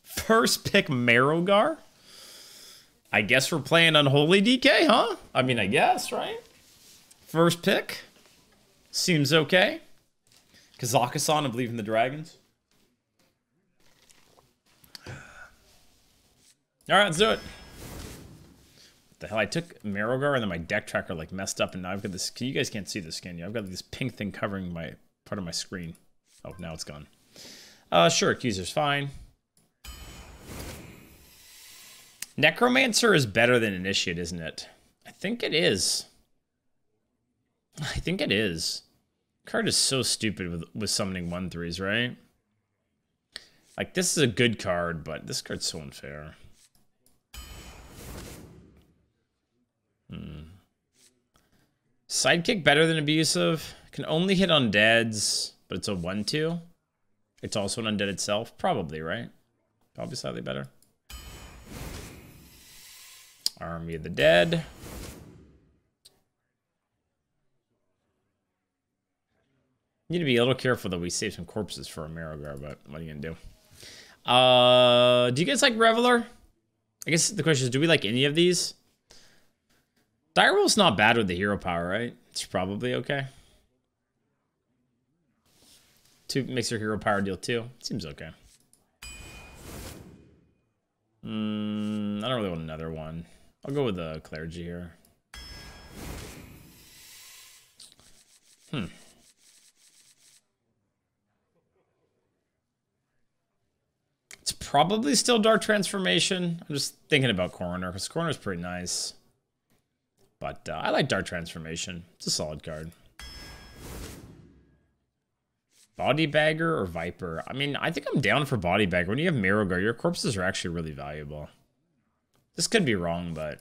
First pick Marrowgar? I guess we're playing Unholy DK, huh? I mean, I guess, right? First pick. Seems okay. Kazakhstan, I believe in the Dragons. Alright, let's do it. What the hell? I took Marrowgar and then my deck tracker like messed up and now I've got this. You guys can't see the skin. I've got this pink thing covering my part of my screen. Oh, now it's gone. Sure, Accuser's fine. Necromancer is better than Initiate, isn't it? I think it is. I think it is. Card is so stupid with summoning 1/3s, right? Like, this is a good card, but this card's so unfair. Sidekick better than Abusive. Can only hit undeads, but it's a 1/2. It's also an undead itself. Probably, right? Probably slightly better. Army of the Dead. Need to be a little careful that we save some corpses for a Marrowgar, but what are you gonna do? Do you guys like Reveler? I guess the question is, do we like any of these? Direwolf's not bad with the hero power, right? It's probably okay. 2 makes your hero power deal 2. Seems okay. I don't really want another one. I'll go with the Clergy here. It's probably still Dark Transformation. I'm just thinking about Coroner, because Coroner's pretty nice. But I like Dark Transformation. It's a solid card. Body Bagger or Viper? I mean, I think I'm down for Body Bagger. When you have Marrowgar, your corpses are actually really valuable. This could be wrong, but...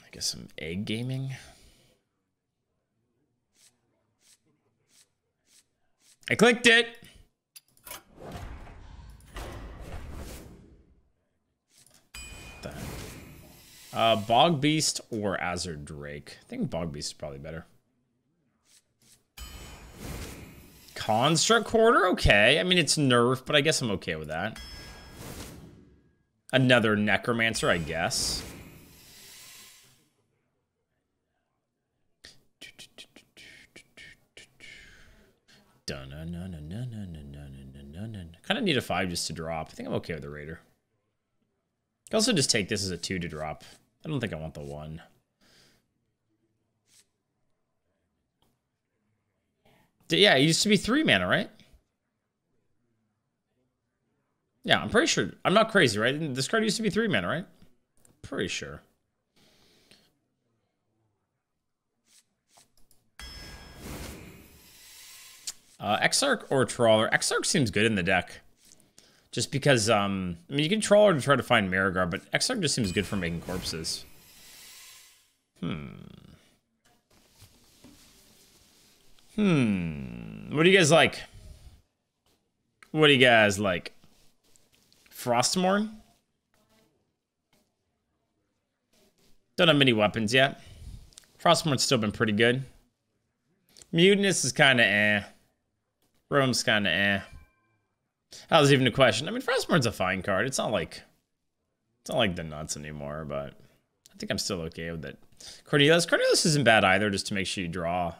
I guess some egg gaming. I clicked it! Bog Beast or Azure Drake? I think Bog Beast is probably better. Construct Quarter? Okay. I mean, it's nerfed, but I guess I'm okay with that. Another Necromancer, I guess. Kind of need a 5 just to drop. I think I'm okay with the Raider. I can also just take this as a 2 to drop. I don't think I want the 1. Yeah, it used to be 3 mana, right? Yeah, I'm pretty sure. I'm not crazy, right? This card used to be 3 mana, right? Pretty sure. Exarch or Trawler? Exarch seems good in the deck. Just because, I mean, you can Trawler to try to find Marrowgar, but Exarch just seems good for making corpses. What do you guys like? What do you guys like? Frostmourne? Don't have many weapons yet. Frostmourne's still been pretty good. Mutinous is kind of eh. Rome's kind of eh. That was even a question. I mean, Frostmourne's a fine card. It's not like the nuts anymore, but I think I'm still okay with it. Cornelius isn't bad either, just to make sure you draw.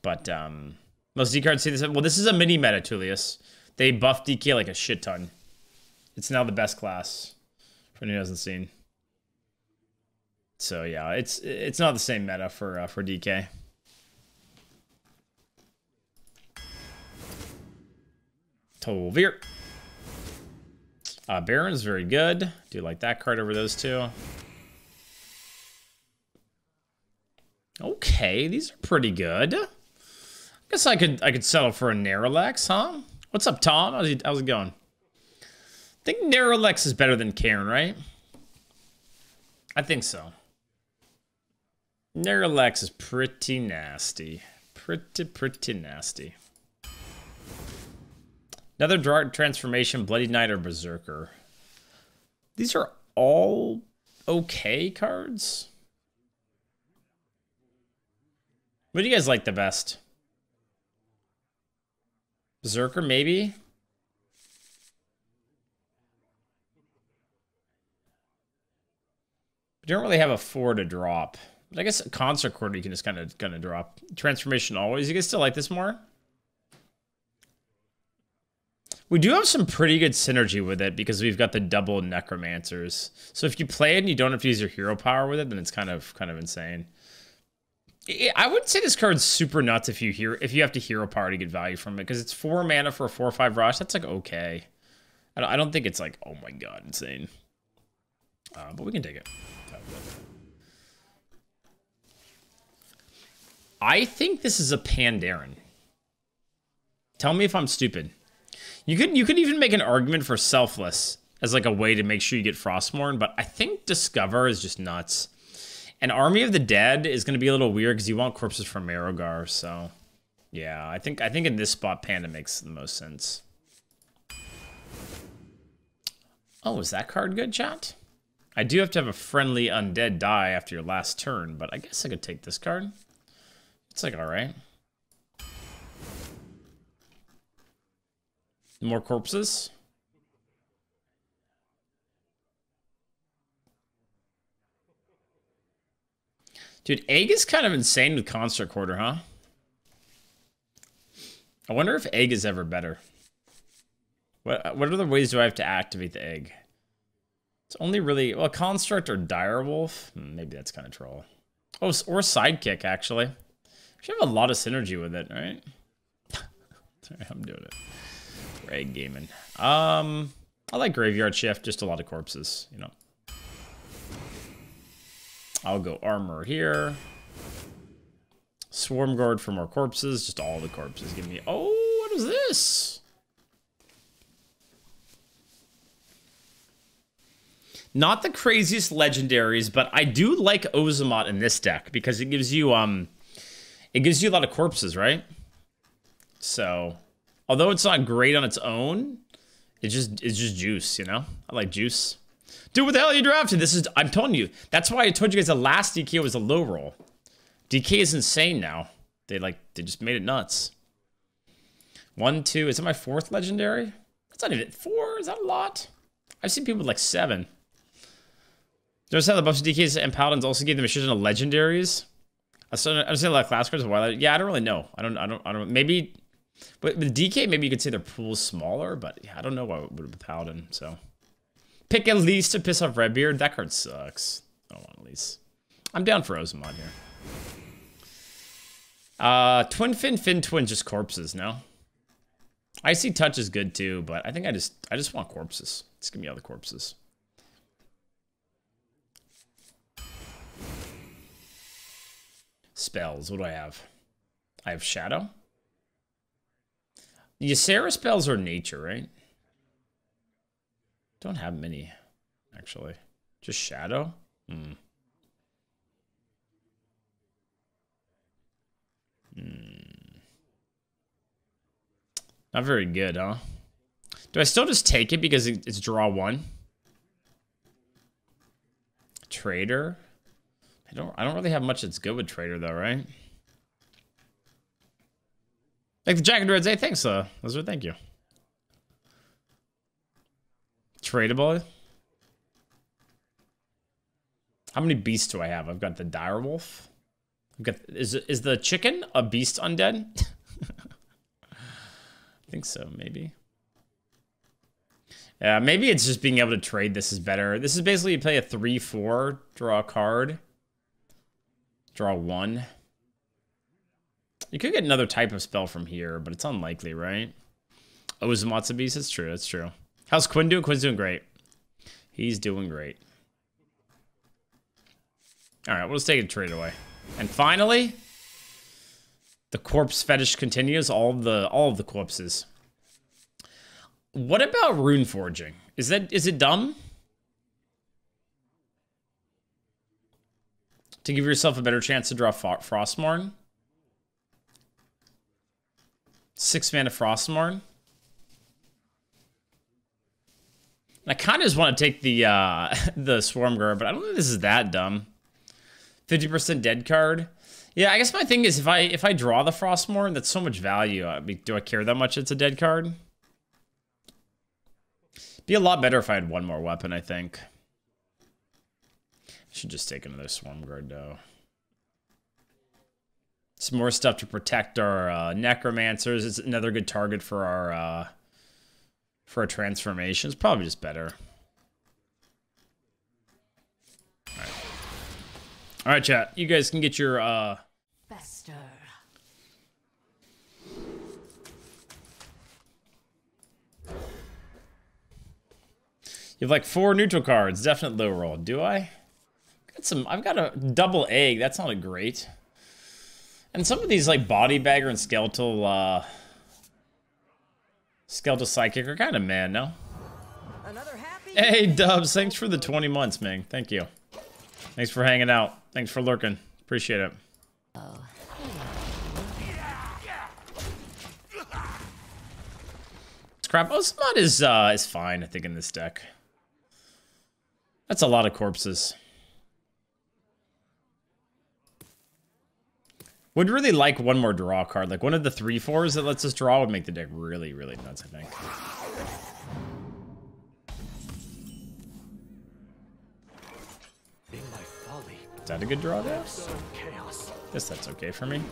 But most D cards say this. Well, this is a mini meta, Tullius. They buffed DK like a shit ton. It's now the best class for anyone who hasn't seen. So yeah, it's not the same meta for DK. Tolvir. Baron's very good. Do like that card over those two. Okay, these are pretty good. I guess I could settle for a Narrowlex, huh? What's up, Tom? How's it going? I think Narrowlex is better than Cairn, right? I think so. Narrowlex is pretty nasty. Pretty nasty. Another Dark Transformation, Bloody Knight, or Berserker. These are all okay cards. What do you guys like the best? Berserker, maybe? We don't really have a 4 to drop. But I guess a Concert Quarter you can just kind of drop. Transformation always. You guys still like this more? We do have some pretty good synergy with it because we've got the double Necromancers. So if you play it and you don't have to use your hero power with it, then it's kind of insane. I wouldn't say this card's super nuts if you have to hero power to get value from it, because it's 4 mana for a 4/5 rush. That's like okay. I don't think it's like, oh my god, insane. But we can take it. I think this is a Pandaren. Tell me if I'm stupid. You could even make an argument for Selfless as like a way to make sure you get Frostmourne, but I think Discover is just nuts. And Army of the Dead is going to be a little weird because you want corpses from Marrowgar, so yeah, I think in this spot Panda makes the most sense. Oh, is that card good, chat? I do have to have a friendly undead die after your last turn, but I guess I could take this card. It's like alright. More corpses. Dude, Egg is kind of insane with Concert Quarter, huh? I wonder if Egg is ever better. What other ways do I have to activate the Egg? It's only really... Well, Construct or Direwolf? Maybe that's kind of troll. Oh, or Sidekick, actually. We have a lot of synergy with it, right? Sorry, I'm doing it. For Egg gaming. I like Graveyard Shift, just a lot of corpses, you know. I'll go Armor here. Swarm Guard for more corpses. Just all the corpses. Give me... Oh, what is this? Not the craziest legendaries, but I do like Ozamat in this deck because it gives you a lot of corpses, right? So, although it's not great on its own, it's just juice, you know? I like juice. Dude, what the hell are you drafting? This is, I'm telling you, that's why I told you guys the last DK was a low roll. DK is insane now. They just made it nuts. 1, 2, is it my 4th legendary? That's not even 4, is that a lot? I've seen people with like 7. Notice how the buffs DKs and Paladins also gave them a shit ton of legendaries? I don't see a lot of class cards. Why? Yeah, I don't really know. I don't. Maybe, but with DK, maybe you could say their pool's smaller. But yeah, I don't know why it would have been Paladin. So pick Elise to piss off Redbeard. That card sucks. I don't want Elise. I'm down for Ozamat here. Twin Fin Twin, just corpses. No. Icy Touch is good too, but I think I just want corpses. Just give me all the corpses. Spells, what do I have? I have Shadow. Ysera spells are nature, right? Don't have many, actually. Just Shadow? Not very good, huh? Do I still just take it because it's draw 1? Trader? I don't really have much that's good with Trader though, right? Like the Jacket Reds, hey, thanks, Lizard, thank you. Tradable. How many beasts do I have? I've got the Direwolf. I've got is the chicken a beast undead? I think so, maybe. Yeah, maybe it's just being able to trade this is better. This is basically you play a 3/4, draw a card. Draw 1. You could get another type of spell from here, but it's unlikely, right? Ozamat's a beast. It's true. It's true. How's Quinn doing? Quinn's doing great. He's doing great. All right, we'll just take a trade away. And finally, the corpse fetish continues. All of the corpses. What about rune forging? Is it dumb? To give yourself a better chance to draw Frostmourne? 6 mana Frostmourne? I kind of just want to take the the Swarmgar, but I don't think this is that dumb. 50% dead card. Yeah, I guess my thing is if I draw the Frostmourne, that's so much value. I mean, do I care that much it's a dead card? Be a lot better if I had one more weapon, I think. I should just take another Swarmguard, though. Some more stuff to protect our Necromancers. It's another good target for our transformations. Probably just better. All right, chat. You guys can get your Fester. You have like 4 neutral cards. Definite low roll. Do I? I've got a double egg. That's not great. And some of these like body bagger and skeletal psychic are kind of mad, no? Hey Dubs, thanks for the 20 months, man. Thank you. Thanks for hanging out. Thanks for lurking. Appreciate it. Crap. Osmod is fine, I think, in this deck. That's a lot of corpses. Would really like one more draw card. Like one of the 3/4s that lets us draw would make the deck really, really nuts, I think. Is that a good draw there? Guess that's okay for me.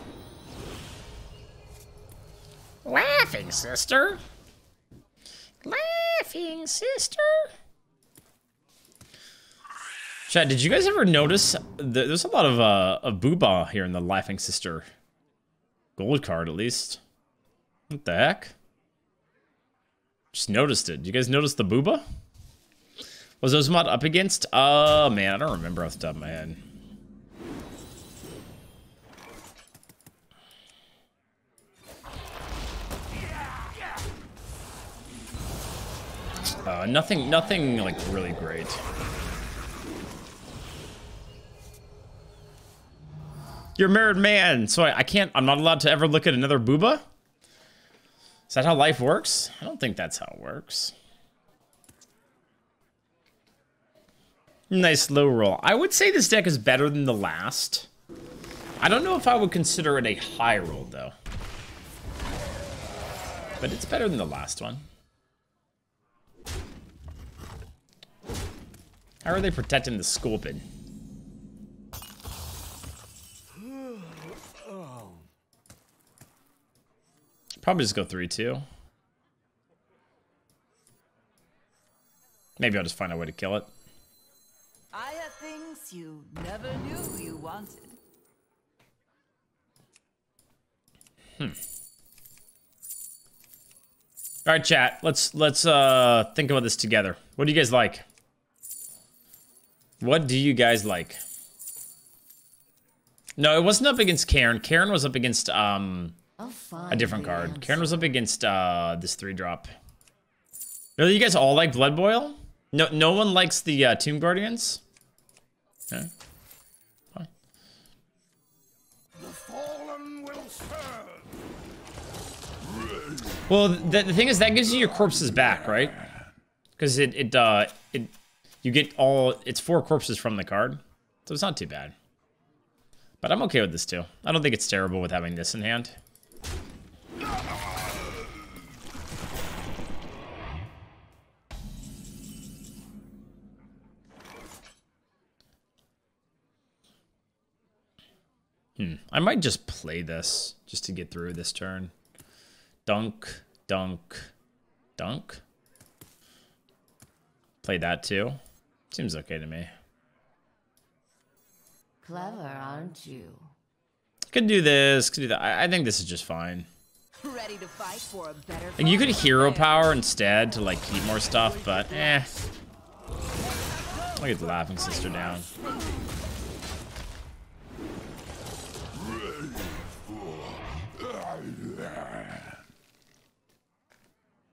Laughing sister. Laughing sister. Chad, did you guys ever notice there's a lot of booba here in the Laughing Sister gold card, at least? What the heck? Just noticed it. Did you guys notice the booba? Was Osmod up against? Man, I don't remember off the top of my head. Nothing like really great. You're a married man, so I'm not allowed to ever look at another booba? Is that how life works? I don't think that's how it works. Nice low roll. I would say this deck is better than the last. I don't know if I would consider it a high roll, though. But it's better than the last one. How are they protecting the Sculpin? Probably just go 3-2. Maybe I'll just find a way to kill it. I have things you never knew you wanted. All right, chat. Let's think about this together. What do you guys like? What do you guys like? No, it wasn't up against Karen. Karen was up against a different card. Karen was up against this 3-drop. Really, you guys all like Blood Boil? No one likes the Tomb Guardians? Okay. Fine. The fallen will serve. Well, the thing is that gives you your corpses back, right? Because you get it's 4 corpses from the card, so it's not too bad. But I'm okay with this too. I don't think it's terrible with having this in hand. I might just play this just to get through this turn. Dunk, dunk, dunk. Play that too. Seems okay to me. Clever, aren't you? Could do this, could do that. I think this is just fine. Ready to fight for a better. Like, you could hero power instead to like keep more stuff, but I'll get the Laughing Sister down.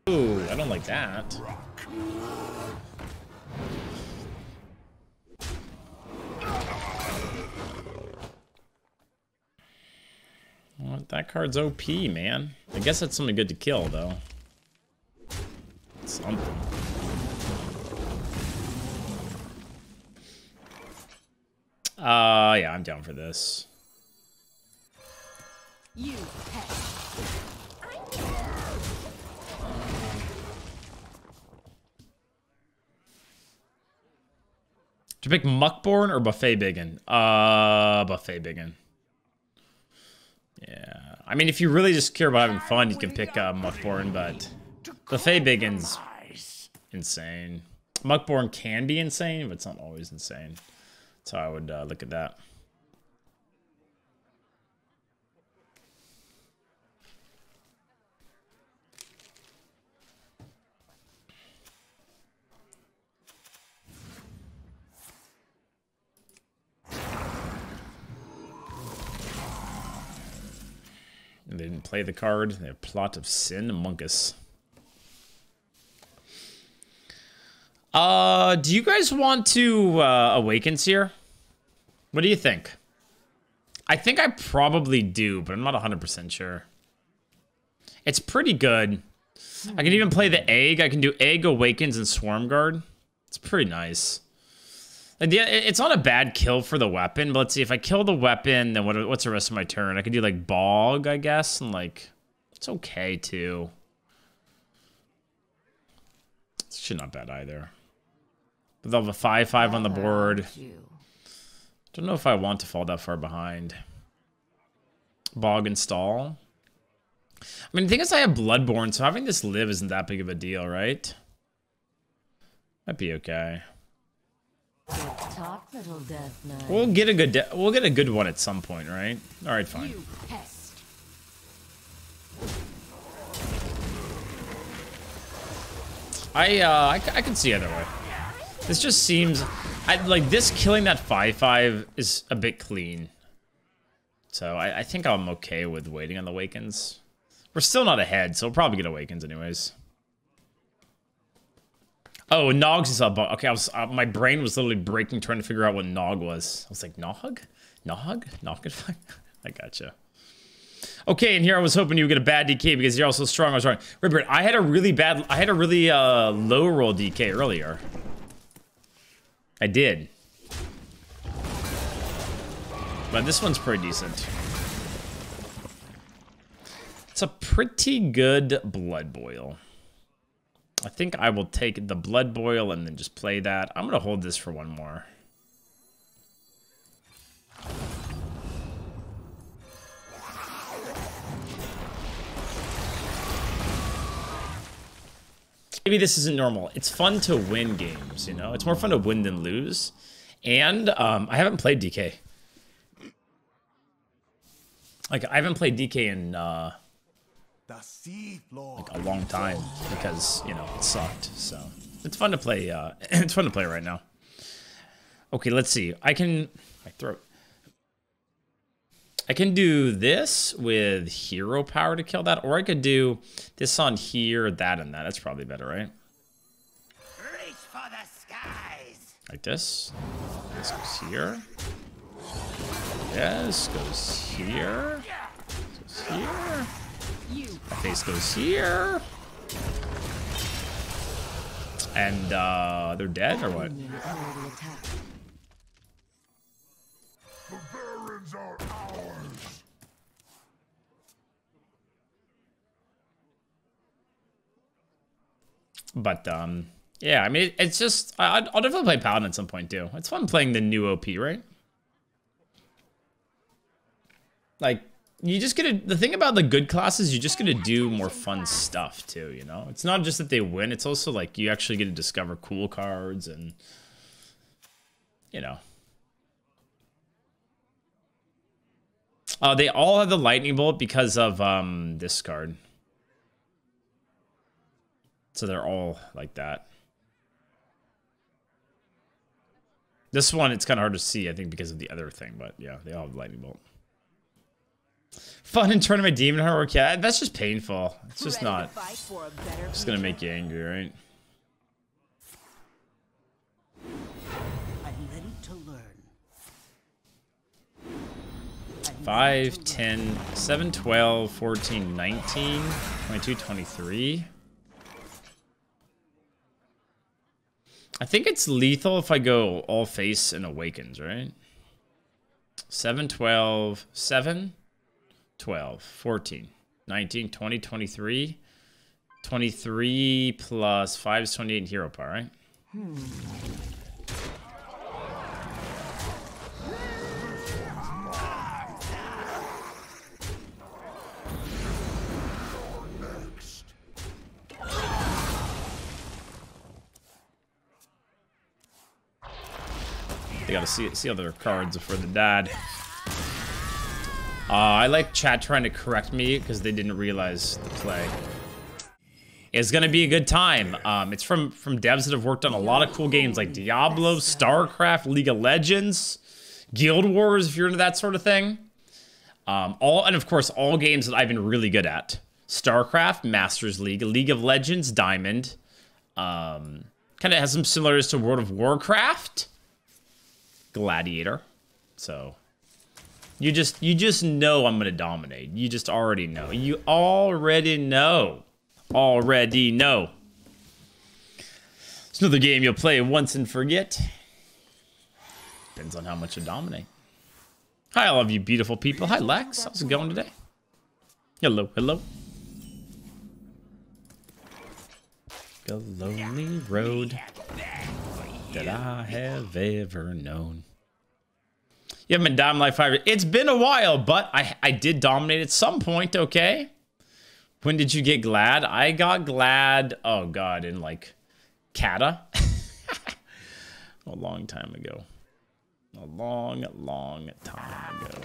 Ooh, I don't like that. Well, that card's OP, man. I guess that's something good to kill, though. Something. Yeah, I'm down for this. You pest. To pick Muckborn or Buffet Biggin? Buffet Biggin. Yeah. I mean, if you really just care about having fun, you can pick Muckborn, but Buffet Biggin's insane. Muckborn can be insane, but it's not always insane. That's how I would look at that. They didn't play the card. They have Plot of Sin among us. Do you guys want to Awakens here? What do you think? I think I probably do, but I'm not 100% sure. It's pretty good. I can even play the Egg. I can do Egg, Awakens, and Swarm Guard. It's pretty nice. Like, yeah, it's not a bad kill for the weapon, but let's see. If I kill the weapon, then what's the rest of my turn? I could do, like, Bog, I guess, and, like, it's okay, too. It's actually not bad either. But they'll have a 5/5 on the board. Don't know if I want to fall that far behind. Bog install. I mean, the thing is I have Bloodborne, so having this live isn't that big of a deal, right? Might be okay. Talk, little Death Knight. We'll get a good one at some point, right? All right, fine. You pest. I can see either way. This just seems like this killing that 5/5 is a bit clean. So I think I'm okay with waiting on the Awakens. We're still not ahead, so we'll probably get Awakens anyways. Oh, Nogs is up. Okay, my brain was literally breaking trying to figure out what Nog was. I was like, Nog? Nog? Nog? I gotcha. Okay, and here I was hoping you would get a bad DK because you're also strong. I was wrong. Ripper, I had a really low roll DK earlier. I did. But this one's pretty decent. It's a pretty good Blood Boil. I think I will take the Blood Boil and then just play that. I'm going to hold this for one more. Maybe this isn't normal. It's fun to win games, you know? It's more fun to win than lose. And I haven't played DK. Like, I haven't played DK in like a long time because, you know, it sucked. So it's fun to play. It's fun to play right now. Okay, let's see. I can do this with hero power to kill that, or I could do this on here, that, and that. That's probably better, right? Reach for the skies. Like this. This goes here. This goes here. This goes here. My face goes here. And they're dead or what? The barons are ours. But yeah, I mean it's just I'll definitely play Paladin at some point too. It's fun playing the new OP, right? Like, you just get to, the thing about the good classes, you just get to do more fun stuff too, you know? It's not just that they win, it's also like you actually get to discover cool cards and, you know. They all have the lightning bolt because of this card. So they're all like that. This one, it's kind of hard to see, I think, because of the other thing, but yeah, they all have lightning bolt. Fun in Tournament Demon Hunter, yeah, that's just painful. It's just not. It's just gonna make you angry, right? I'm ready to learn. 5, 10, 7, 12, 14, 19, 22, 23. I think it's lethal if I go all face and Awakens, right? 7, 12, 7, 12, 14, 19, 20, 23. 23 plus 5 is 28 in hero power, right? They gotta see other cards before the dad. I like chat trying to correct me because they didn't realize the play. It's gonna be a good time. It's from devs that have worked on a lot of cool games like Diablo, StarCraft, League of Legends, Guild Wars, if you're into that sort of thing. And of course, all games that I've been really good at. StarCraft, Masters League, League of Legends, Diamond. Kind of has some similarities to World of Warcraft. Gladiator. So you just know I'm gonna dominate. You just already know. You already know. Already know. It's another game you'll play once and forget. Depends on how much you dominate. Hi, all of you beautiful people. Hi, Lex. How's it going today? Hello, hello. The lonely road that I have ever known. You haven't been dominating like 5 years. It's been a while, but I did dominate at some point, okay? When did you get glad? I got glad, oh god, in like Kata. A long time ago. A long, long time ago.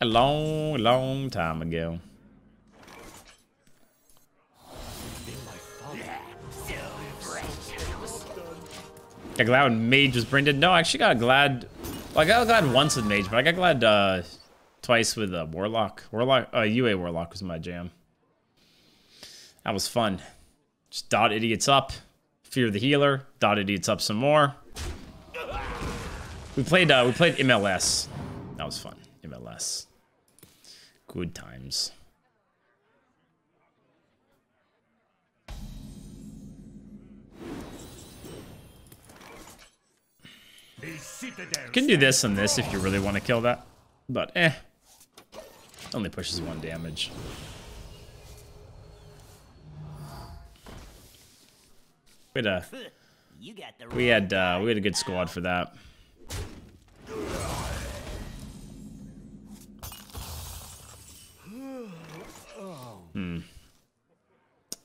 A long, long time ago. Got glad when Mage was branded. No, I actually got glad. Well, I got glad once with Mage, but I got glad twice with Warlock. UA Warlock was my jam. That was fun. Just dot idiots up. Fear the healer. Dot idiots up some more. We played MLS. That was fun. MLS. Good times. Can do this and this if you really want to kill that. But only pushes 1 damage. We had a good squad for that.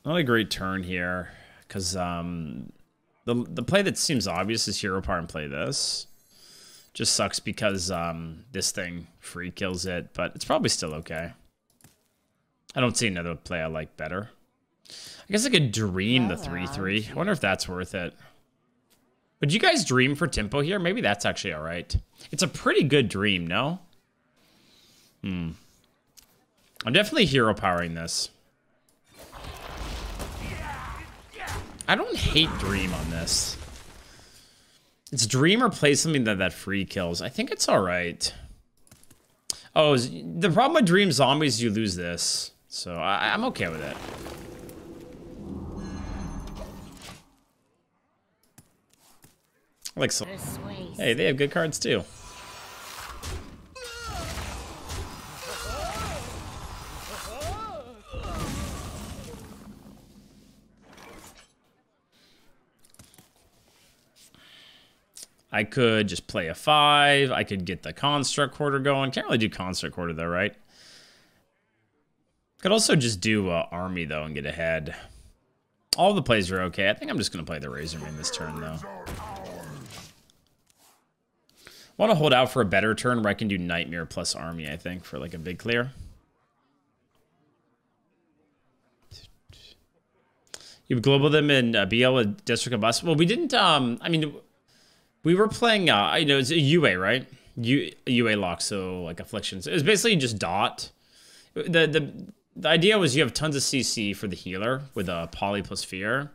Not a great turn here, because the play that seems obvious is hero power and play this. Just sucks because this thing free kills it, but it's probably still okay. I don't see another play I like better. I guess I could dream the 3/3. I wonder if that's worth it. Would you guys dream for tempo here? Maybe that's actually all right. It's a pretty good dream, no? I'm definitely hero powering this. I don't hate dream on this. It's dream or play something that free kills. I think it's all right. Oh, the problem with dream zombies is you lose this. So I'm okay with it. Like so. Hey, they have good cards too. I could just play a 5. I could get the construct quarter going. Can't really do construct quarter though, right? Could also just do army though and get ahead. All the plays are okay. I think I'm just gonna play the Razorman this turn though. Want to hold out for a better turn where I can do Nightmare plus army, I think, for like a big clear. You global them in BL with District of Bus. Well, we didn't. I mean, we were playing. I know it's a UA, right? UA lock, so like afflictions. It was basically just dot. The idea was you have tons of CC for the healer with a poly plus fear,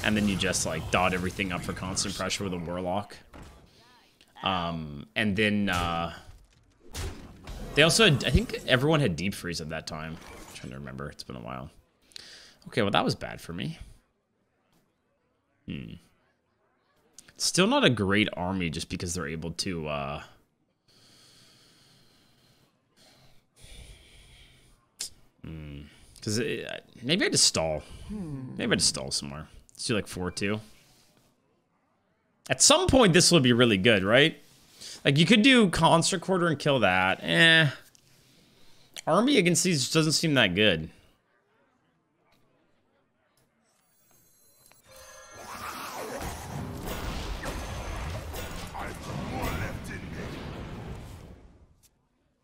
and then you just like dot everything up for constant pressure with a warlock. And then they also had, I think everyone had deep freeze at that time. I'm trying to remember. It's been a while. Okay, well that was bad for me. Still not a great army just because they're able to Because maybe I just stall. Maybe I just stall somewhere. Let's do like 4-2. At some point, this will be really good, right? Like, you could do Concert Quarter and kill that. Army against these doesn't seem that good.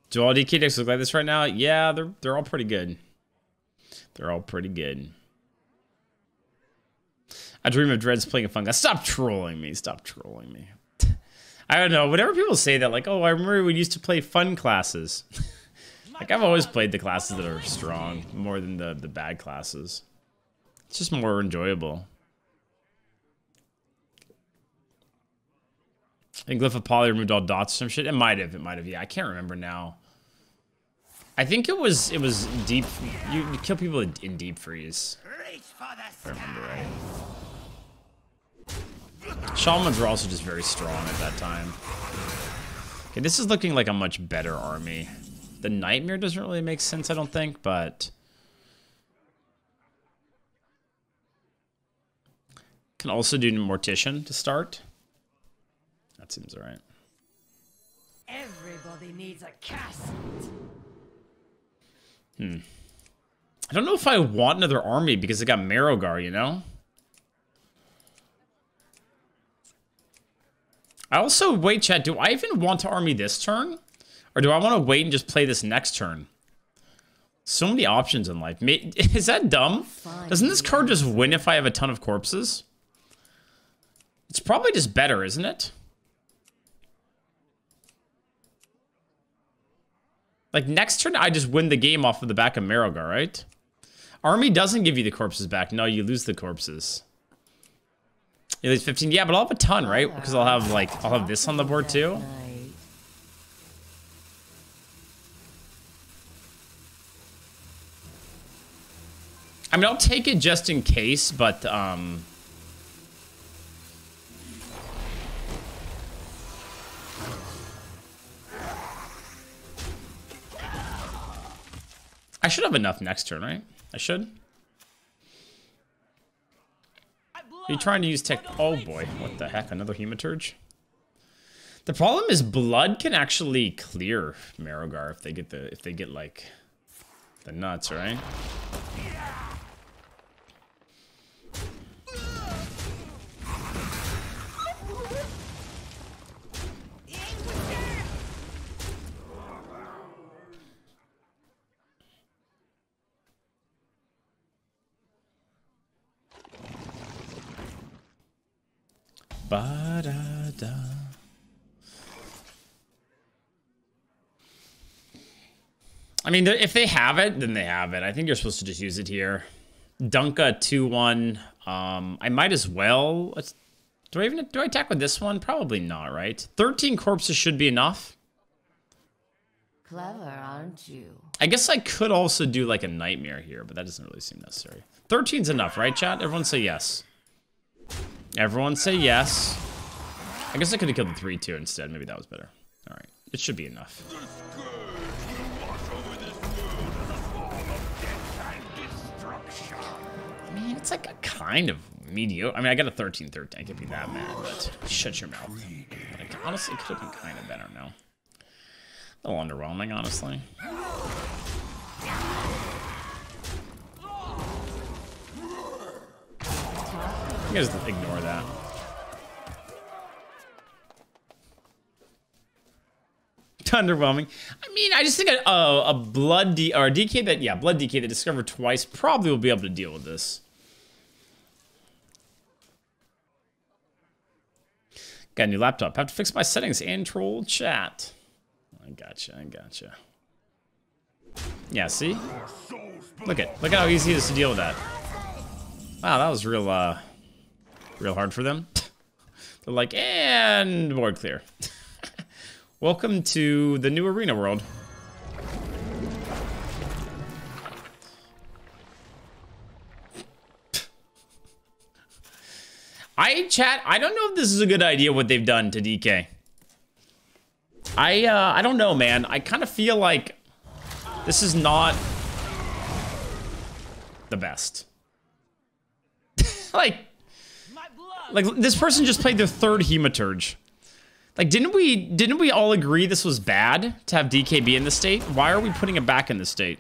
Do all DK decks look like this right now? Yeah, they're all pretty good. They're all pretty good. I dream of Dreads playing a fun guy. Stop trolling me. Stop trolling me. I don't know. Whenever people say that, like, oh, I remember we used to play fun classes. Like, I've always played the classes that are strong more than the bad classes. It's just more enjoyable. I think Glyph of Poly removed all dots or some shit. It might have, yeah. I can't remember now. I think it was deep. You kill people in deep freeze. If I remember right. Shamans were also just very strong at that time. Okay, this is looking like a much better army. The Nightmare doesn't really make sense, I don't think, but can also do Mortician to start. That seems alright. Everybody needs a cast. I don't know if I want another army because I got Marrowgar, you know? I also, wait, chat, do I even want to army this turn? Or do I want to wait and just play this next turn? So many options in life. Is that dumb? Doesn't this card just win if I have a ton of corpses? It's probably just better, isn't it? Like, next turn, I just win the game off of the back of Marrowgar, right? Army doesn't give you the corpses back. No, you lose the corpses. You lose 15. Yeah, but I'll have a ton, right? Because I'll have, like, I'll have this on the board, too. I mean, I'll take it just in case, but, I should have enough next turn, right? I should. Are you trying to use tech? Oh boy, what the heck? Another Hematurge? The problem is blood can actually clear Marrowgar if they get like the nuts, right? Ba-da-da. I mean, if they have it, then they have it. I think you're supposed to just use it here. Dunka 2-1. I might as well. Do I attack with this one? Probably not, right? 13 corpses should be enough. Clever, aren't you? I guess I could also do like a Nightmare here, but that doesn't really seem necessary. 13's enough, right, chat? Everyone say yes. Everyone say yes. I guess I could have killed the 3-2 instead. Maybe that was better. All right. It should be enough. I mean, it's like a kind of mediocre. I mean, I got a 13-13. I can't be that mad, but shut your mouth. Like, honestly, it could have been kind of better now. A little underwhelming, honestly. You guys ignore that. Underwhelming. I mean, I just think a blood DK that, yeah, blood DK that discovered twice probably will be able to deal with this. Got a new laptop. Have to fix my settings and troll chat. I gotcha. Yeah, see? Look at how easy it is to deal with that. Wow, that was real hard for them. They're like, and board clear. Welcome to the new arena world. Chat, I don't know if this is a good idea what they've done to DK. I don't know, man. I kind of feel like this is not the best. like this person just played their 3rd Hematurge. Like, didn't we all agree this was bad to have DKB in the state? Why are we putting it back in the state?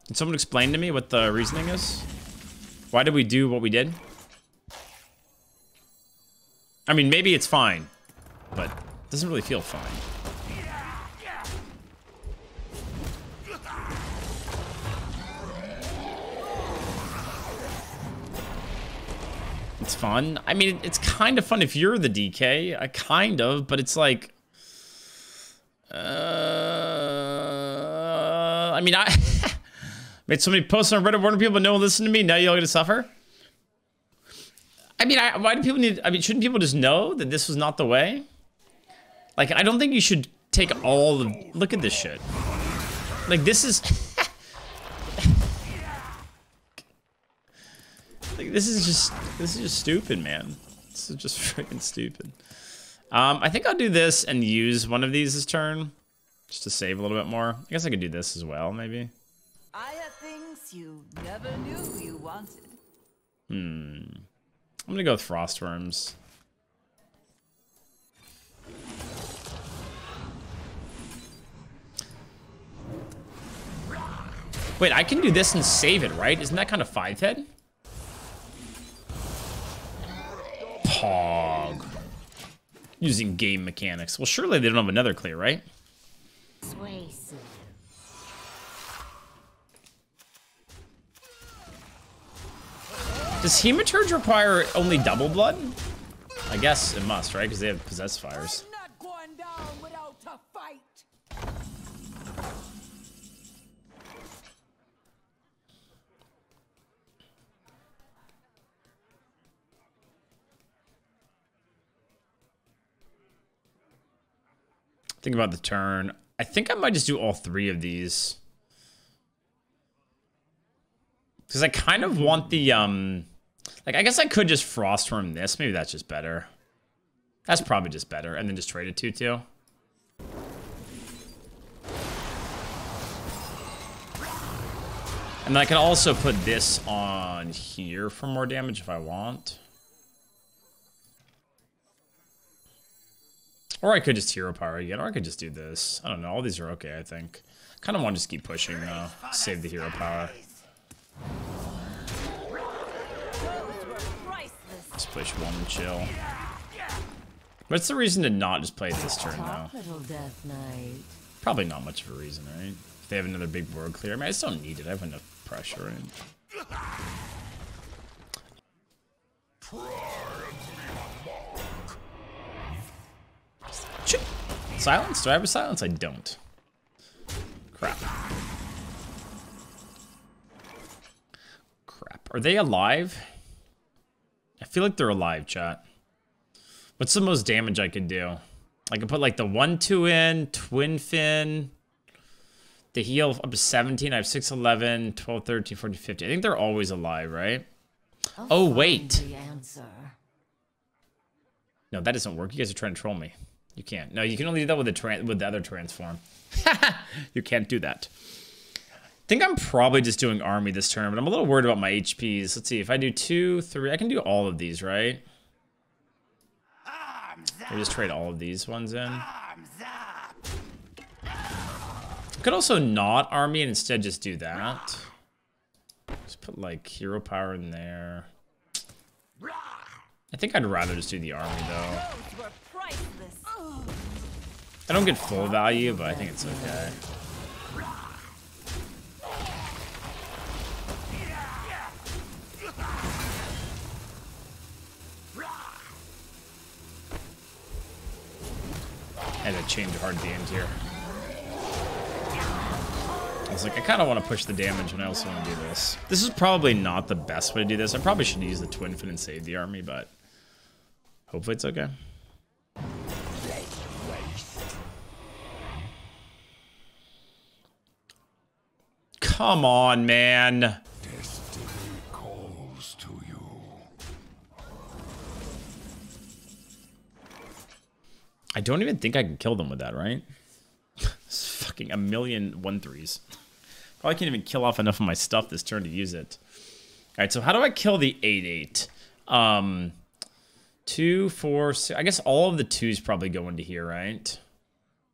Can someone explain to me what the reasoning is? Why did we do what we did? I mean, maybe it's fine, but it doesn't really feel fine. It's fun. I mean, it's kind of fun if you're the DK. Kind of, but it's like... I mean, I... made so many posts on Reddit warning people, but no one listened to me. Now y'all gonna suffer? I mean, why do people need... I mean, shouldn't people just know that this was not the way? Like, I don't think you should take all the... Look at this shit. Like, this is... like, this is just stupid, man. This is just freaking stupid. I think I'll do this and use one of these this turn. Just to save a little bit more. I guess I could do this as well, maybe. I have things you never knew you wanted. I'm gonna go with Frostworms. Wait, I can do this and save it, right? Isn't that kind of 5-head? Pog. Using game mechanics. Well, surely they don't have another clear, right? Does Hematurge require only double blood? I guess it must, right? Because they have possessed fires. I'm not going down without a fight. Think about the turn. I think I might just do all 3 of these. Because I kind of want the, like, I guess I could just Frostworm this. Maybe that's just better. That's probably just better. And then just trade a 2/2. And then I can also put this on here for more damage if I want. Or I could just Hero Power again, or I could just do this. I don't know, all these are okay, I think. Kind of want to just keep pushing, though. Save the Hero Power. Just push 1 and chill. What's the reason to not just play it this turn, though? Probably not much of a reason, right? If they have another big board clear. I mean, I just don't need it. I have enough pressure, right? Silence? Do I have a silence? I don't. Crap. Crap. Are they alive? I feel like they're alive, chat. What's the most damage I could do? I could put like the 1/2 in, Twin Fin, the heal up to 17. I have 6, 11, 12, 13, 14, 15. I think they're always alive, right? Oh, wait. No, that doesn't work. You guys are trying to troll me. You can't. No, you can only do that with the other transform. You can't do that. I think I'm probably just doing army this turn, but I'm a little worried about my HPs. Let's see. If I do 2, 3, I can do all of these, right? I just trade all of these ones in. I could also not army and instead just do that. Just put like hero power in there. I think I'd rather just do the army though. I don't get full value, but I think it's okay. I had to change hard the end here. I was like, I kind of want to push the damage, and I also want to do this. This is probably not the best way to do this. I probably should use the Twin Fin and save the army, but hopefully it's okay. Come on, man. Destiny calls to you. I don't even think I can kill them with that, right? It's fucking a million 1/3s. Probably can't even kill off enough of my stuff this turn to use it. right, so how do I kill the 8/8? 2, 4, 6. I guess all of the 2s probably go into here, right?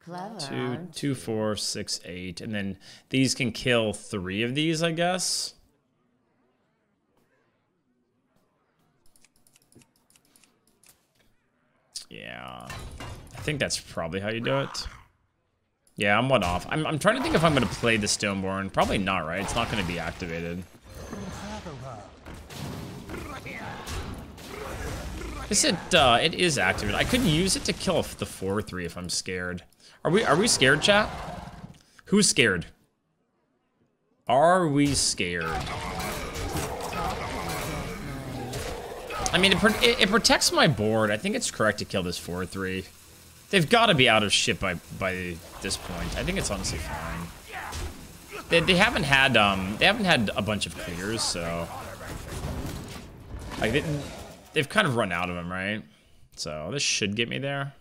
Clever. 2, 4, 6, 8. And then these can kill 3 of these, I guess. Yeah. I think that's probably how you do it. Yeah, I'm 1 off. I'm trying to think if I'm going to play the Stoneborn. Probably not, right? It's not going to be activated. It is activated. I could use it to kill the 4/3 if I'm scared. Are we scared, chat? Who's scared? Are we scared? I mean, it protects my board. I think it's correct to kill this 4/3. They've got to be out of shit by this point. I think it's honestly fine. They haven't had a bunch of clears, so like they've kind of run out of them, right? So this should get me there.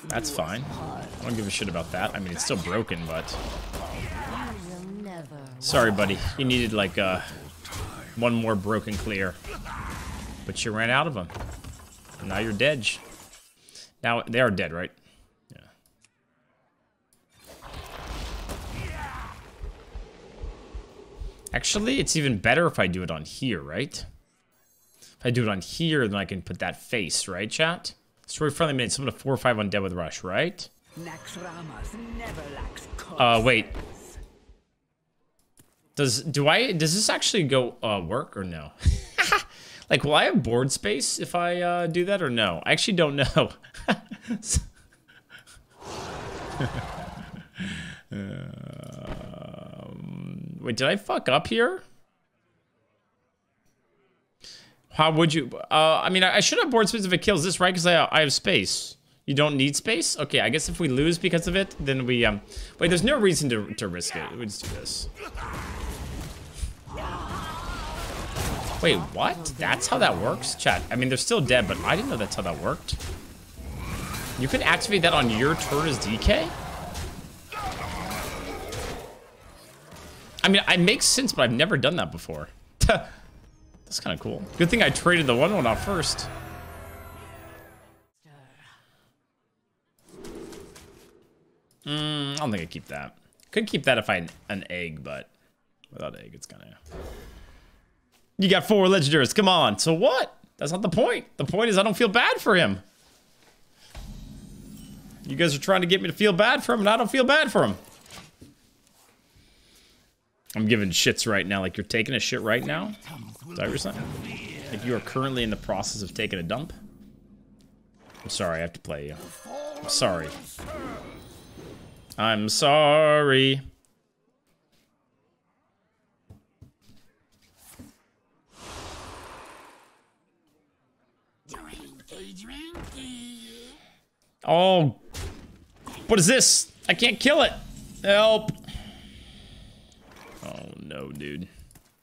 That's fine. I don't give a shit about that. I mean, it's still broken, but sorry, buddy. You needed like one more broken clear, but you ran out of them. And now you're dead. Now they are dead, right? Yeah. Actually, it's even better if I do it on here, right? If I do it on here, then I can put that face, right, chat? Story friendly minutes, summon a 4/5 on Dead with Rush, right? Wait. Does this actually go work or no? Like, will I have board space if I do that or no? I actually don't know. Wait, did I fuck up here? How would you? I mean, I should have board space if it kills this, right? Because I have space. You don't need space? Okay, I guess if we lose because of it, then we wait, there's no reason to risk it. We just do this. Wait, what? That's how that works? Chat, I mean, they're still dead, but I didn't know that's how that worked. You can activate that on your turn as DK? I mean, it makes sense, but I've never done that before. That's kind of cool. Good thing I traded the 1/1 off first. I don't think I keep that. Could keep that if I had an egg, but without egg, it's kind of... You got 4 legendaries, come on. So what? That's not the point. The point is I don't feel bad for him. You guys are trying to get me to feel bad for him, and I don't feel bad for him. I'm giving shits right now, like you're taking a shit right now? Is that what you're saying? Like you are currently in the process of taking a dump? I'm sorry, I have to play you. I'm sorry. I'm sorry. Oh. What is this? I can't kill it. Help. Oh no, dude.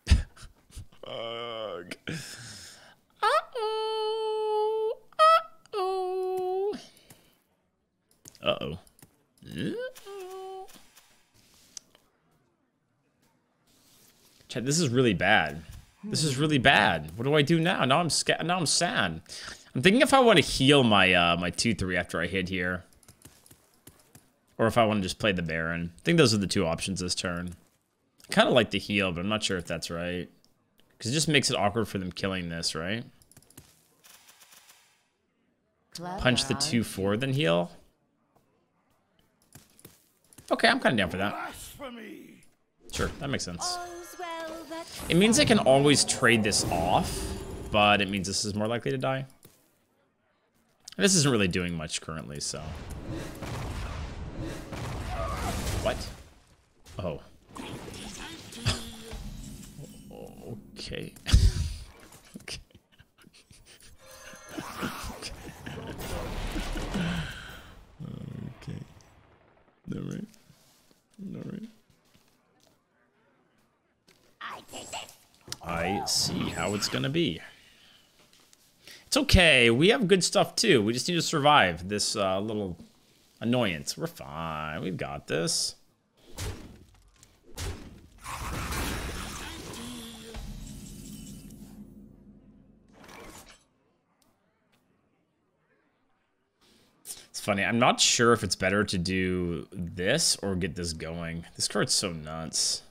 Fuck. Uh-oh. Uh-oh. Uh-oh. Uh-oh. Chat, this is really bad. This is really bad. What do I do now? Now I'm sad. I'm thinking if I want to heal my my 2/3 after I hit here. Or if I want to just play the Baron. I think those are the 2 options this turn. I kind of like the heal, but I'm not sure if that's right. Because it just makes it awkward for them killing this, right? Punch the 2/4, then heal. Okay, I'm kind of down for that. Sure, that makes sense. It means I can always trade this off, but it means this is more likely to die. This isn't really doing much currently, so... What? Oh. Okay. Okay. Okay. Alright. Alright. I see how it's gonna be. It's okay. We have good stuff too. We just need to survive this little Annoyance. We're fine. We've got this. It's funny. I'm not sure if it's better to do this or get this going. This card's so nuts.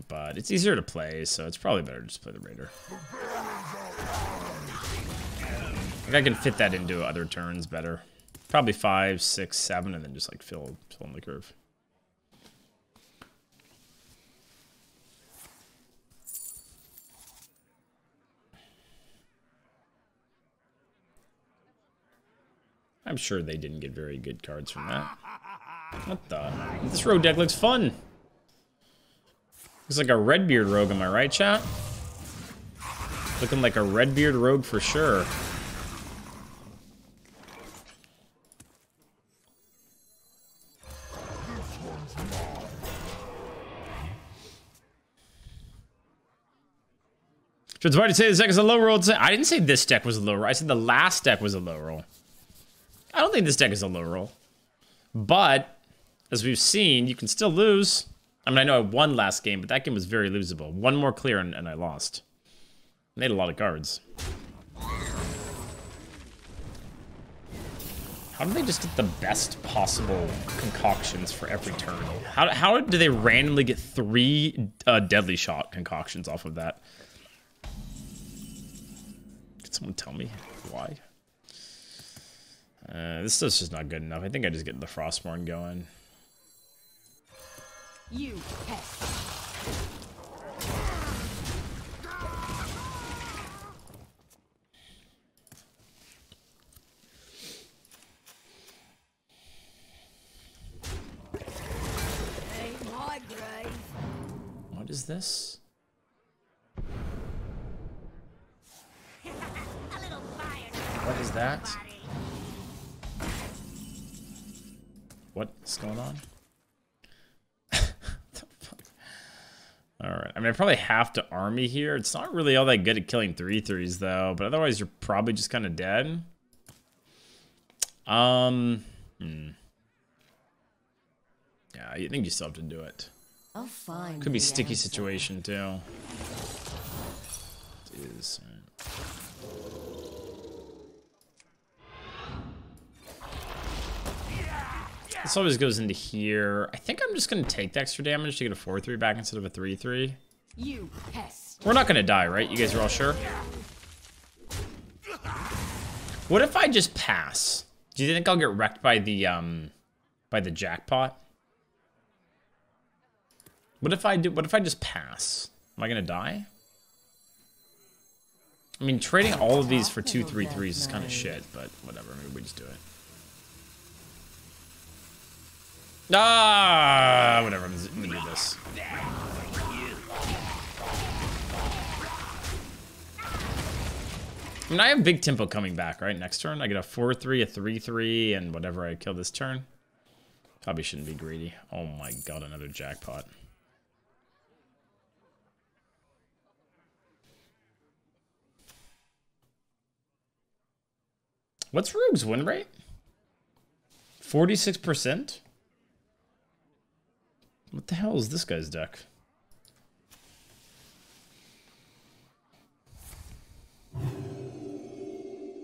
But it's easier to play, so it's probably better to just play the Raider. Like I can fit that into other turns better. Probably 5, 6, 7, and then just like fill in the curve. I'm sure they didn't get very good cards from that. What the? This rogue deck looks fun. Looks like a Redbeard rogue, am I right, chat? Looking like a Redbeard rogue for sure. It's hard to say this deck is a low roll. I didn't say this deck was a low roll. I said the last deck was a low roll. I don't think this deck is a low roll. But, as we've seen, you can still lose. I mean, I know I won last game, but that game was very losable. One more clear and I lost. Made a lot of cards. How do they just get the best possible concoctions for every turn? How do they randomly get 3 deadly shot concoctions off of that? Can someone tell me why? This stuff's just not good enough. I think I just get the Frostmourne going. You pest. Ain't my grave. What is this? What is that? What's going on? Alright, I mean, I probably have to army here. It's not really all that good at killing 3/3s, though, but otherwise you're probably just kind of dead. Yeah, I think you still have to do it. I'll find Could be the sticky answer. situation, too. It is. This always goes into here. I think I'm just going to take the extra damage to get a 4/3 back instead of a 3/3. You pest. We're not going to die, right? You guys are all sure? What if I just pass? Do you think I'll get wrecked by the jackpot? What if I do? What if I just pass? Am I going to die? I mean, trading all of these for 2 3/3s is kind of shit, but whatever. Maybe we just do it. Ah, whatever. I'm gonna do this. I mean, I have big tempo coming back, right? Next turn, I get a 4/3, a 3/3, and whatever I kill this turn. Probably shouldn't be greedy. Oh my god, another jackpot. What's Rogue's win rate? 46%? What the hell is this guy's deck?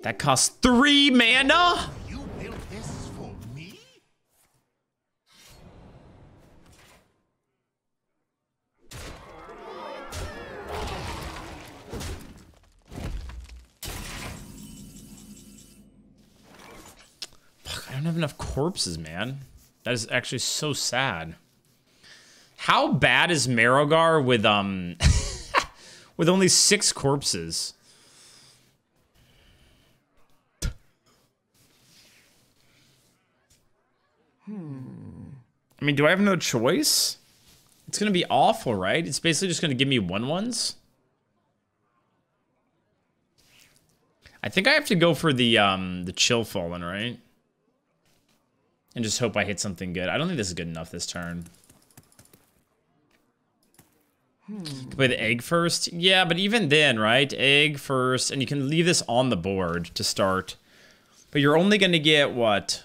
That costs 3 mana? You built this for me? Fuck, I don't have enough corpses, man. That is actually so sad. How bad is Marrowgar with with only 6 corpses? I mean, do I have no choice? It's gonna be awful, right? It's basically just gonna give me 1/1s. I think I have to go for the Chill Fallen, right? And just hope I hit something good. I don't think this is good enough this turn. Can play the egg first? Yeah, but even then, right? Egg first, and you can leave this on the board to start. But you're only gonna get what?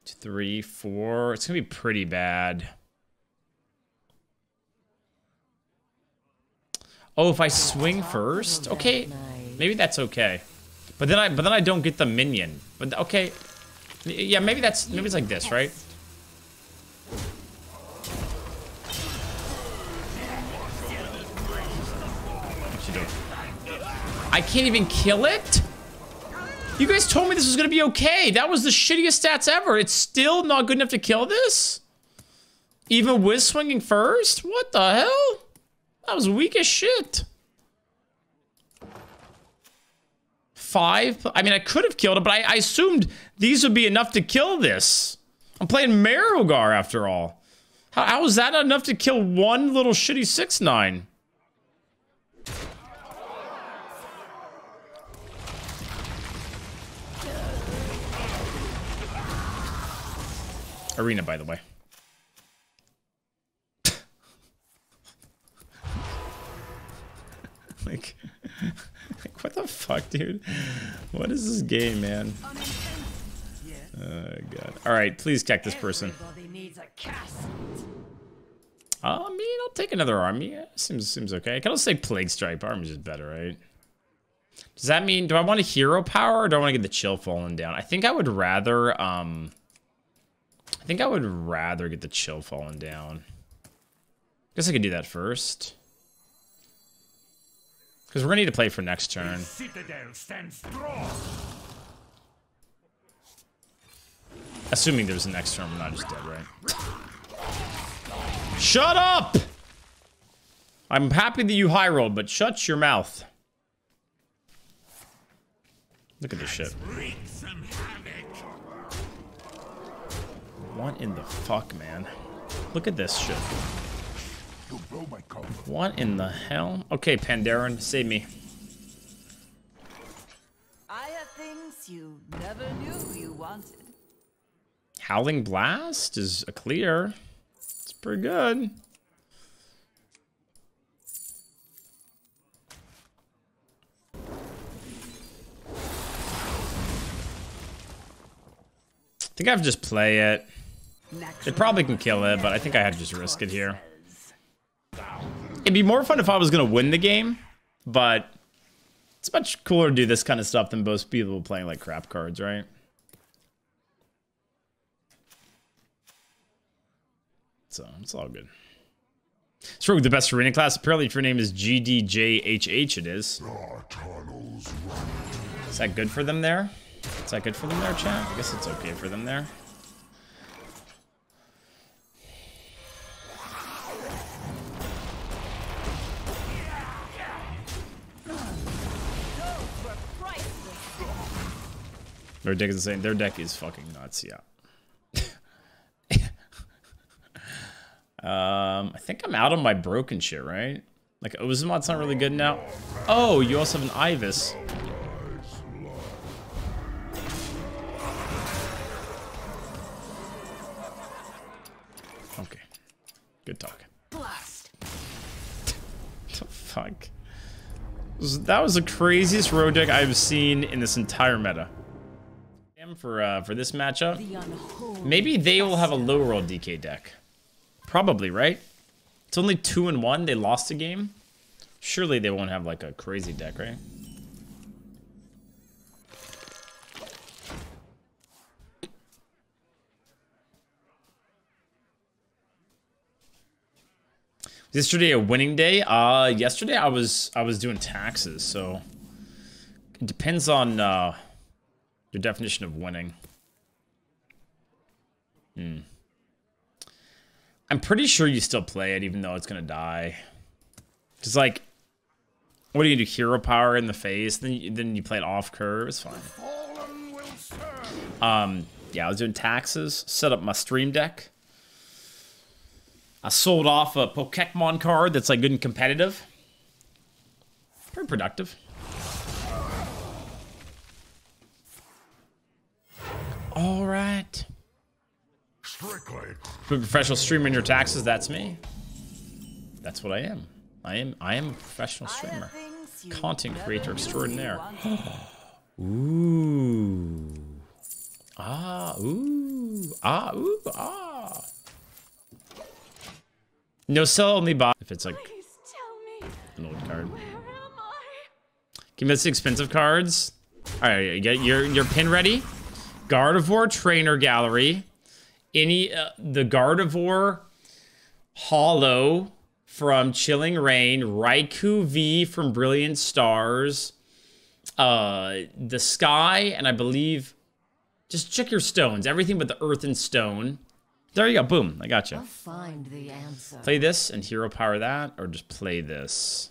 2, 3, 4. It's gonna be pretty bad. Oh, if I swing first? Okay. Maybe that's okay. But then I don't get the minion. But okay. Yeah, maybe it's like this, right? What you doing? I can't even kill it? You guys told me this was gonna be okay. That was the shittiest stats ever. It's still not good enough to kill this? Even with swinging first? What the hell? That was weak as shit. 5? I mean, I could have killed it, but I assumed these would be enough to kill this. I'm playing Marrowgar after all. How is that not enough to kill one little shitty 6/9? Arena, by the way. like, what the fuck, dude? What is this game, man? Oh, God. Alright, please check this person. I mean, I'll take another army. Yeah, seems okay. I can also say Plague Stripe. Army's just better, right? Does that mean, do I want a hero power or do I want to get the chill falling down? I think I would rather, get the chill falling down. Guess I could do that first. Because we're gonna need to play for next turn. Assuming there's a next turn, we're not just dead, right? Shut up! I'm happy that you high rolled, but shut your mouth. Look at this shit. What in the fuck, man? Look at this shit. What in the hell? Okay, Pandaren, save me. I have things you never knew you wanted. Howling Blast is a clear. It's pretty good. I think I have to just play it. It probably can kill it, but I think I had to just risk it here. It'd be more fun if I was gonna win the game, but it's much cooler to do this kind of stuff than most people playing like crap cards, right? So it's all good. It's really the best arena class. Apparently, if your name is GDJHH, it is. Is that good for them there? Is that good for them there, chat? I guess it's okay for them there. Their deck is insane. Their deck is fucking nuts, yeah. I think I'm out on my broken shit, right? Like, Ozamot's not really good now. Oh, you also have an Ibis. Okay. Good talk. Blast. The fuck? That was the craziest road deck I've seen in this entire meta. For this matchup, maybe they will have a low roll DK deck. Probably, right? It's only 2-1. They lost a game. Surely they won't have like a crazy deck, right? Was yesterday a winning day? Yesterday I was doing taxes, so it depends on your definition of winning. I'm pretty sure you still play it, even though it's gonna die. Just like, what do you do? Hero power in the face, then you play it off curve. It's fine. Yeah, I was doing taxes. Set up my stream deck. I sold off a Pokemon card that's like good and competitive. Pretty productive. All right. Professional streamer in your taxes, that's me. That's what I am. I am a professional streamer. Content creator extraordinaire. Ooh. Ah, ooh. Ah, ooh, ah. No sell, only buy. If it's like Please tell me, an old card. where am I? Give me the expensive cards. All right, you get your pin ready. Gardevoir Trainer Gallery. Any the Gardevoir Hollow from Chilling Rain. Raikou V from Brilliant Stars. The Sky, and I believe just check your stones. Everything but the Earth and Stone. There you go. Boom. I got you. I'll find the answer. Play this and hero power that, or just play this.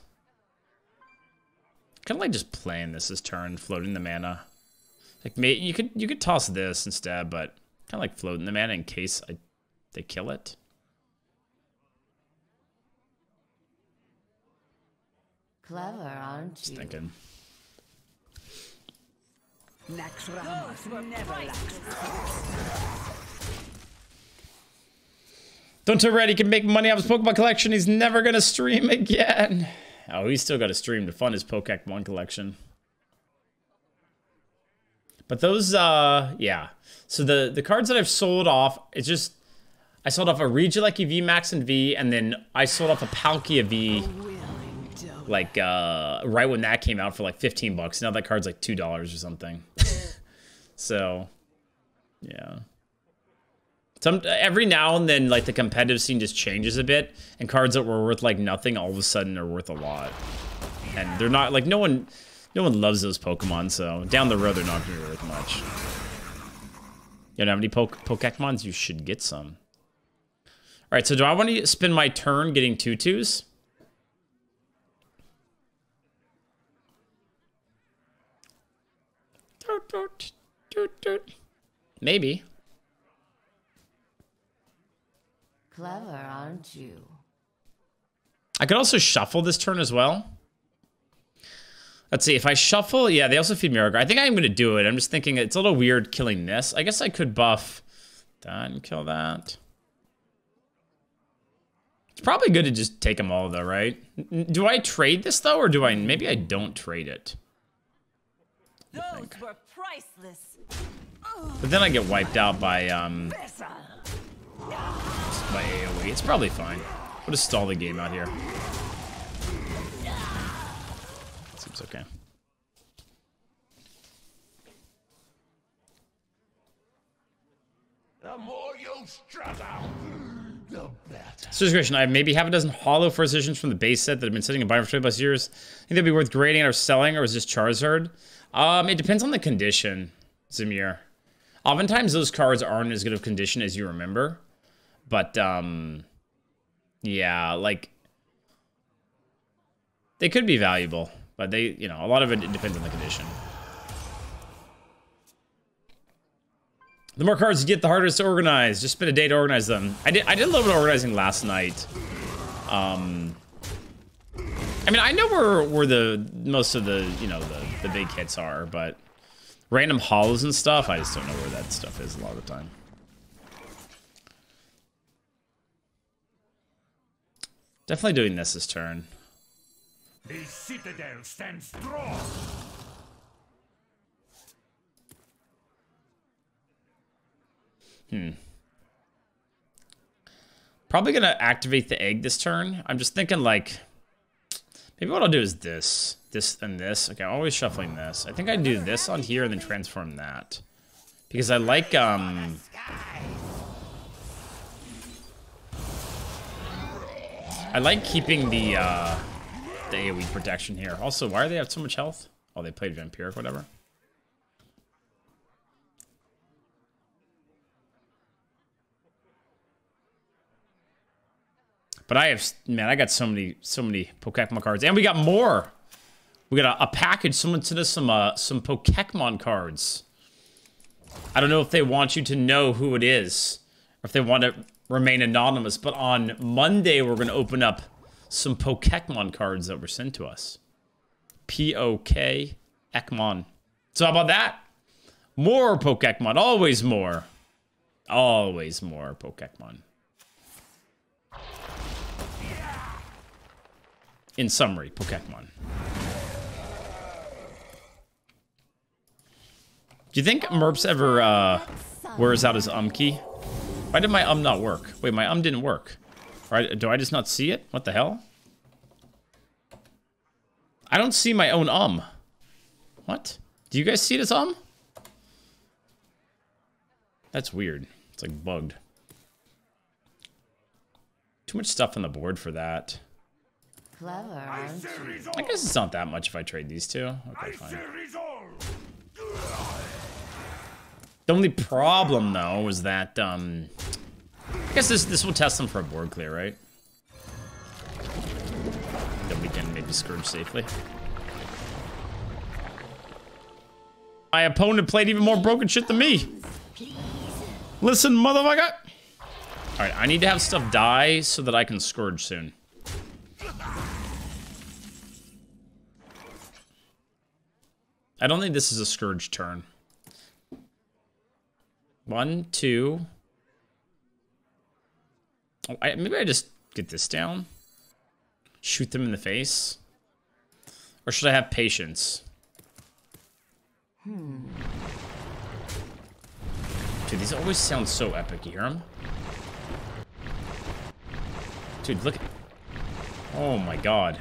Kind of like just playing this turn, floating the mana. Like you could toss this instead, but kind of like floating the mana in case they kill it. Clever, aren't Just you? thinking. Next round never lacks. Don't tell Red he can make money off his Pokemon collection. He's never gonna stream again. Oh, he's still got to stream to fund his Pokemon collection. But those, yeah. So the cards that I've sold off, it's just I sold off a Regieleki V Max and V, and then I sold off a Palkia V, like right when that came out for like 15 bucks. Now that card's like $2 or something. So, yeah. Every now and then, like, the competitive scene just changes a bit, and cards that were worth like nothing all of a sudden are worth a lot. And they're not like no one loves those Pokemon, so down the road they're not gonna be worth much. You don't have any Pokemons? You should get some. All right, so do I want to spend my turn getting 2/2s? Maybe. Clever, aren't you? I could also shuffle this turn as well. Let's see, if I shuffle, yeah, they also feed Marrowgar. I think I'm going to do it. I'm just thinking it's a little weird killing this. I guess I could buff that and kill that. It's probably good to just take them all, though, right? Do I trade this, though, or do I... Maybe I don't trade it. Those were priceless. But then I get wiped out by AoE. It's probably fine. We'll just stall the game out here. Seems okay. The more you strut out, the better. Situation, I maybe have a dozen hollow first editions from the base set that have been sitting in buy for 20+ years. Think they'd be worth grading or selling, or is this Charizard? It depends on the condition, Zamir. Oftentimes those cards aren't as good of condition as you remember. But, yeah, like, they could be valuable, but they, you know, a lot of it depends on the condition. The more cards you get, the harder it is to organize. Just spend a day to organize them. I did a little bit of organizing last night. I mean, I know where the most of the, you know, the big hits are, but random hollows and stuff, I just don't know where that stuff is a lot of the time. Definitely doing this turn. The citadel stands strong. Probably gonna activate the egg this turn. I'm just thinking like, maybe what I'll do is this, and this. Okay, I'm always shuffling this. I think I do this on here and then transform that. Because I like, I like keeping the AoE protection here. Also, why do they have so much health? Oh, they played Vampiric, whatever. But I have, man, I got so many Pokemon cards, and we got more. We got a package. Someone sent us some Pokemon cards. I don't know if they want you to know who it is, or if they want to remain anonymous. But on Monday, we're going to open up some Pokemon cards that were sent to us. P-O-K-Ekmon. So how about that? More Pokemon. Always more. Always more Pokemon. In summary, Pokemon. Do you think Merps ever wears out his key? Why did my not work? Wait, my didn't work. Right? Do I just not see it? What the hell? I don't see my own What? Do you guys see this That's weird. It's like bugged. Too much stuff on the board for that. Clever, aren't you? I guess it's not that much if I trade these two. Okay, fine. The only problem, though, is that, I guess this will test them for a board clear, right? Then we can maybe Scourge safely. My opponent played even more broken shit than me. Listen, motherfucker! Alright, I need to have stuff die so that I can Scourge soon. I don't think this is a Scourge turn. 1, 2. Oh, maybe I just get this down. Shoot them in the face. Or should I have patience? Dude, these always sound so epic. You hear them? Dude, look at... Oh my god.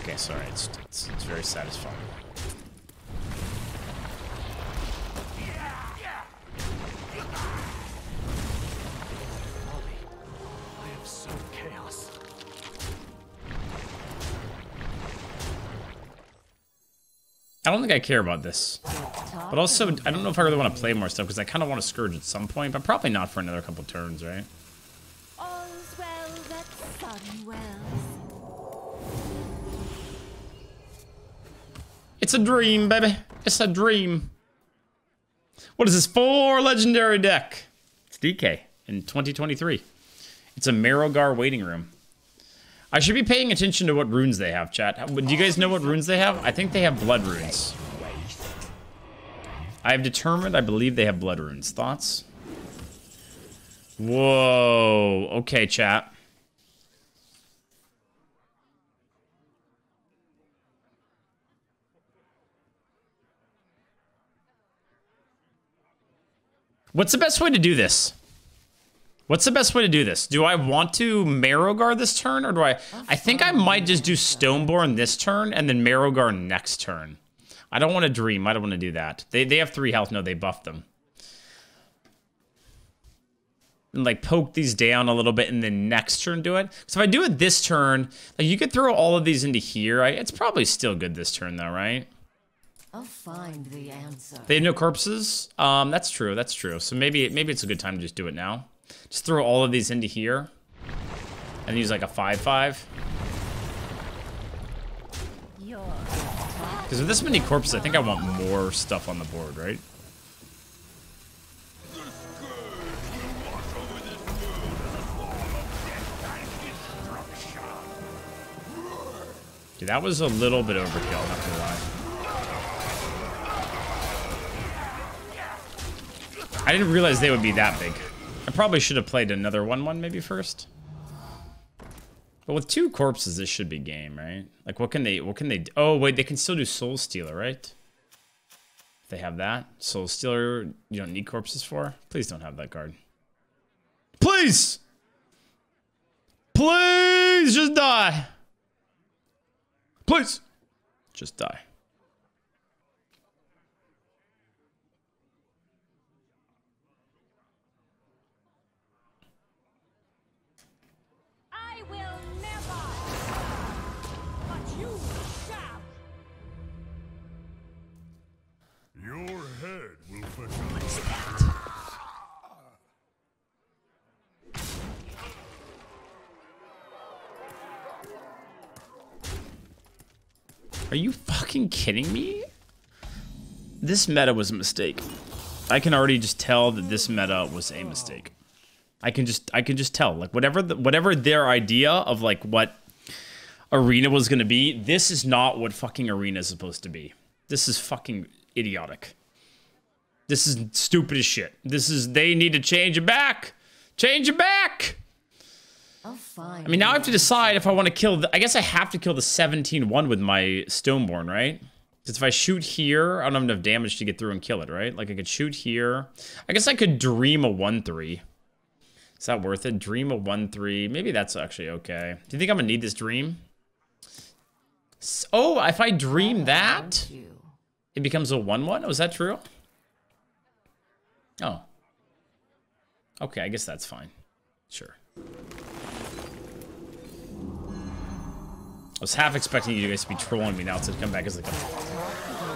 Okay, sorry, it's very satisfying. I have so chaos. I don't think I care about this. But also, I don't know if I really want to play more stuff, because I kind of want to Scourge at some point, but probably not for another couple turns, right? All's well that sun wells. It's a dream, baby. It's a dream. What is this? 4 legendary deck. It's DK in 2023. It's a Marrowgar waiting room. I should be paying attention to what runes they have, chat. Do you guys know what runes they have? I think they have blood runes. I have determined I believe they have blood runes. Thoughts? Whoa. Okay, chat. What's the best way to do this? What's the best way to do this? Do I want to Marrowgar this turn, or do I think I might just do Stoneborn this turn and then Marrowgar next turn. I don't want to dream. I don't want to do that. They have 3 health. No, they buffed them. And like poke these down a little bit and then next turn do it. So if I do it this turn, like you could throw all of these into here. It's probably still good this turn though, right? I'll find the answer. They have no corpses? That's true. That's true. So maybe it's a good time to just do it now. Just throw all of these into here. And use like a 5/5. Because with this many corpses, I think I want more stuff on the board, right? Dude, that was a little bit overkill, not gonna lie. I didn't realize they would be that big. I probably should have played another 1/1 maybe first. But with 2 corpses, this should be game, right? Like, what can they, oh, wait, they can still do Soul Stealer, right? If they have that. Soul Stealer, you don't need corpses for? Please don't have that card. Please! Please, just die. Please. Just die. Your head will fetch a Are you fucking kidding me? This meta was a mistake. I can already just tell that this meta was a mistake. I can just tell. Like whatever their idea of like what Arena was gonna be, this is not what fucking Arena is supposed to be. This is fucking idiotic. This is stupid as shit. They need to change it back. Change it back. fine. I mean, now I have to decide if I want to kill the... I guess I have to kill the 17-1 with my Stoneborn, right? Because if I shoot here, I don't have enough damage to get through and kill it, right? Like, I could shoot here. I guess I could dream a 1-3. Is that worth it? Dream a 1-3. Maybe that's actually okay. Do you think I'm going to need this dream? Oh, if I dream that, it becomes a 1-1? Oh, is that true? Oh. Okay, I guess that's fine. Sure. I was half expecting you guys to be trolling me now to come back as like a...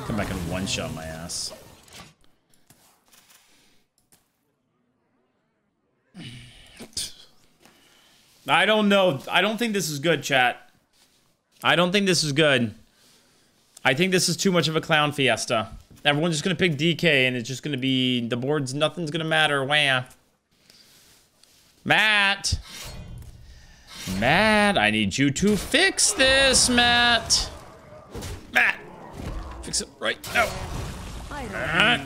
Come back and one-shot my ass. I don't know. I don't think this is good, chat. I don't think this is good. I think this is too much of a clown fiesta. Everyone's just gonna pick DK and it's just gonna be... The board's... Nothing's gonna matter. Wah. Matt! Matt, I need you to fix this, Matt! Matt! Fix it right now. Matt!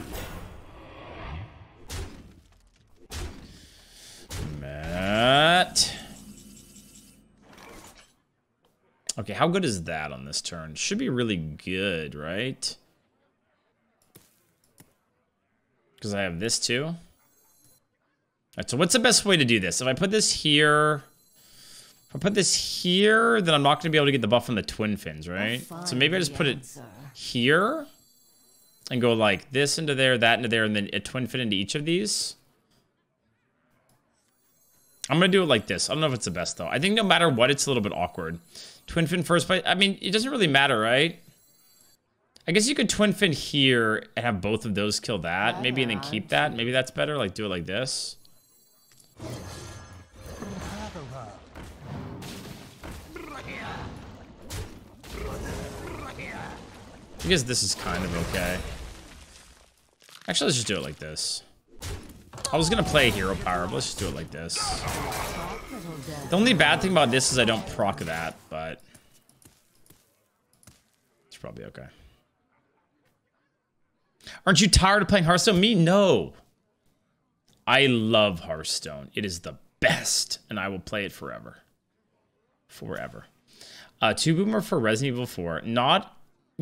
Matt! Okay, how good is that on this turn? Should be really good, right? Because I have this too. Alright, so what's the best way to do this? If I put this here... If I put this here, then I'm not going to be able to get the buff on the twin fins, right? So maybe I just put it here. And go like this into there, that into there, and then a twin fin into each of these. I'm going to do it like this. I don't know if it's the best, though. I think no matter what, it's a little bit awkward. Twin fin first, but I mean, it doesn't really matter, right? I guess you could twin fin here and have both of those kill that. Maybe and then keep that. Maybe that's better. Like, do it like this. I guess this is kind of okay. Actually, let's just do it like this. I was gonna play hero power, but let's just do it like this. The only bad thing about this is I don't proc that, but it's probably okay. Aren't you tired of playing Hearthstone? Me? No. I love Hearthstone. It is the best, and I will play it forever. Forever. 2 boomer for Resident Evil 4. Not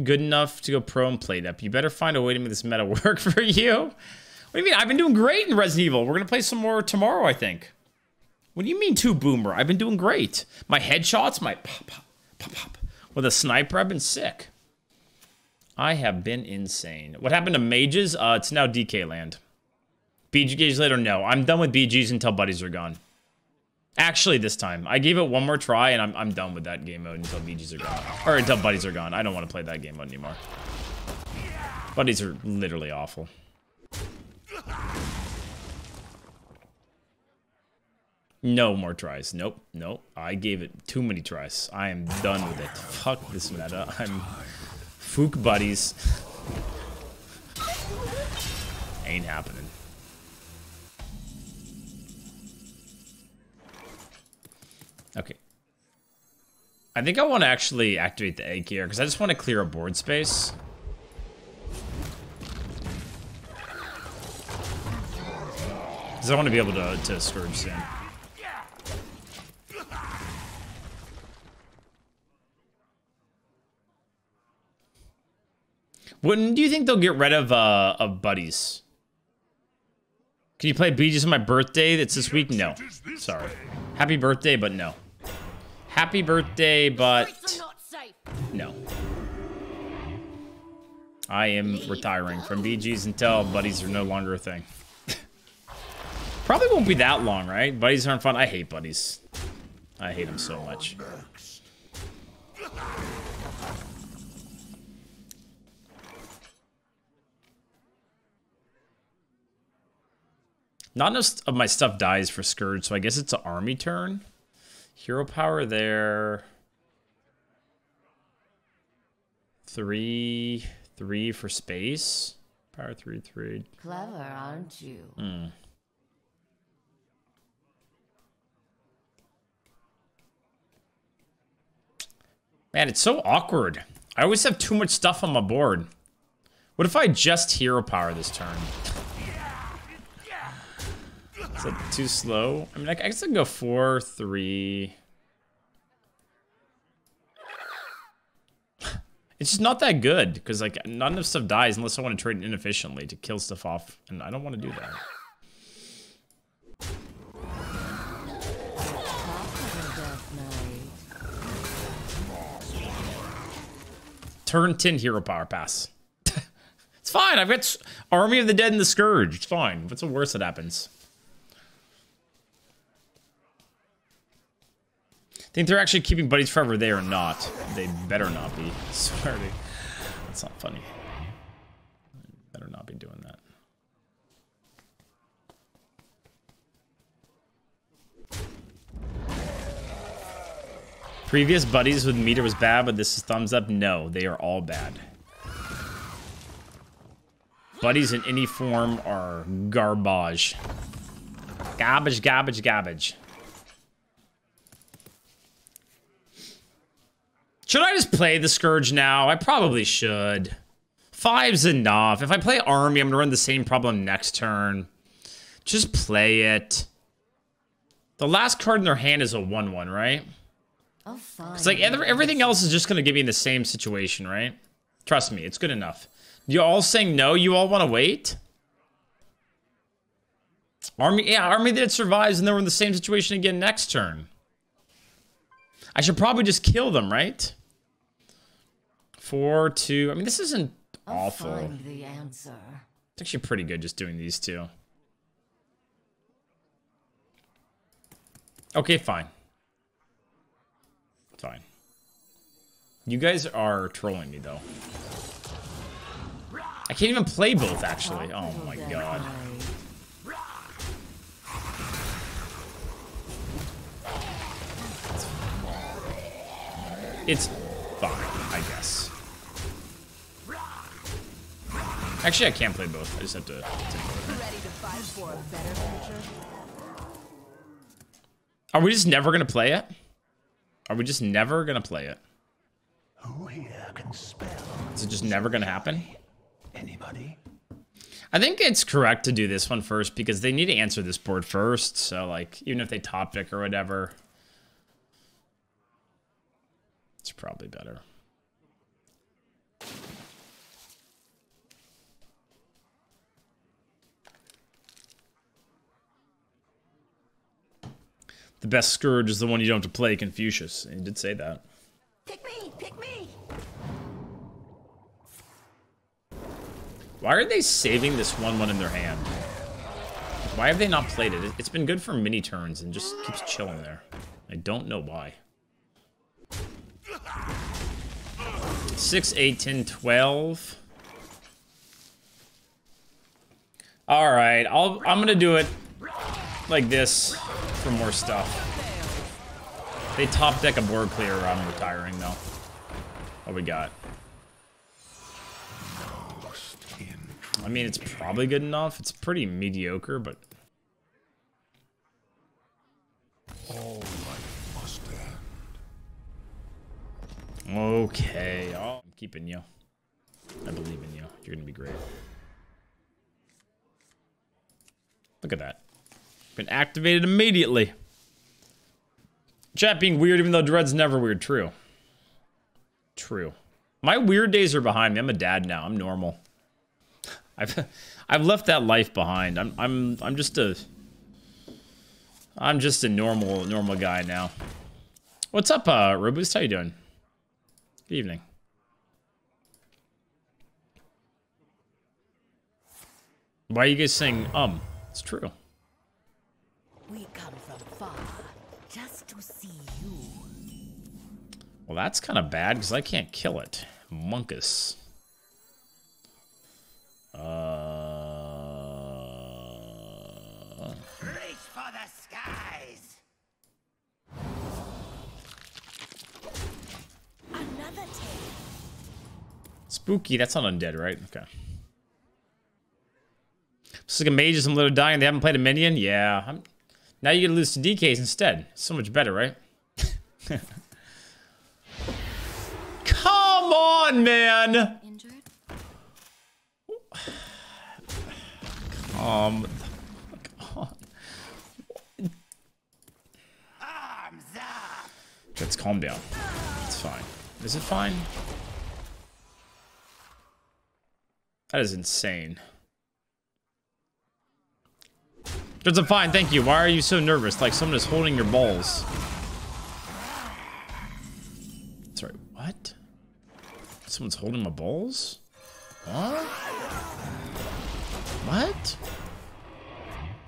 good enough to go pro and plate up. You better find a way to make this meta work for you. What do you mean? I've been doing great in Resident Evil. We're going to play some more tomorrow, I think. What do you mean 2 boomer? I've been doing great. My headshots, my pop, pop, pop, pop. With a sniper, I've been sick. I have been insane. What happened to mages? It's now DK land. BGs later? No. I'm done with BGs until buddies are gone. Actually, this time. I gave it one more try, and I'm done with that game mode until BGs are gone. Or until buddies are gone. I don't want to play that game mode anymore. Buddies are literally awful. No more tries. Nope. Nope. I gave it too many tries. I am done with it. Fuck this meta. I'm... Fook buddies. Ain't happening. Okay. I think I want to actually activate the egg here, because I just want to clear a board space. Because I want to be able to Scourge soon. When do you think they'll get rid of buddies? Can you play BGs on my birthday? That's this week? No. Sorry. Happy birthday, but no. Happy birthday, but no. I am retiring from BGs until buddies are no longer a thing. Probably won't be that long, right? Buddies aren't fun. I hate buddies. I hate them so much. Not enough of my stuff dies for Scourge, so I guess it's an army turn. Hero power there. 3 for space. Power 3, 3. Clever, aren't you? Hmm. Man, it's so awkward. I always have too much stuff on my board. What if I just hero power this turn? Is that too slow? I mean, I guess I can go 4, 3. It's just not that good, because like not enough stuff dies unless I want to trade it inefficiently to kill stuff off, and I don't want to do that. Turn 10 hero power pass. It's fine. I've got Army of the Dead and the Scourge. It's fine. What's the worst that happens? Think they're actually keeping buddies forever there or not? They better not be. I swear to you. That's not funny. They better not be doing that. Previous buddies with meter was bad, but this is thumbs up. No, they are all bad. Buddies in any form are garbage. Garbage, garbage, garbage. Should I just play the Scourge now? I probably should. 5's enough. If I play Army, I'm gonna run the same problem next turn. Just play it. The last card in their hand is a 1/1, right? It's like everything else is just gonna give me the same situation, right? Trust me, it's good enough. You all saying no? You all want to wait? Army, yeah, Army that survives, and then we're in the same situation again next turn. I should probably just kill them, right? 4, 2. I mean, this isn't awful. I'll find the answer. It's actually pretty good just doing these two. Okay, fine. Fine. You guys are trolling me, though. I can't even play both, actually. Oh my god. It's fine, I guess. Actually, I can't play both. I just have to. Ready to fight for a better future? Are we just never gonna play it? Are we just never gonna play it? Who here can spell? Is it just never gonna happen? Anybody? I think it's correct to do this one first because they need to answer this board first. So, like, even if they top pick or whatever, it's probably better. The best Scourge is the one you don't have to play, Confucius. And he did say that. Pick me! Pick me! Why are they saving this 1/1 in their hand? Why have they not played it? It's been good for mini turns and just keeps chilling there. I don't know why. 6, 8, 10, 12. All right, I'm gonna do it like this for more stuff. They top deck a board clear. I'm retiring though. What we got? I mean, it's probably good enough. It's pretty mediocre, but All life must end. okay. Oh, I'm keeping you. I believe in you. You're gonna be great. Look at that. Been activated immediately. Chat being weird, even though Dread's never weird. True. True. My weird days are behind me. I'm a dad now. I'm normal. I've left that life behind. I'm just a normal guy now. What's up, Robust? How you doing? Good evening. Why are you guys saying It's true. We come from far just to see you. Well, that's kind of bad because I can't kill it. Monkus. Reach for the skies! Another tale. Spooky. That's not undead, right? Okay. It's like a mage is a little dying. They haven't played a minion? Yeah. Now you get to lose to DKs instead. So much better, right? Come on, man! Injured? Come on. Let's calm down. It's fine. Is it fine? That is insane. It's fine, thank you. Why are you so nervous? Like someone is holding your balls. Sorry, what? Someone's holding my balls? What? What?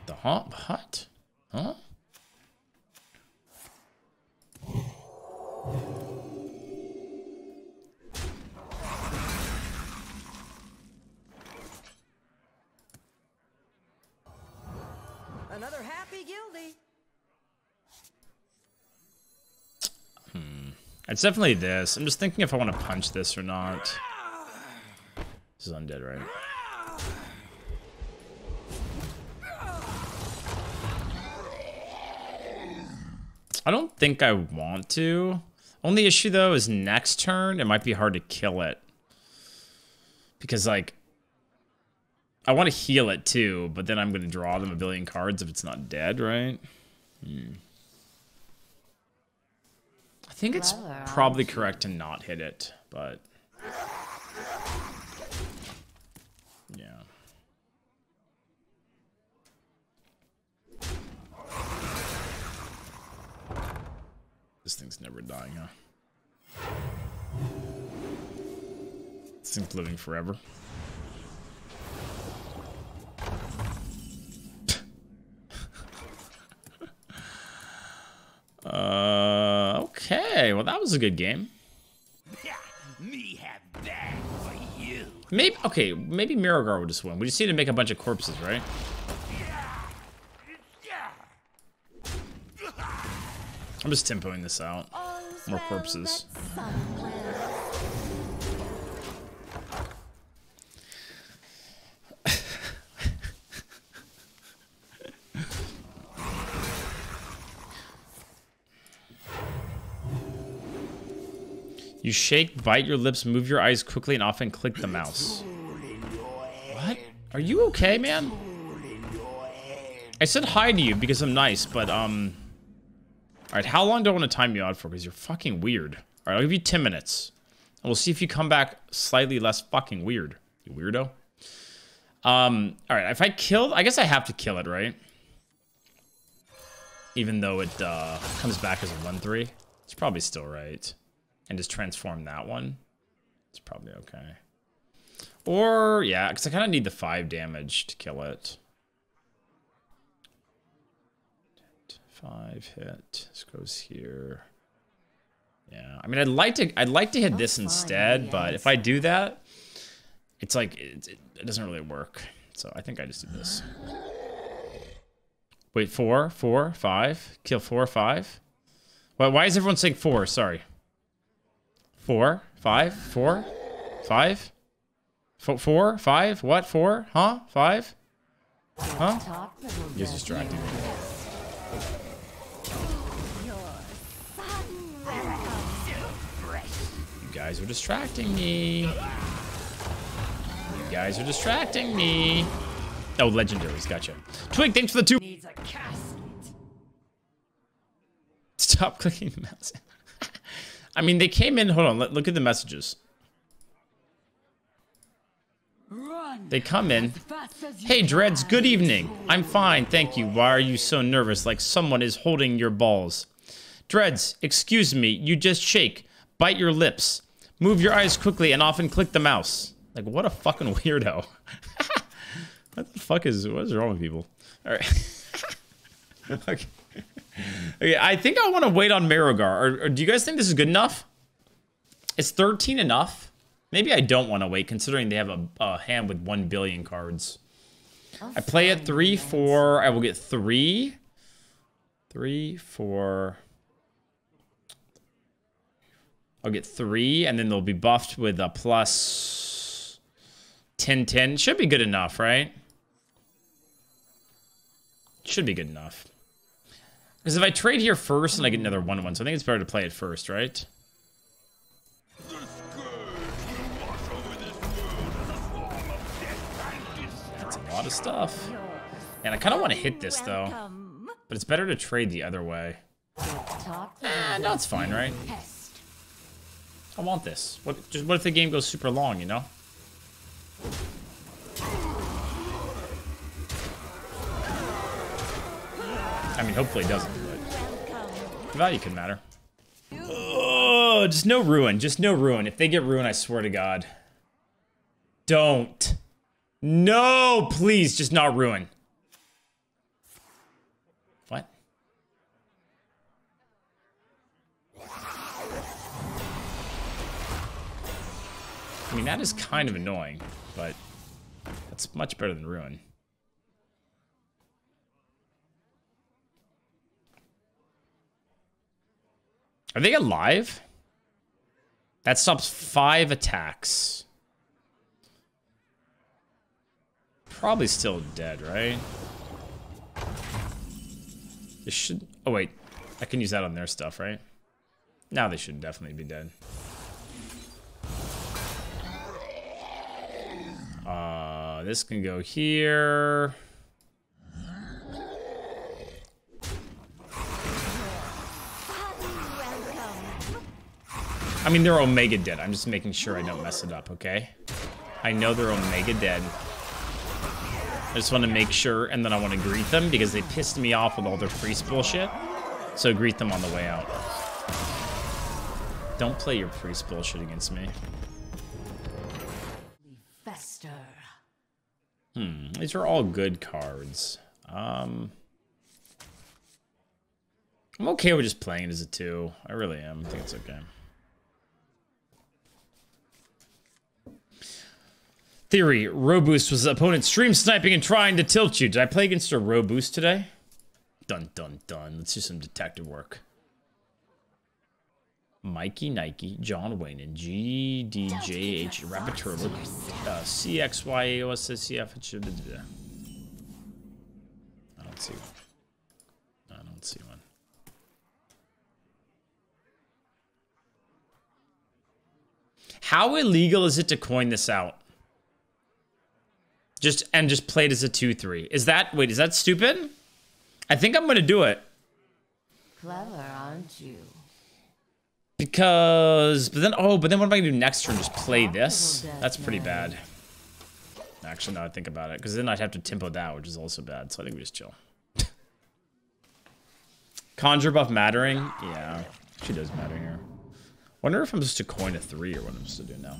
The what? Huh? Another happy guilty. It's definitely this. I'm just thinking if I want to punch this or not. This is undead, right? I don't think I want to. Only issue, though, is next turn, it might be hard to kill it. Because, like, I want to heal it, too, but then I'm going to draw them a billion cards if it's not dead, right? I think it's probably correct to not hit it, but... yeah. This thing's never dying, huh? This thing's living forever. Okay, well that was a good game. Me have that for you. Maybe, okay, maybe Marrowgar will just win. We just need to make a bunch of corpses, right? I'm just tempoing this out. More corpses. You shake, bite your lips, move your eyes quickly, and often click the mouse. What? Are you okay, man? I said hi to you because I'm nice, but, Alright, how long do I want to time you out for? Because you're fucking weird. Alright, I'll give you 10 minutes. And we'll see if you come back slightly less fucking weird. You weirdo. Alright, if I kill... I guess I have to kill it, right? Even though it, comes back as a 1-3. It's probably still right. And just transform that one. It's probably okay. Or, yeah, because I kind of need the 5 damage to kill it. 5 hit. This goes here. Yeah, I mean, I'd like to hit this instead, but if I do that, it's like it doesn't really work. So I think I just do this. Wait, 4, 4, 5. Kill 4, 5. Why is everyone saying 4? Sorry. 4, 5, 4, 5. 4, 5. What? 4? Huh? 5? Huh? You're distracting me. You guys are distracting me. You guys are distracting me. Oh, legendaries, gotcha. Twig, thanks for the 2. Needs a casket. Stop clicking the mouse. I mean, they came in. Hold on, look at the messages. Run. They come in. Hey, Dreads, good evening. I'm fine, thank you. Why are you so nervous like someone is holding your balls? Dreads, excuse me, you just shake. Bite your lips. Move your eyes quickly and often click the mouse. Like, what a fucking weirdo. What the fuck is... What is wrong with people? Alright. Okay. Okay, I think I want to wait on Marrowgar. Or do you guys think this is good enough? Is 13 enough? Maybe I don't want to wait, considering they have a hand with 1 billion cards. I play at 3, 4. I will get 3. 3, 4... I'll get 3, and then they'll be buffed with a plus 10, 10. Should be good enough, right? Should be good enough. Because if I trade here first and I get another 1-1, so I think it's better to play it first, right? That's a lot of stuff. And I kind of want to hit this, though. But it's better to trade the other way. No, it's fine, right? I want this. What if the game goes super long, you know? I mean, hopefully it doesn't, but the value could matter. Oh, just no ruin. Just no ruin. If they get ruin, I swear to God. Don't. No, please, just not ruin. What? I mean, that is kind of annoying, but that's much better than ruin. Are they alive? That stops 5 attacks. Probably still dead, right? They should... Oh, wait. I can use that on their stuff, right? Now they should definitely be dead. This can go here. I mean, they're Omega dead. I'm just making sure I don't mess it up, okay? I know they're Omega dead. I just want to make sure, and then I want to greet them because they pissed me off with all their priest bullshit. So greet them on the way out. Don't play your priest bullshit against me. Fester. These are all good cards. I'm okay with just playing it as a 2. I really am. I think it's okay. Theory, Roboost was the opponent stream sniping and trying to tilt you. Did I play against a Roboost today? Dun dun dun. Let's do some detective work. Mikey, Nike, John Wayne, and GDJH, Rapid Turtle, CXYAOSCF. I don't see one. I don't see one. How illegal is it to coin this out? Just play it as a 2-3. Is that, wait, is that stupid? I think I'm gonna do it. Clever, aren't you? Because, but then what am I gonna do next turn? Just play this? That's pretty bad. Actually, now I think about it, because then I'd have to tempo that, which is also bad. So I think we just chill. Conjure buff mattering? Yeah, she does matter here. Wonder if I'm supposed to coin a 3 or what I'm supposed to do now.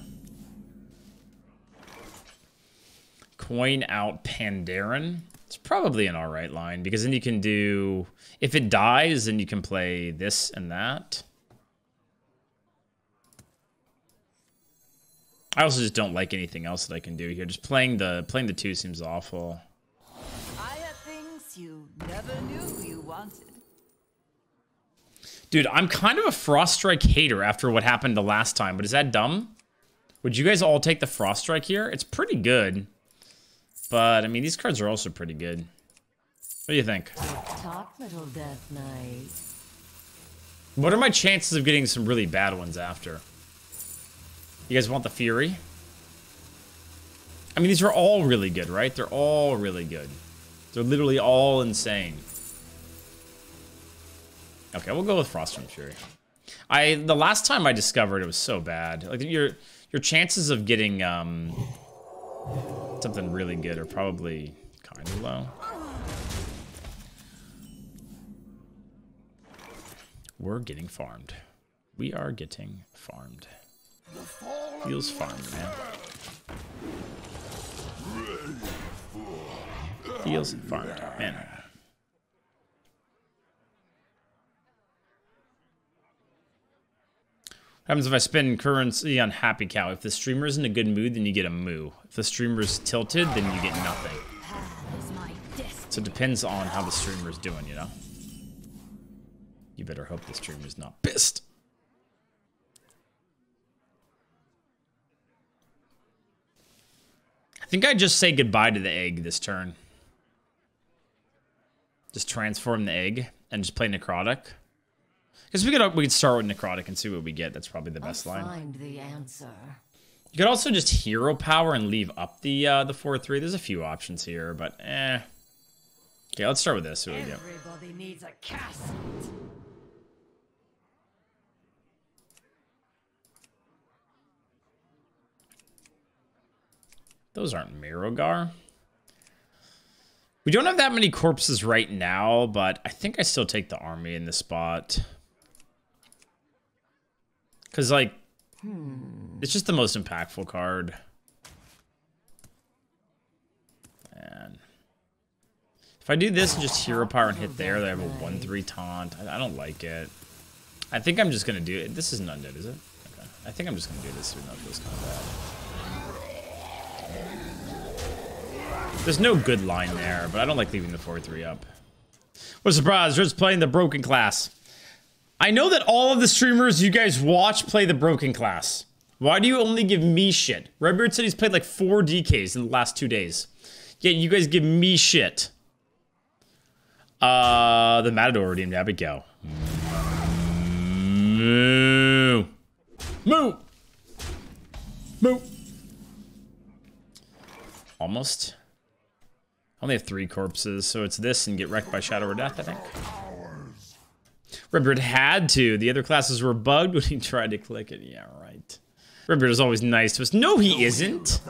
Coin out Pandaren. It's probably an alright line, because then you can do... If it dies, then you can play this and that. I also just don't like anything else that I can do here. Just playing the 2 seems awful. I have things you never knew you wanted. Dude, I'm kind of a Frost Strike hater after what happened the last time, but is that dumb? Would you guys all take the Frost Strike here? It's pretty good. But, I mean, these cards are also pretty good. What do you think? Talk, little Death Knight. What are my chances of getting some really bad ones after? You guys want the Fury? I mean, these are all really good, right? They're all really good. They're literally all insane. Okay, we'll go with Frost and Fury. The last time I discovered it was so bad. Like, your chances of getting something really good are probably kind of low. We're getting farmed. We are getting farmed. Feels farmed, man. Feels farmed, man. What happens if I spend currency on Happy Cow? If the streamer is in a good mood, then you get a moo. If the streamer's tilted, then you get nothing. So it depends on how the streamer's doing, you know? You better hope the streamer's not pissed. I think I just say goodbye to the egg this turn. Just transform the egg and just play Necrotic. Because we could start with Necrotic and see what we get. That's probably the best line. Find the answer. You could also just hero power and leave up the 4/3. There's a few options here, but eh. Okay, let's start with this. See what we get. Everybody needs a cast. Those aren't Marrowgar. We don't have that many corpses right now, but I think I still take the army in this spot. Because, like, it's just the most impactful card. And if I do this and just hero power and hit there, they have a 1/3 taunt. I don't like it. I think I'm just going to do it. This isn't undead, is it? Okay. I think I'm just going to do this even though it feels kind of bad. There's no good line there, but I don't like leaving the 4/3 up. What a surprise, just playing the broken class. I know that all of the streamers you guys watch play the broken class. Why do you only give me shit? Redbeard said he's played like 4 DKs in the last 2 days. Yet you guys give me shit. The Matador redeemed Abigail. Moo. Moo. Moo. Almost. I only have 3 corpses, so it's this and get wrecked by Shadow or Death, I think. Redbeard had to. The other classes were bugged when he tried to click it. Yeah, right. Redbeard is always nice to us. No, he isn't.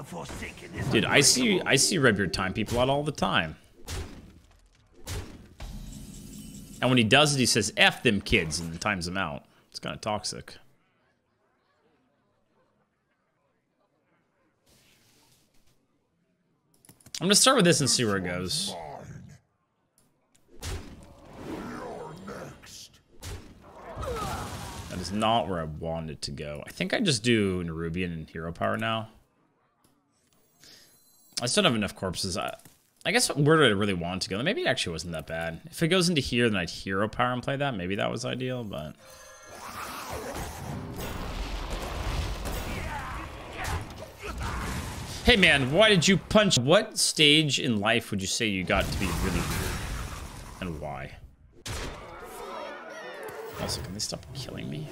Dude, I see Redbeard time people out all the time. And when he does it, he says, F them kids, and then times them out. It's kind of toxic. I'm going to start with this and see where it goes. That is not where I wanted to go. I think I just do Nerubian and hero power now. I still don't have enough corpses. I guess where did I really want to go? Maybe it actually wasn't that bad. If it goes into here, then I'd hero power and play that. Maybe that was ideal, but... Hey man, why did you punch? What stage in life would you say you got to be really weird? And why? Also, can they stop killing me?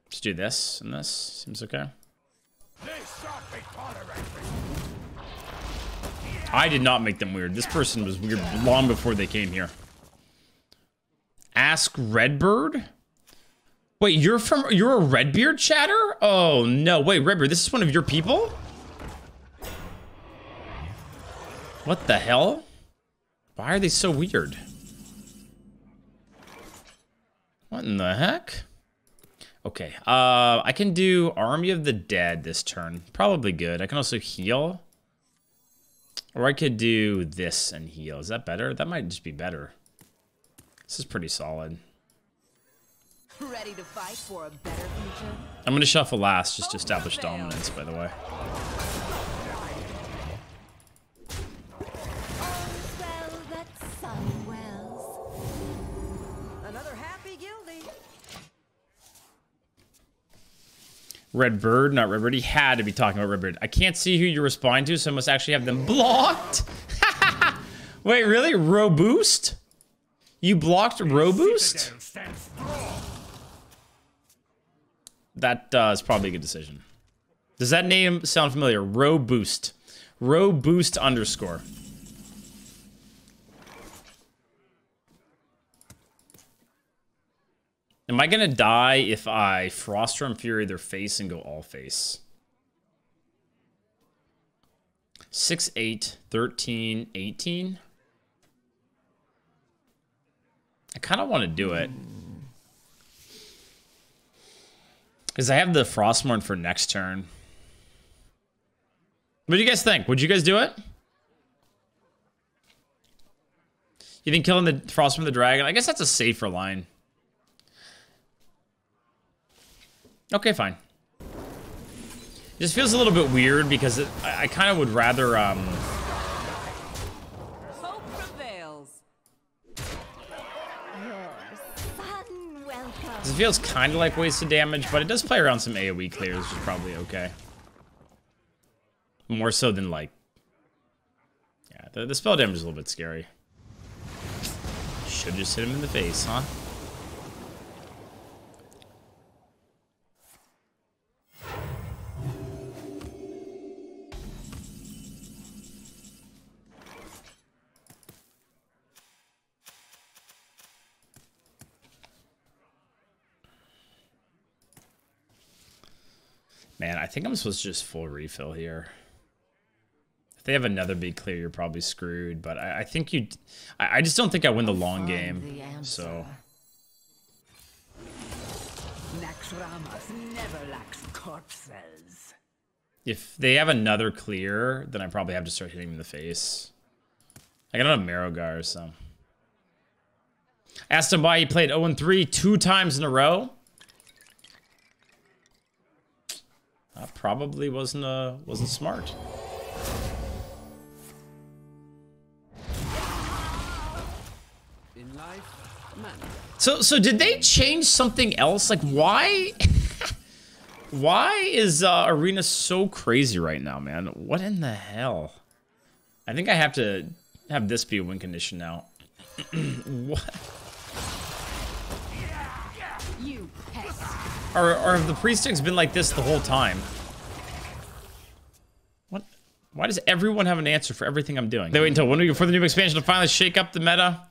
Let's do this and this. Seems okay. I did not make them weird. This person was weird long before they came here. Ask Redbird? Wait, you're a Redbeard chatter? Oh no, wait, Redbeard, this is one of your people? What the hell? Why are they so weird? What in the heck? Okay, I can do Army of the Dead this turn. Probably good. I can also heal. Or I could do this and heal. Is that better? That might just be better. This is pretty solid. Ready to fight for a better future? I'm gonna shuffle last just to establish dominance, by the way. Well, that sun wells. Another happy guilty. Redbird, not Redbird. He had to be talking about Redbird. I can't see who you're responding to, so I must actually have them blocked. Wait, really? Roboost? You blocked Roboost? That is probably a good decision. Does that name sound familiar? Roboost. Roboost underscore. Am I gonna die if I Frostrum Fury their face and go all face? 6, 8, 13, 18? I kind of want to do it. Because I have the Frostmourne for next turn. What do you guys think? Would you guys do it? You think killing the Frostmourne the dragon? I guess that's a safer line. Okay, fine. It just feels a little bit weird because I kind of would rather... Hope prevails. It feels kind of like wasted damage, but it does play around some AoE clears, which is probably okay. More so than, like... Yeah, the spell damage is a little bit scary. Should just hit him in the face, huh? Man, I think I'm supposed to just full refill here. If they have another big clear, you're probably screwed. But I think you... I just don't think I win the long game. So... never lacks corpses. If they have another clear, then I probably have to start hitting them in the face. I got a Marrowgar, so... Asked him why he played 0-3 2 times in a row. That probably wasn't smart. In life, man. So did they change something else? Like why why is Arena so crazy right now, man? What in the hell? I think I have to have this be a win condition now. What? Or have the pre-sticks been like this the whole time? What? Why does everyone have an answer for everything I'm doing? They wait until 1 week before the new expansion to finally shake up the meta.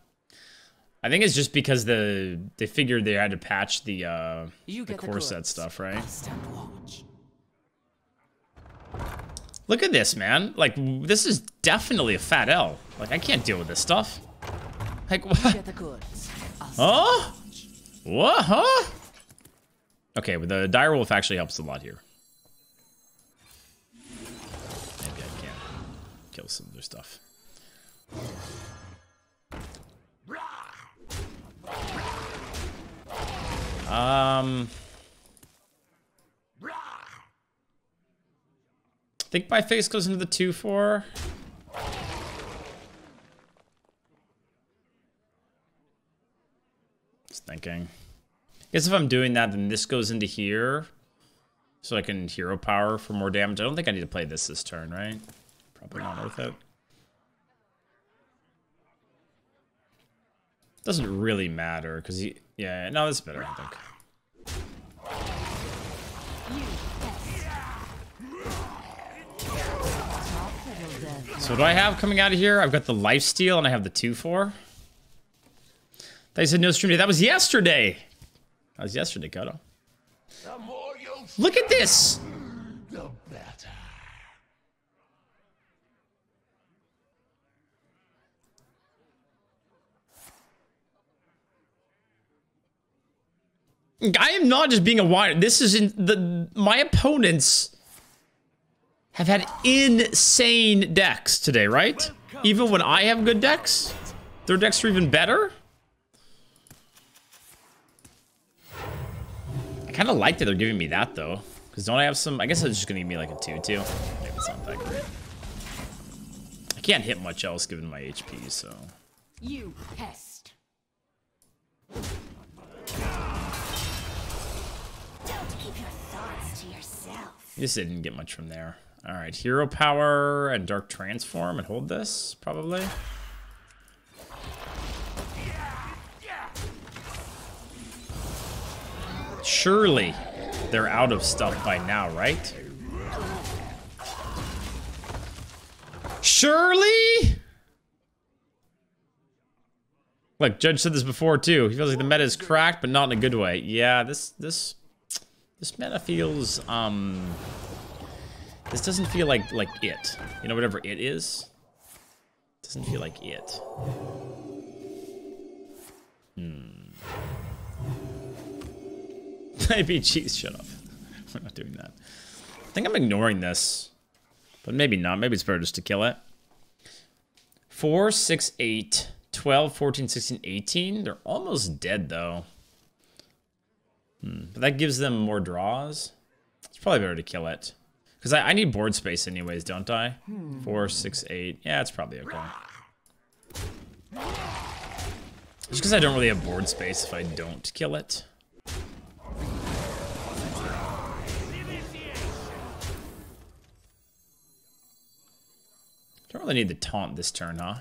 I think it's just because they figured they had to patch the core set stuff, right? Look at this, man. Like, this is definitely a fat L. Like, I can't deal with this stuff. Like, what? Huh? What? Huh? Okay, but the Direwolf actually helps a lot here. Maybe I can kill some of their stuff. I think my face goes into the 2-4. Just thinking. I guess if I'm doing that, then this goes into here. So I can hero power for more damage. I don't think I need to play this turn, right? Probably not worth it. Doesn't really matter, because he... Yeah, no, that's better, I think. So what do I have coming out of here? I've got the lifesteal and I have the 2-4. They said no stream day. That was yesterday. That was yesterday, Kodo. Look at this. The better. I am not just being a whiner. This is my opponents have had insane decks today, right? Even when I have good decks, their decks are even better. I kind of like that they're giving me that though, because don't I have some? I guess it's just gonna give me like a 2-2. Maybe it's not that great. I can't hit much else given my HP, so. You pest. Don't keep your thoughts to yourself. This didn't get much from there. All right, hero power and dark transform and hold this probably. Surely they're out of stuff by now, right? Surely? Look, Judge said this before too. He feels like the meta is cracked, but not in a good way. Yeah, this meta feels this doesn't feel like it. You know, whatever it is. Doesn't feel like it. Maybe cheese, shut up. We're not doing that. I think I'm ignoring this. But maybe not. Maybe it's better just to kill it. 4, 6, 8, 12, 14, 16, 18. They're almost dead, though. But that gives them more draws. It's probably better to kill it. Because I need board space anyways, don't I? 4, 6, 8. Yeah, it's probably okay. Just because I don't really have board space if I don't kill it. Don't really need the taunt this turn, huh?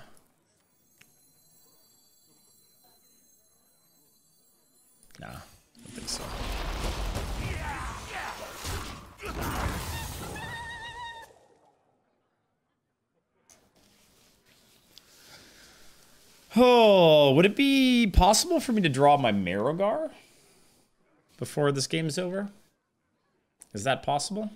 Nah, I don't think so. Oh, would it be possible for me to draw my Marrowgar before this game's over? Is that possible?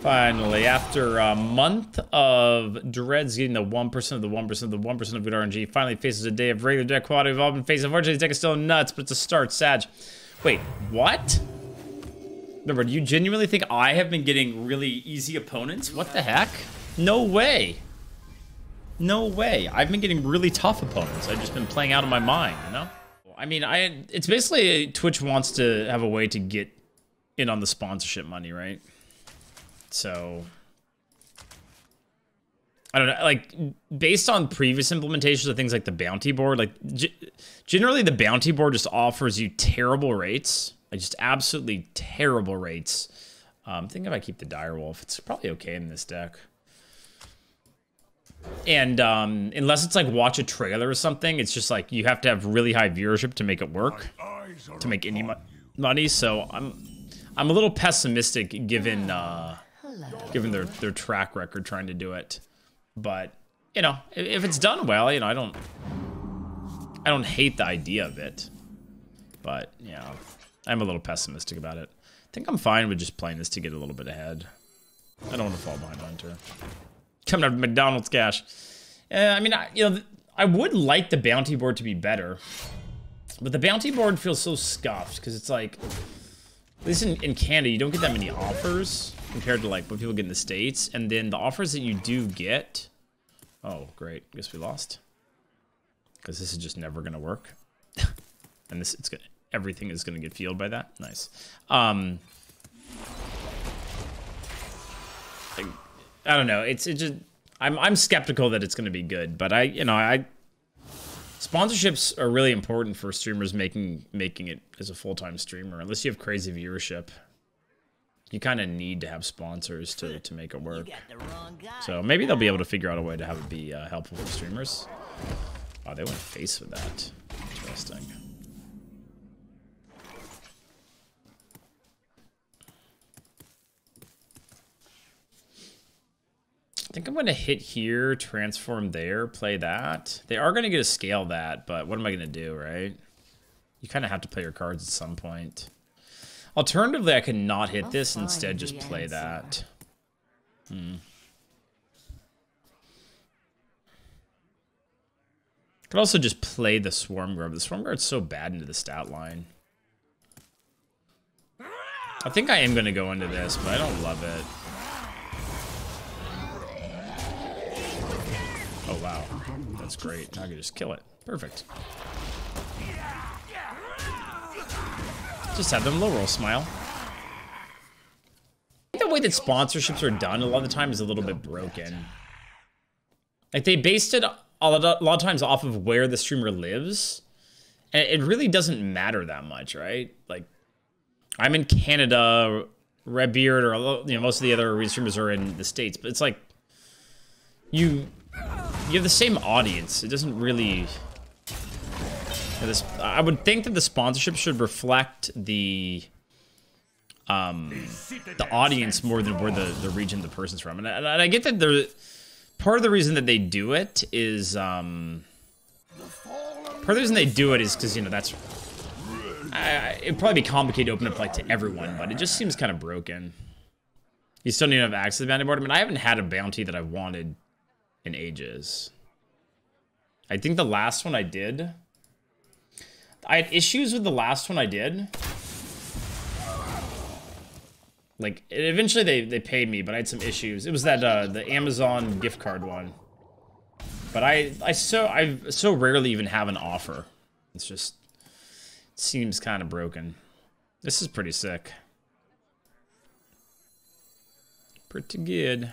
Finally, after a month of dreads getting the 1% of the 1% of the 1% of good RNG, finally faces a day of regular deck quality. We've all been facing. Unfortunately, this deck is still nuts, but it's a start. Sag. Wait, what? Remember, do you genuinely think I have been getting really easy opponents? What the heck? No way. No way. I've been getting really tough opponents. I've just been playing out of my mind, you know? I mean, it's basically Twitch wants to have a way to get in on the sponsorship money, right? So, I don't know, like, based on previous implementations of things like the bounty board, like, generally the bounty board just offers you terrible rates, like, just absolutely terrible rates. I think if I keep the Direwolf, it's probably okay in this deck. And unless it's like watch a trailer or something, it's just like you have to have really high viewership to make it work, to make any money. So I'm a little pessimistic given given their track record trying to do it. But you know, if it's done well, you know, I don't hate the idea of it. But yeah, I'm a little pessimistic about it. I think I'm fine with just playing this to get a little bit ahead. I don't want to fall behind Hunter. Coming out of McDonald's cash. I mean, I would like the bounty board to be better, but the bounty board feels so scuffed because it's like, at least in Canada, you don't get that many offers compared to like what people get in the States, and then the offers that you do get. Oh, great! Guess we lost because this is just never gonna work, and everything is gonna get fueled by that. Nice. I don't know. It's just I'm skeptical that it's going to be good, but sponsorships are really important for streamers making it as a full-time streamer. Unless you have crazy viewership, you kind of need to have sponsors to make it work. So maybe they'll be able to figure out a way to have it be helpful for streamers. Oh, they went face with that. Interesting. I think I'm going to hit here, transform there, play that. They are going to get to scale that, but what am I going to do, right? You kind of have to play your cards at some point. Alternatively, I could not hit this, instead just play that. Could also just play the Swarm Guard. The Swarm Guard's so bad into the stat line. I think I am going to go into this, but I don't love it. Oh, wow. That's great. Now I can just kill it. Perfect. Just have them low roll smile. I think the way that sponsorships are done a lot of the time is a little bit broken. Like, they based it a lot of times off of where the streamer lives. And it really doesn't matter that much, right? Like, I'm in Canada, Redbeard, or most of the other streamers are in the States. But it's like, you have the same audience. It doesn't really... I would think that the sponsorship should reflect the audience more than where the region the person's from. And I get that part of the reason that they do it is... part of the reason they do it is because, that's... it'd probably be complicated to open up like to everyone, but it just seems kind of broken. You still need to have access to the bounty board. I mean, I haven't had a bounty that I wanted in ages. I think the last one I did, I had issues with the last one I did. Like, eventually they paid me, but I had some issues. It was that the Amazon gift card one. But I so rarely even have an offer. It's just, it seems kind of broken. This is pretty sick. Pretty good.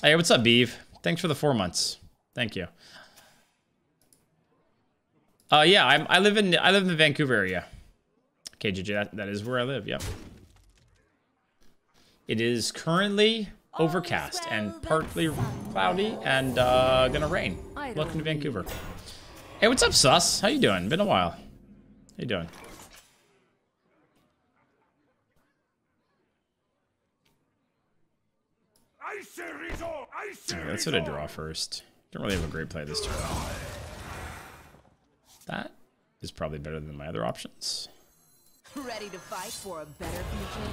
Hey, what's up, Beeve? Thanks for the 4 months. Thank you. Yeah, I live in the Vancouver area. KJJ, that is where I live. Yep. It is currently overcast and partly cloudy and gonna rain. Welcome to Vancouver. Hey, what's up, Sus? How you doing? Been a while. How you doing? Okay, let's hit a draw first. Don't really have a great play this turn. That is probably better than my other options. Ready to fight for a better future?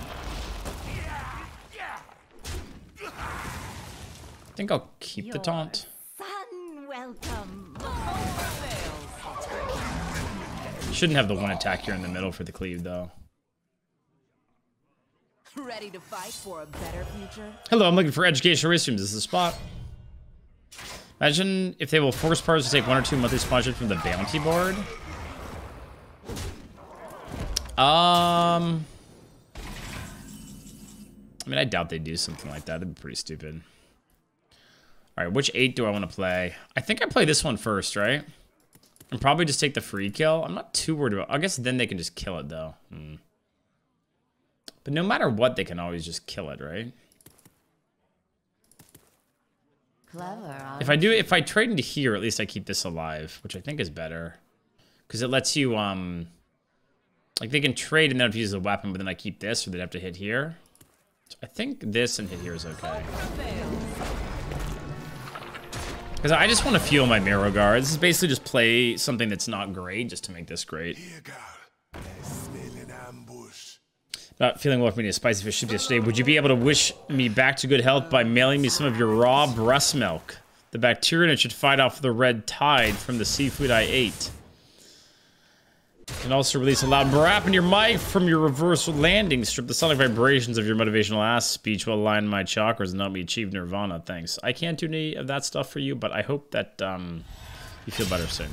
I think I'll keep the taunt. Son, welcome. Shouldn't have the one attack here in the middle for the cleave, though. Ready to fight for a better future? Hello, I'm looking for educational restrooms. This is the spot. Imagine if they will force players to take 1 or 2 monthly sponsorships from the bounty board. I mean, I doubt they do something like that. That'd be pretty stupid. All right, which 8 do I want to play? I think I play this one first, right? And probably just take the free kill. I'm not too worried about. I guess then they can just kill it though. But no matter what, they can always just kill it, right? Clever. If I trade into here, at least I keep this alive, which I think is better, because it lets you like they can trade and then have to use a weapon, but then I keep this, or they'd have to hit here. So I think this and hit here is okay. Because I just want to fuel my Marrowgar. This is basically just play something that's not great just to make this great. Not feeling well for me a spicy fish soup yesterday. Would you be able to wish me back to good health by mailing me some of your raw breast milk? The bacteria in it should fight off the red tide from the seafood I ate. Can also release a loud brap in your mic from your reverse landing strip. The sonic vibrations of your motivational ass speech will align my chakras and help me achieve nirvana. Thanks. I can't do any of that stuff for you, but I hope that you feel better soon.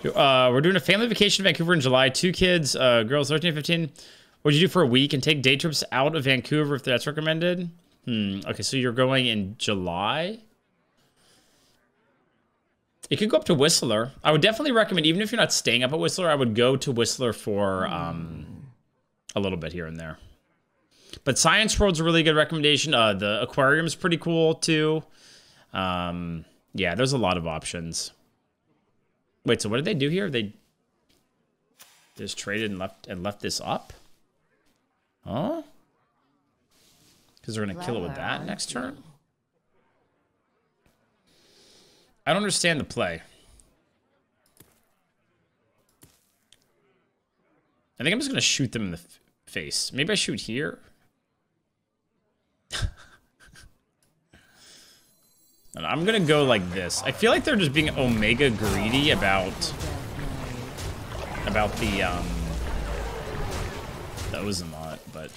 We're doing a family vacation in Vancouver in July. 2 kids, girls 13 and 15. What'd you do for a week? And take day trips out of Vancouver if that's recommended? Okay, so you're going in July? You could go up to Whistler. I would definitely recommend, even if you're not staying up at Whistler, I would go to Whistler for a little bit here and there. But Science World's a really good recommendation. The aquarium's pretty cool too. Yeah, there's a lot of options. Wait, so what did they do here? They just traded and left this up? Huh? Because they're gonna kill it with that next turn? I don't understand the play. I think I'm just gonna shoot them in the face. Maybe I shoot here. And I'm gonna go like this. I feel like they're just being omega greedy about the Ozamat, but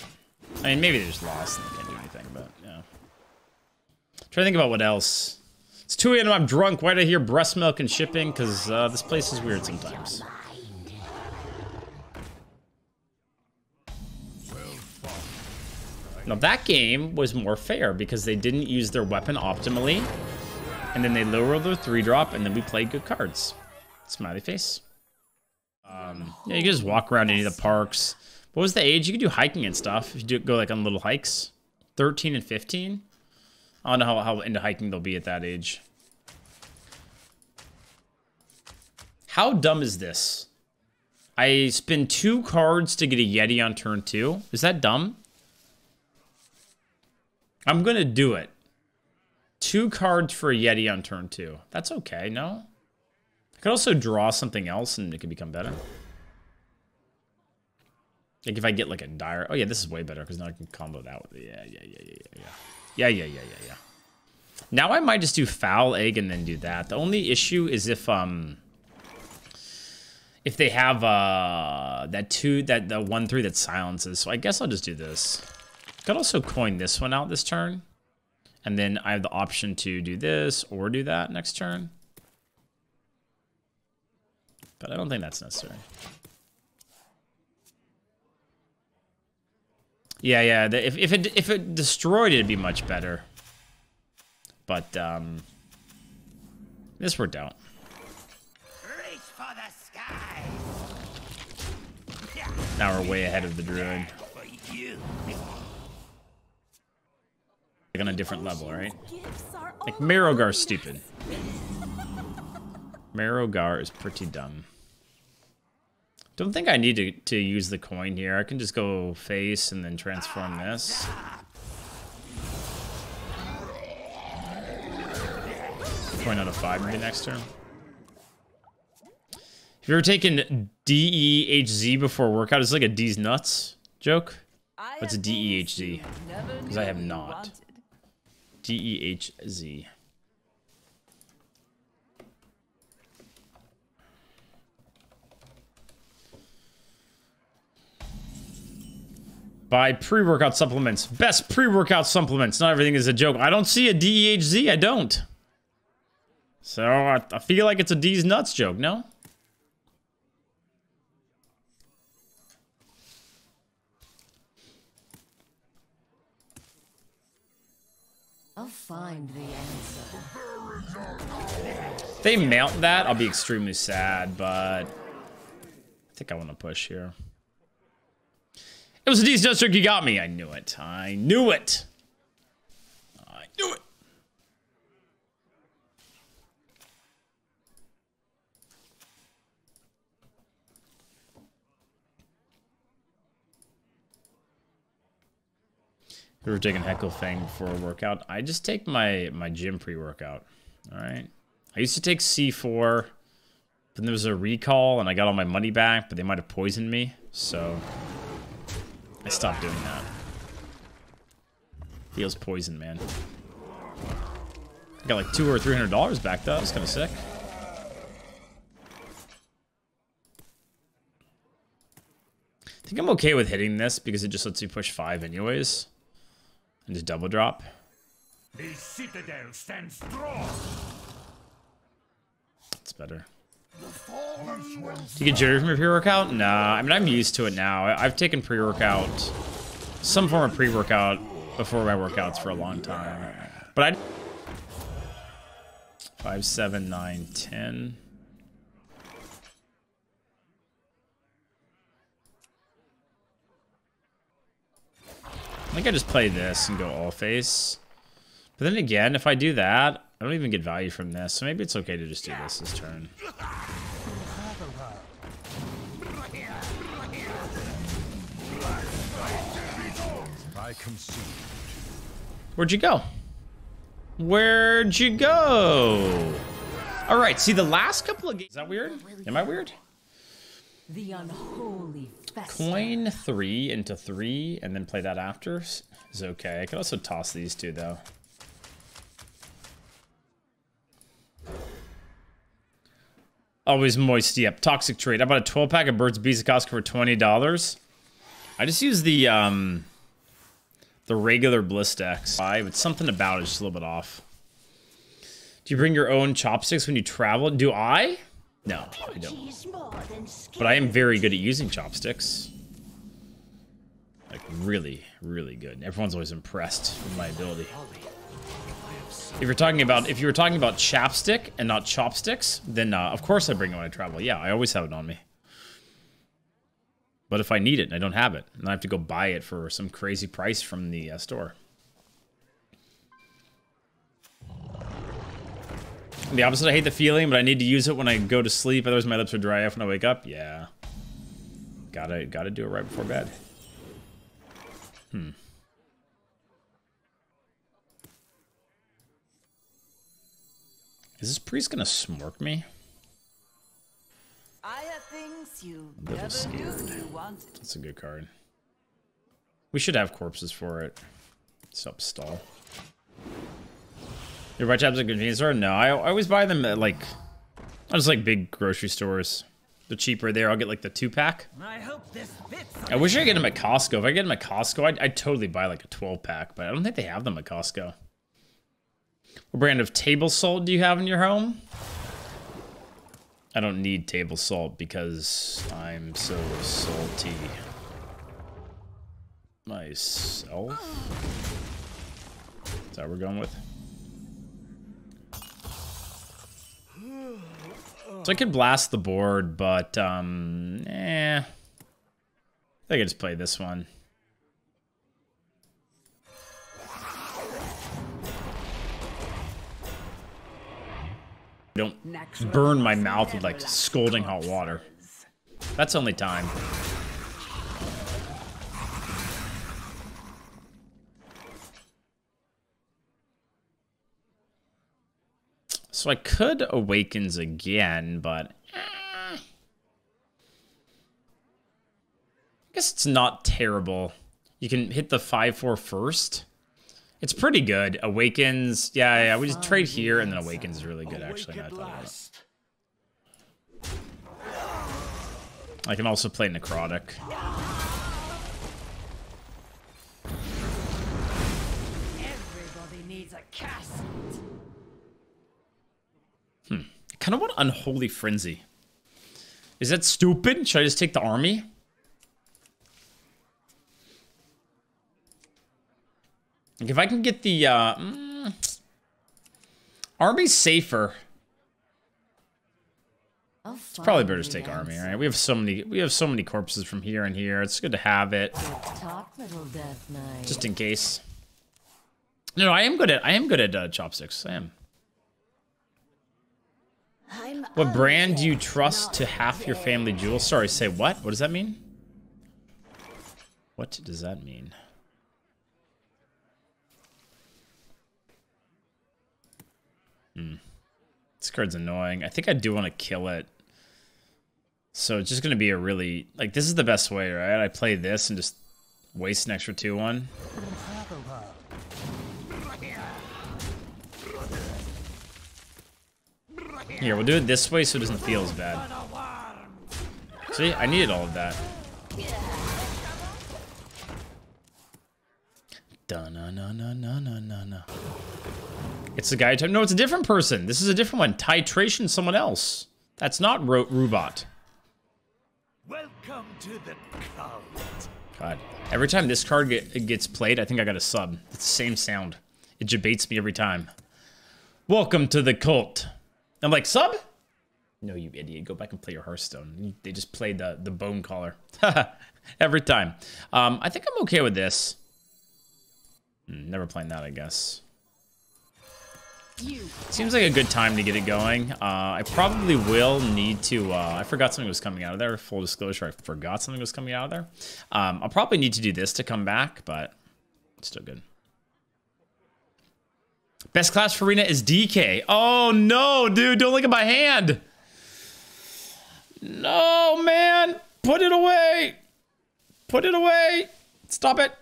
I mean maybe they just lost and they can't do anything, but yeah. Trying to think about what else. It's 2 a.m. I'm drunk. Why did I hear breast milk and shipping? Because this place is weird sometimes. Now that game was more fair because they didn't use their weapon optimally. And then they lowered their 3-drop and then we played good cards. Smiley face. Yeah, you can just walk around any of the parks. What was the age? You could do hiking and stuff. If you go like on little hikes. 13 and 15. I don't know how into hiking they'll be at that age. How dumb is this? I spend 2 cards to get a Yeti on turn 2. Is that dumb? I'm gonna do it. 2 cards for a Yeti on turn 2. That's okay, no? I could also draw something else and it could become better. Like if I get like a dire... Oh yeah, this is way better because now I can combo that with... Yeah. Now I might just do foul egg and then do that. The only issue is if they have the 1/3 that silences. So I guess I'll just do this. Could also coin this one out this turn. And then I have the option to do this or do that next turn. But I don't think that's necessary. Yeah. If it destroyed it, it'd be much better. But this worked out. Reach for the sky. Now we're way ahead of the druid. Like on a different level, right? Like Marrowgar's stupid. Marrowgar is pretty dumb. Don't think I need to use the coin here. I can just go face and then transform this. Coin out of 5 maybe next turn. you ever taken DEHZ before workout? It's like a D's nuts joke. What's a DEHZ? Because I have not. DEHZ. Buy pre-workout supplements. Best pre-workout supplements. Not everything is a joke. I don't see a DEHZ. I don't. So I feel like it's a D's nuts joke, no? I'll find the answer. If they mount that, I'll be extremely sad, but I think I want to push here. It was a D's nuts joke. You got me. I knew it. I knew it. I knew it. We were taking Heckle Fang for a workout. I just take my gym pre-workout. All right. I used to take C4. Then there was a recall, and I got all my money back, but they might have poisoned me, so I stopped doing that. Feels poison, man. I got like $200 or $300 back though. That's kind of sick. I think I'm okay with hitting this because it just lets you push 5 anyways. And just double drop. The citadel stands strong. That's better. Do you get jittery from your pre-workout? Nah, I mean, I'm used to it now. I've taken pre-workout, some form of pre-workout before my workouts for a long time. But 5, 7, 9, 10. I think I just play this and go all face. But then again, if I do that, I don't even get value from this. So maybe it's okay to just do this turn. Where'd you go? Where'd you go? All right, see the last couple of games. Is that weird? Am I weird? The unholy festival. Coin 3 into 3 and then play that after is okay. I could also toss these two though. Always moist. Yep. Toxic trade. I bought a 12-pack of Burt's Bees at Costco for $20. I just use the regular Bliss decks. But something about it is just a little bit off. Do you bring your own chopsticks when you travel? Do I? No, I don't. But I am very good at using chopsticks. Like really, really good. Everyone's always impressed with my ability. If you were talking about chapstick and not chopsticks, then of course I bring it when I travel. Yeah, I always have it on me. But if I need it and I don't have it, then I have to go buy it for some crazy price from the store. The opposite, I hate the feeling, but I need to use it when I go to sleep. Otherwise my lips are dry off when I wake up. Yeah. Gotta do it right before bed. Is this priest gonna smork me? I have things you A little never scared. knew you wanted. That's a good card. We should have corpses for it. Sup, stall. You buy chapsticks at a convenience store? No, I always buy them at like, I just like big grocery stores. They're cheaper there. I'll get like the 2-pack. I hope this fits. I wish I could get them at Costco. If I get them at Costco, I'd totally buy like a 12-pack, but I don't think they have them at Costco. What brand of table salt do you have in your home? I don't need table salt because I'm so salty myself. Is that what we're going with? So I could blast the board, but I think I could just play this one. Don't burn my mouth with like scalding hot water. That's only time. So I could Awakens again, but guess it's not terrible. You can hit the 5/4 first. It's pretty good. Awakens. Yeah, we just trade here, and then Awakens is really good, actually. Now I thought about it. I can also play Necrotic. Everybody needs a casket. I kind of want Unholy Frenzy. Is that stupid? Should I just take the army? Like if I can get the army's safer. It's probably better to take army, right? We have so many corpses from here and here. It's good to have it. Talk, little Death Knight. Just in case. No, I am good at chopsticks. I am. What brand do you trust to half your family jewels? Sorry, say what? What does that mean? What does that mean? This card's annoying. I think I do want to kill it. So it's just going to be a really... Like, this is the best way, right? I play this and just waste an extra 2/1. Here, we'll do it this way so it doesn't feel as bad. See? I needed all of that. Da-na-na-na-na-na-na. It's the guy... No, it's a different person. This is a different one. Titration, someone else. That's not Rubot. Welcome to the cult. God. Every time this card gets played, I think I got a sub. It's the same sound. It debates me every time. Welcome to the cult. I'm like, sub? No, you idiot. Go back and play your Hearthstone. They just played the bone collar. Every time. I think I'm okay with this. Never playing that, I guess. Seems like a good time to get it going. I probably will need to... I forgot something was coming out of there. Full disclosure, I forgot something was coming out of there. I'll probably need to do this to come back, but it's still good. Best class for Arena is DK. Oh, no, dude. Don't look at my hand. No, man. Put it away. Put it away. Stop it.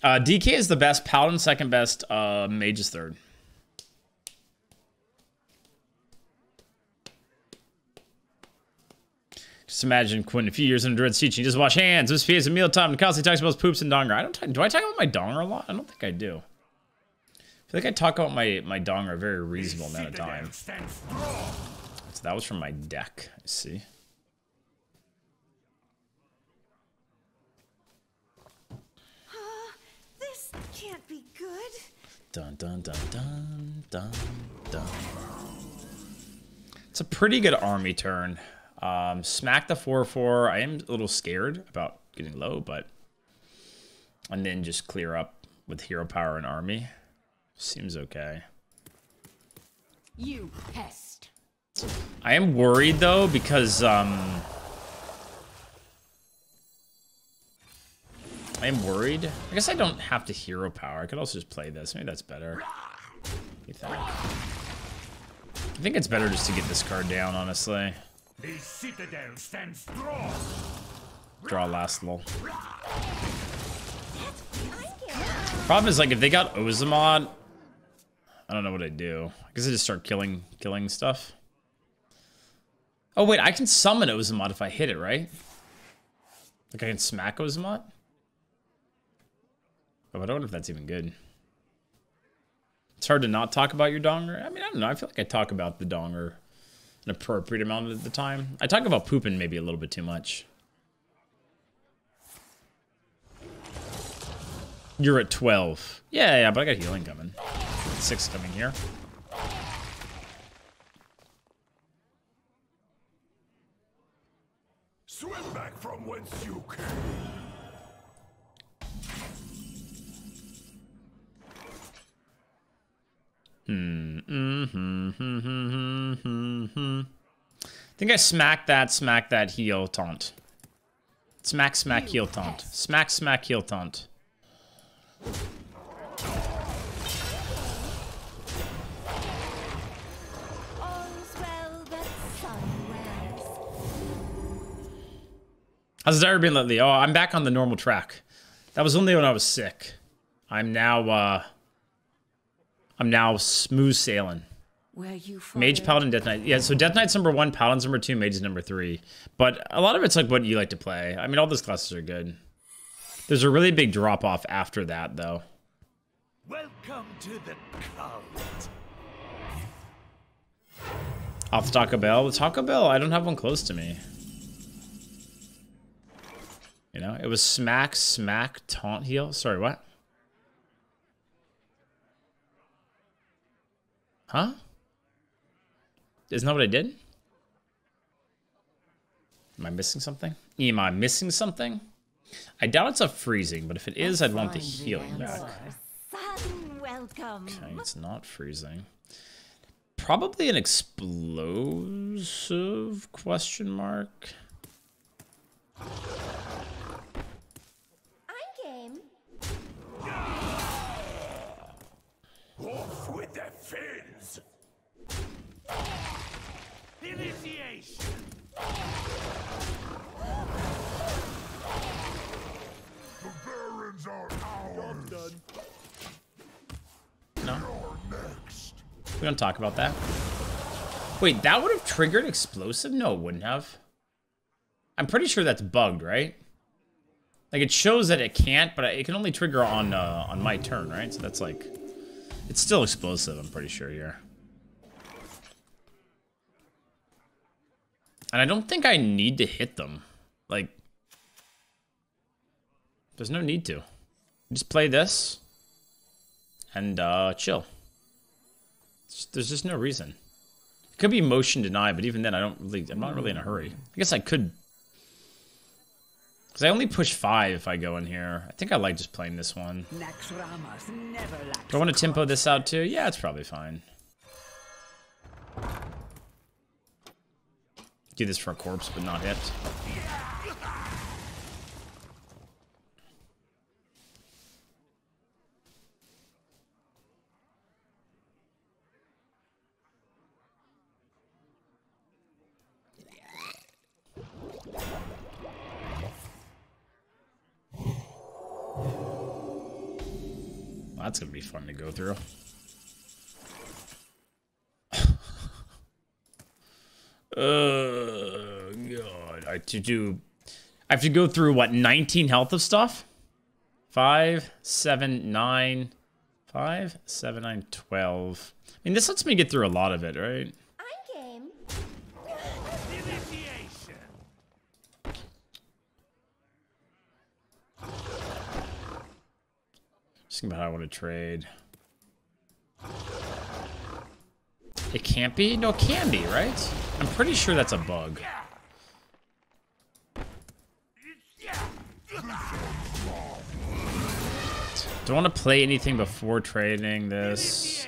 DK is the best. Paladin second best. Mage is third. Just imagine Quinn a few years in Druid's teaching. Just wash hands. This is a mealtime and constantly talks about his poops and donger. Do I talk about my donger a lot? I don't think I do. I feel like I talk about my donger a very reasonable amount of time. So that was from my deck. I see. This can't be good. Dun dun dun dun dun dun. It's a pretty good army turn. Smack the 4/4. I am a little scared about getting low, but... And then just clear up with hero power and army. Seems okay. You pest. I am worried, though, because, I am worried. I guess I don't have to hero power. I could also just play this. Maybe that's better. What do you think? I think it's better just to get this card down, honestly. The citadel stands strong. Draw last lull. Problem is, like, if they got Ozamod, I don't know what I'd do. I guess I just start killing stuff. Oh, wait, I can summon Ozamod if I hit it, right? Like, I can smack Ozamod? Oh, I don't know if that's even good. It's hard to not talk about your donger. I mean, I don't know. I feel like I talk about the donger an appropriate amount of the time. I talk about pooping maybe a little bit too much. You're at 12. Yeah, but I got healing coming. 6 coming here. Swim back from whence you came. I think I smack that heal taunt. Smack, heal taunt. Smack, heal taunt. How's the diary been lately? Oh, I'm back on the normal track. That was only when I was sick. I'm now smooth sailing. Where you from? Mage, Paladin, Death Knight. Yeah, so Death Knight's number 1, Paladin's number 2, Mage is number 3. But a lot of it's like what you like to play. I mean, all those classes are good. There's a really big drop off after that, though. Welcome to the cult. Off the Taco Bell. The Taco Bell, I don't have one close to me. You know, it was smack, smack, taunt, heal. Sorry, what? Huh? Isn't that what I did? Am I missing something? Am I missing something? I doubt it's a freezing, but if it is, I'd want the healing back. Welcome. Okay, it's not freezing. Probably an explosive question mark. I'm game. Off with the fins. Initiation. The barons are ours. No, You're next. we don't talk about that. Wait, that would have triggered explosive? No, it wouldn't have. I'm pretty sure that's bugged, right? Like, it shows that it can't, but it can only trigger on my turn, right? So that's like... It's still explosive, I'm pretty sure here. And I don't think I need to hit them. Like... There's no need to. Just play this. And, chill. There's just no reason. It could be motion deny, but even then, I'm not really in a hurry. I guess I could... Because I only push 5 if I go in here. I think I like just playing this one. Do I want to tempo this out too? Yeah, it's probably fine. Do this for a corpse, but not hit. That's gonna be fun to go through. God. I have to go through what, 19 health of stuff? 5, 7, 9. 5, 7, 9, 12. I mean, this lets me get through a lot of it, right? I'm game. Initiation. Just think about how I want to trade. It can't be? No, it can be, right? I'm pretty sure that's a bug. Do I want to play anything before trading this?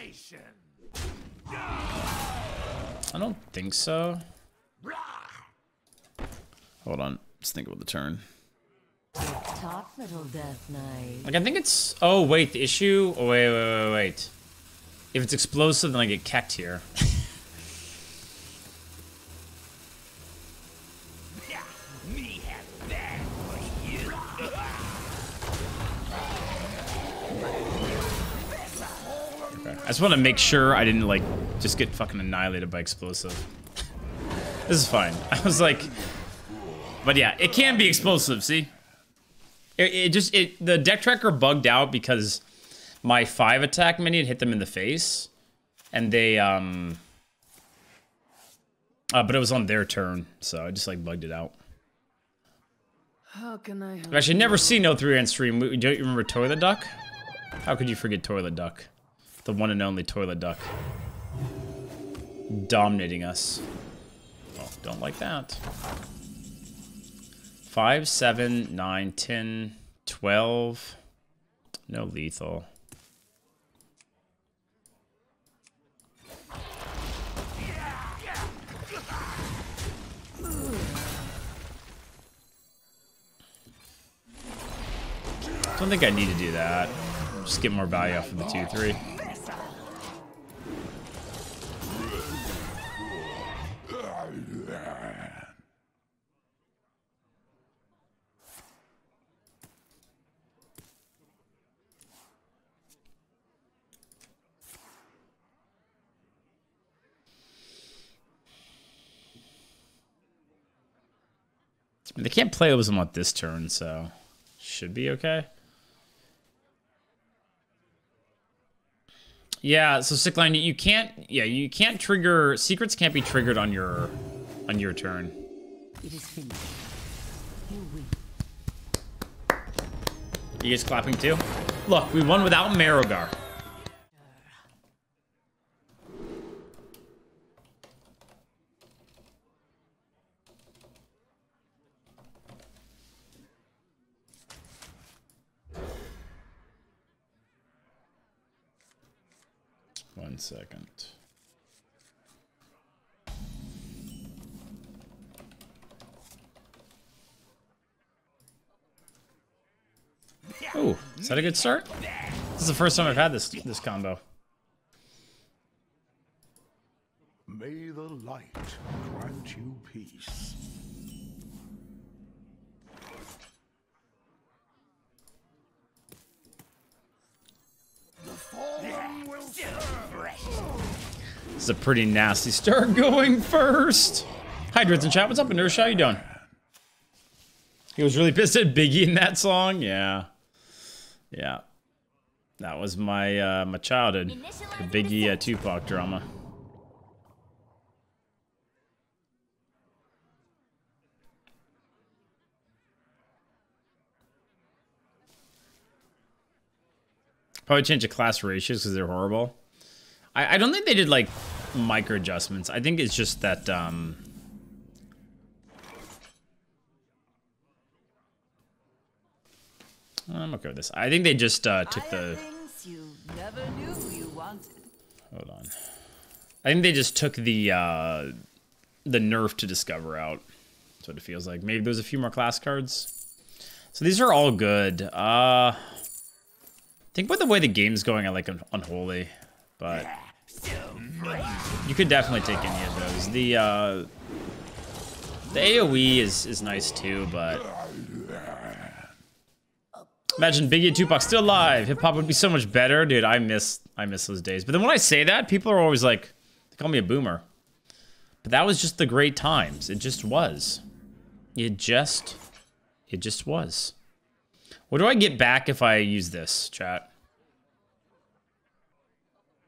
I don't think so. Hold on. Let's think about the turn. Talk, little Death Knight. Like, I think it's... Oh, wait. The issue... Oh, wait. If it's explosive, then I get kecked here. Okay. I just want to make sure I didn't, like, just get fucking annihilated by explosive. This is fine. I was like... But yeah, it can be explosive, see? The deck tracker bugged out because my 5 attack minion hit them in the face. And they, but it was on their turn, so I just, like, bugged it out. How can I help? I've actually never seen no 3-rand stream. Don't you remember Toilet Duck? How could you forget Toilet Duck? The one and only Toilet Duck. Dominating us. Oh, don't like that. 5, 7, 9, 10, 12. No lethal. Don't think I need to do that. Just get more value off of the 2-3. They can't play Ozamot this turn, so should be okay. Yeah, so Sickline, you can't trigger secrets. Can't be triggered on your turn. It is finished. You win. You guys clapping too? Look, we won without Marrowgar. One second. Oh, is that a good start? This is the first time I've had this combo. May the light grant you peace. The fallen will serve. This is a pretty nasty start going first. Hi, Drids in chat. What's up, Inertia? How you doing? He was really pissed at Biggie in that song. Yeah. Yeah. That was my my childhood. The Biggie Tupac drama. Probably change the class ratios because they're horrible. I don't think they did like micro adjustments. I think it's just that I'm okay with this. I think they just took the Things you never knew you wanted. hold on. I think they just took the nerf to discover out. That's what it feels like. Maybe there's a few more class cards. So these are all good. I think with the way the game's going, I like Unholy, but you could definitely take any of those. The AoE is nice too, but imagine Biggie and Tupac still alive. Hip hop would be so much better, dude. I miss those days. But then when I say that, people are always like, they call me a boomer. But that was just the great times. It just was. It just was. What do I get back if I use this, chat?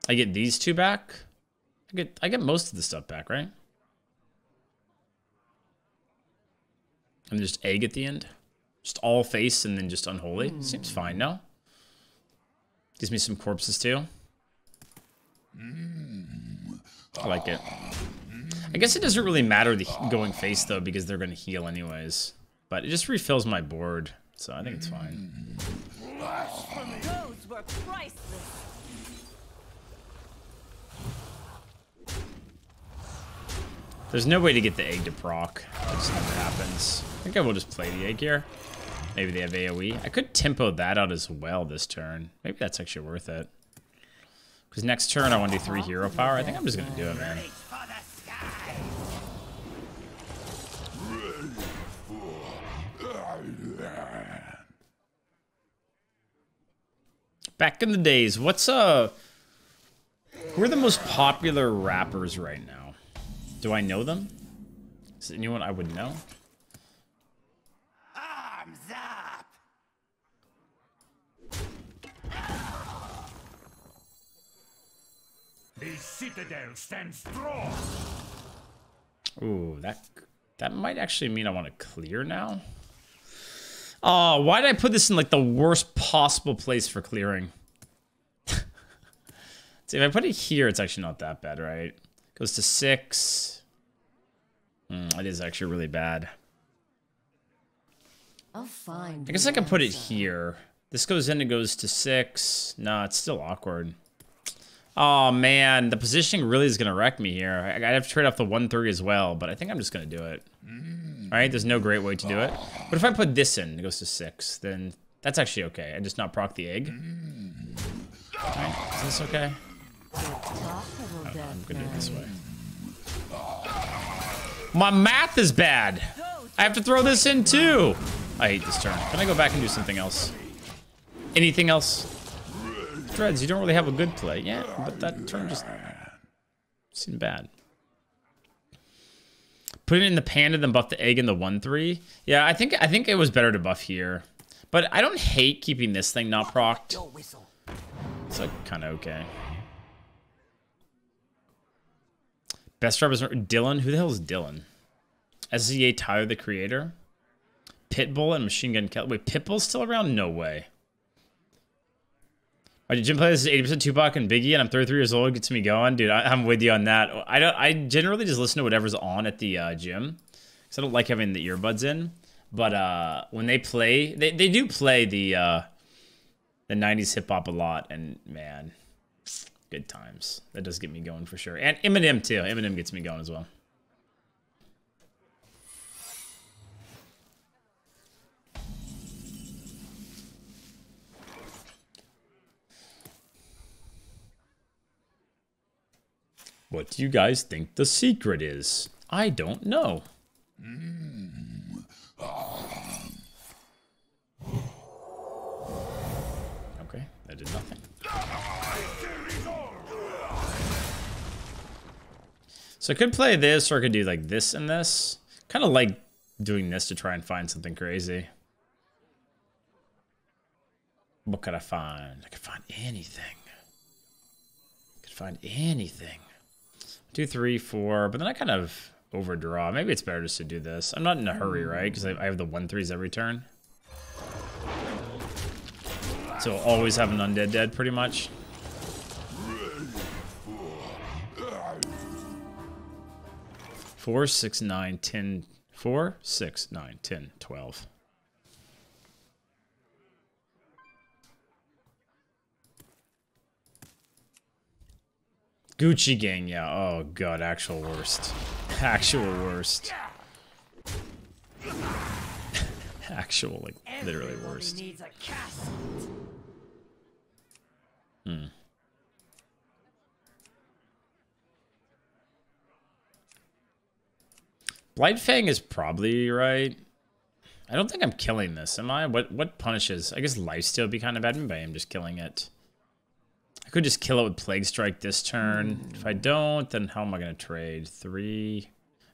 I get these two back. I get most of the stuff back, right? And just egg at the end. Just all face and then just unholy. Seems fine, no? Gives me some corpses too. I like it. I guess it doesn't really matter the going face though because they're gonna heal anyways. But it just refills my board, so I think it's fine. Those were priceless. There's no way to get the egg to proc. It just never happens. I think I will just play the egg here. Maybe they have AoE. I could tempo that out as well this turn. Maybe that's actually worth it. Because next turn I want to do 3 hero power. I think I'm just going to do it, man. Back in the days, who are the most popular rappers right now? Do I know them? Is there anyone I would know? Arms up. The citadel stands strong. Ooh, that might actually mean I want to clear now. Oh, why did I put this in like the worst possible place for clearing? See, if I put it here, it's actually not that bad, right? Goes to 6. It is actually really bad. I'll find. I guess I can put it here. This goes in and goes to 6. No, it's still awkward. Oh, man. The positioning really is going to wreck me here. I'd have to trade off the 130 as well, but I think I'm just going to do it. All right, there's no great way to do it. But if I put this in, it goes to 6, then that's actually okay. I just not proc the egg. All right, is this okay? I'm going to do it this way. My math is bad. I have to throw this in too. I hate this turn. Can I go back and do something else? Anything else? Dreads, you don't really have a good play. Yeah, but that turn just seemed bad. Put it in the panda, then buff the egg in the 1/3. Yeah, I think it was better to buff here. But I don't hate keeping this thing not procced. It's like kind of okay. Best representative Dylan. Who the hell is Dylan? SZA Tyler, the creator. Pitbull and Machine Gun Kelly. Wait, Pitbull's still around? No way. Why did Jim play this? Is 80% Tupac and Biggie, and I'm 33 years old. Gets me going, dude. I'm with you on that. I generally just listen to whatever's on at the gym, because I don't like having the earbuds in. But when they play, they do play the 90s hip hop a lot, and man, good times. That does get me going for sure. And Eminem too. Eminem gets me going as well. What do you guys think the secret is? I don't know. Okay, that did nothing. So I could play this, or I could do like this and this. Kind of like doing this to try and find something crazy. What could I find? I could find anything. I could find anything. 2, 3, 4, but then I kind of overdraw. Maybe it's better just to do this. I'm not in a hurry, right? Because I have the 1/3s every turn. So I'll always have an undead dead, pretty much. Four, 6, 9, 10. 4, 6, 9, 10, 12. Gucci gang, yeah. Oh god, actual worst. Actual worst. Actual, like, literally worst. Blightfang is probably right. I don't think I'm killing this, am I? What punishes? I guess lifesteal would be kind of bad, but I am just killing it. I could just kill it with Plague Strike this turn. If I don't, then how am I going to trade? 3.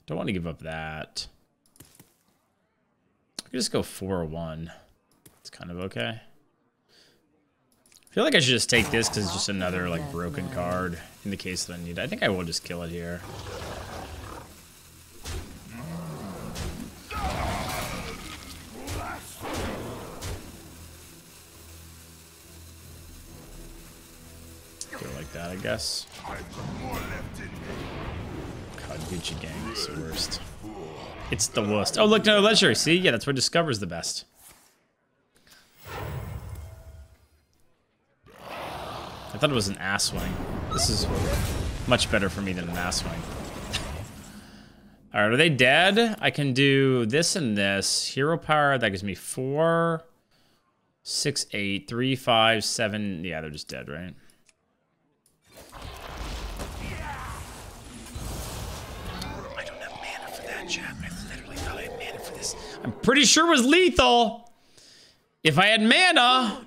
Don't want to give up that. I could just go 4 or 1. It's kind of okay. I feel like I should just take this because it's just another like broken card in the case that I need it. I think I will just kill it here. That, I guess. God, Gucci gang is the worst. It's the worst. Oh, look, no leisure. See? Yeah, that's where Discover's the best. I thought it was an ass swing. This is much better for me than an ass swing. Alright, are they dead? I can do this and this. Hero power, that gives me 4, 6, 8, 3, 5, 7. Yeah, they're just dead, right? I'm pretty sure it was lethal. If I had mana.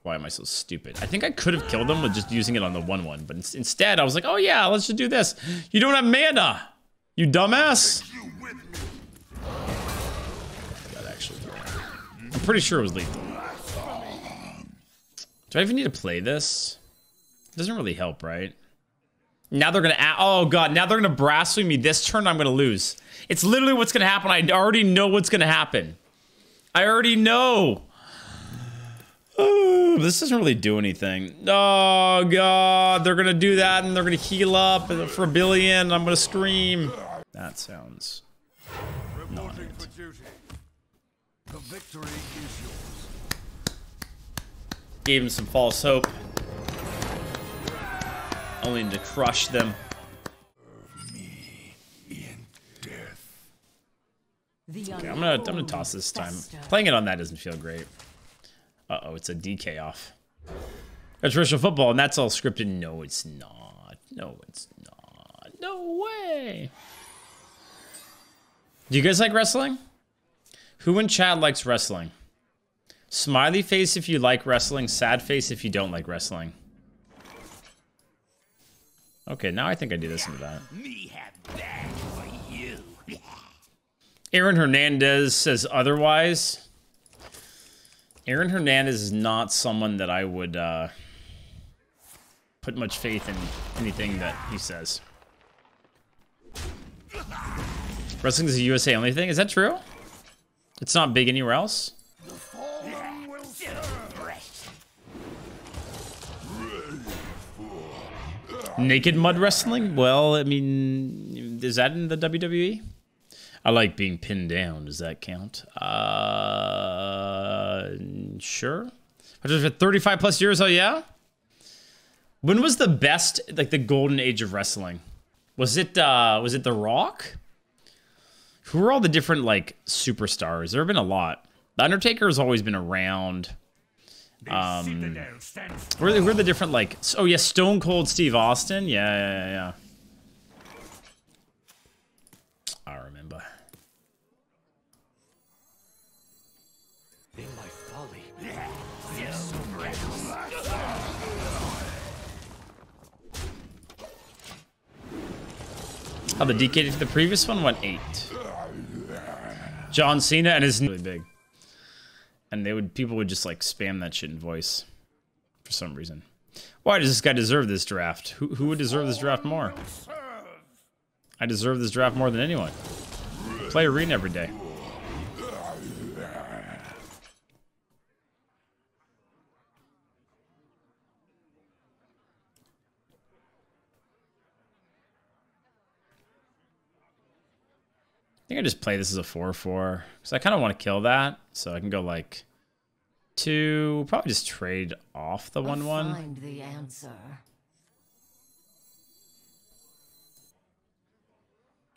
Why am I so stupid? I think I could have killed him with just using it on the 1/1, but instead I was like, oh yeah, let's just do this. You don't have mana, you dumbass. God, actually, I'm pretty sure it was lethal. Do I even need to play this? It doesn't really help, right? Now they're gonna, oh god, now they're gonna brass swing me this turn, I'm gonna lose. It's literally what's gonna happen. I already know what's gonna happen. I already know. Oh, this doesn't really do anything. Oh god, they're gonna do that and they're gonna heal up for a billion. I'm gonna scream. That sounds not it. The victory is yours. Gave him some false hope. Only to crush them. Me in death. Okay, I'm gonna toss this time. Playing it on that doesn't feel great. Uh-oh, it's a DK off. That's traditional football, and that's all scripted. No, it's not. No, it's not. No way. Do you guys like wrestling? Who in chat likes wrestling? Smiley face if you like wrestling, sad face if you don't like wrestling. Okay, now I think I do this and that. Me have that for Aaron Hernandez says otherwise. Aaron Hernandez is not someone that I would put much faith in anything that he says. Wrestling is a USA only thing. Is that true? It's not big anywhere else? Naked mud wrestling? Well, I mean, is that in the WWE? I like being pinned down. Does that count? Sure. 35 plus years, oh yeah? When was the best, like the golden age of wrestling? Was it The Rock? Who were all the different, like, superstars? There have been a lot. The Undertaker has always been around. Who are the different, like... Oh, yeah, Stone Cold Steve Austin? Yeah. I remember. In my folly. Oh, the DK to the previous one went 8. John Cena and his really big. And people would just like spam that shit in voice for some reason. Why does this guy deserve this draft? Who would deserve this draft more? I deserve this draft more than anyone. Play Arena every day. I think I just play this as a 4-4 because I kind of want to kill that, so I can go like 2. Probably just trade off the 1/1. Find the answer.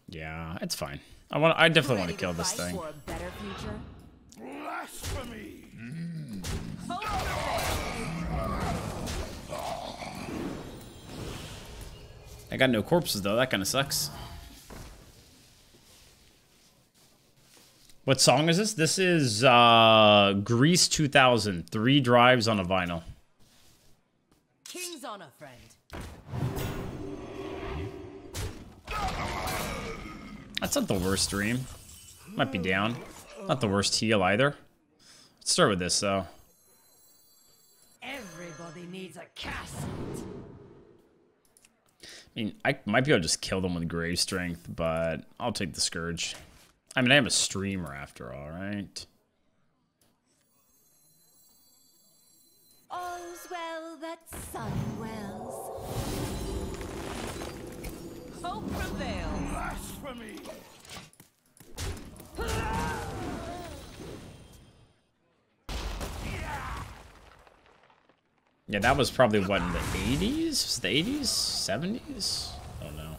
Yeah, it's fine. I definitely want to kill this Fight thing. for a better future. Blasphemy! I got no corpses though. That kind of sucks. What song is this? This is Grease 2000. 3 drives on a vinyl. King's on a friend. That's not the worst stream. Might be down. Not the worst heal either. Let's start with this though. Everybody needs a castle. I mean, I might be able to just kill them with grave strength, but I'll take the Scourge. I mean, I am a streamer after all, right? All's well that sun wells. Hope prevails. Blasphemy! Yeah, that was probably what, in the 80s? Was it the 80s? 70s? I don't know.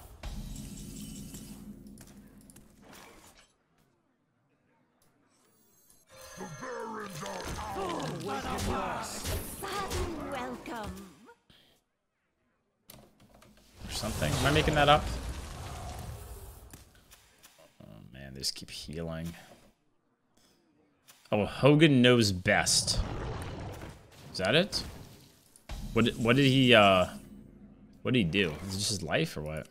Sudden welcome. Or something. Am I making that up? Oh man, they just keep healing. Oh, Hogan knows best. Is that it? What did he do? Is it just his life or what?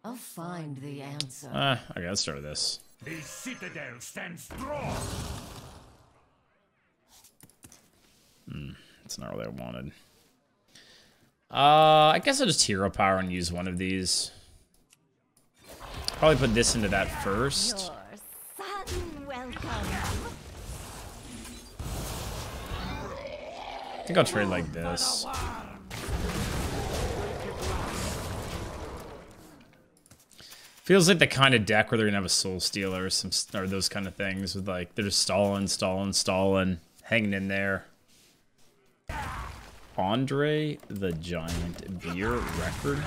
I'll find the answer. Okay, let's start with this. The citadel stands strong. That's not what I wanted. I guess I'll just hero power and use one of these. Probably put this into that first. Your sudden welcome. I think I'll trade like this. Feels like the kind of deck where they're gonna have a Soul Stealer or those kind of things with like they're just stalling, hanging in there. Andre the Giant beer record.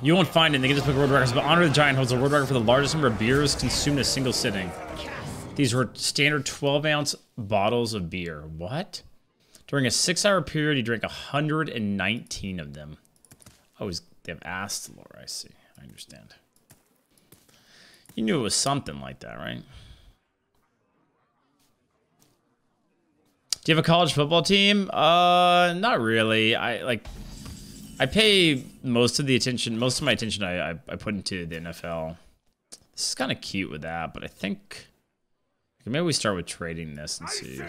You won't find it. They can just pick world records, but Andre the Giant holds a world record for the largest number of beers consumed in a single sitting. These were standard 12-ounce bottles of beer. What? During a 6-hour period, he drank 119 of them. Oh, he's They have Astalor, I see. I understand. You knew it was something like that, right? Do you have a college football team? Not really. I pay most of my attention I put into the NFL. This is kind of cute with that, but I think maybe we start with trading this and see.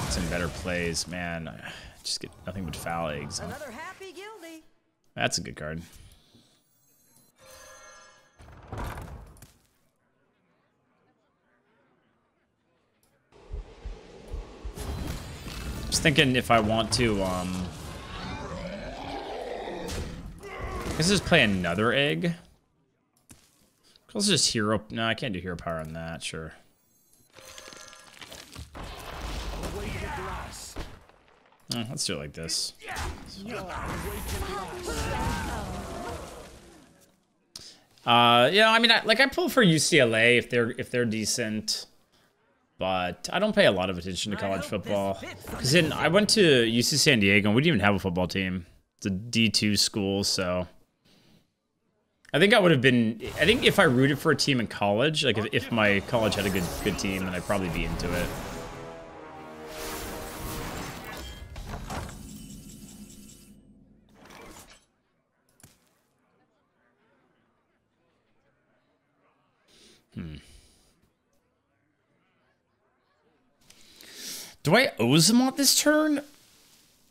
Some better plays, man. I just get nothing but foul eggs. Huh? Another happy guilty. That's a good card. Just thinking if I want to, I guess just play another egg. Let's just hero. No, I can't do hero power on that. Sure. Let's do it like this. Yeah, I mean, I pull for UCLA if they're decent, but I don't pay a lot of attention to college football. Because then I went to UC San Diego and we didn't even have a football team. It's a D2 school, so I think I would have been. I think if I rooted for a team in college, like if my college had a good team, then I'd probably be into it. Do I Ozamot this turn?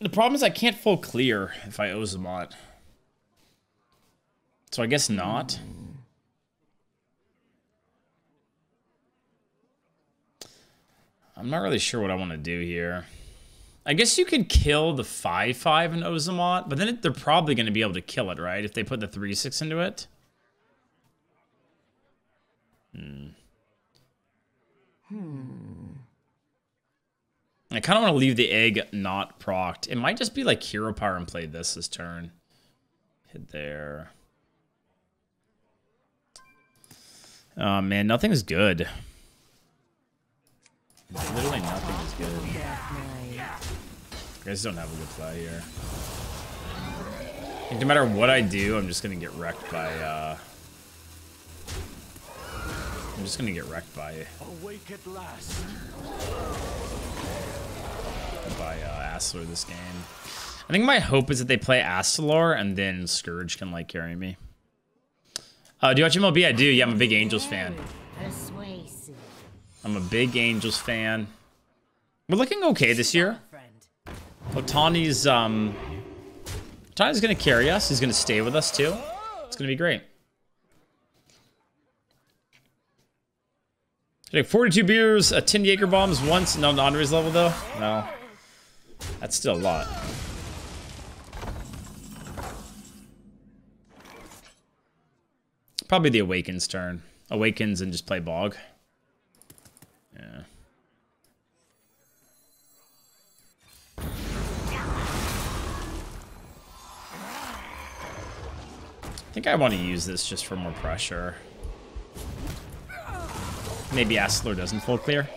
The problem is I can't full clear if I Ozamot. So I guess not. I'm not really sure what I want to do here. I guess you could kill the 5/5 in Ozamot, but then they're probably going to be able to kill it, right? If they put the 3/6 into it. I kind of want to leave the egg not procced. It might just be like hero power and play this turn. Hit there. Oh man, nothing's good. Literally nothing is good. You guys don't have a good play here. I think no matter what I do, I'm just gonna get wrecked by Awake at last. by Astalor this game. I think my hope is that they play Astalor and then Scourge can like carry me. Do you watch MLB? I do. Yeah, I'm a big Angels fan. I'm a big Angels fan. We're looking okay this year. Otani's gonna carry us. He's gonna stay with us too. It's gonna be great. Take 42 beers, 10 Jaeger bombs once. No, Andre's level though. No, that's still a lot. Probably the Awakens turn. Awakens and just play Bog. Yeah. I think I want to use this just for more pressure. Maybe Astalor doesn't full clear.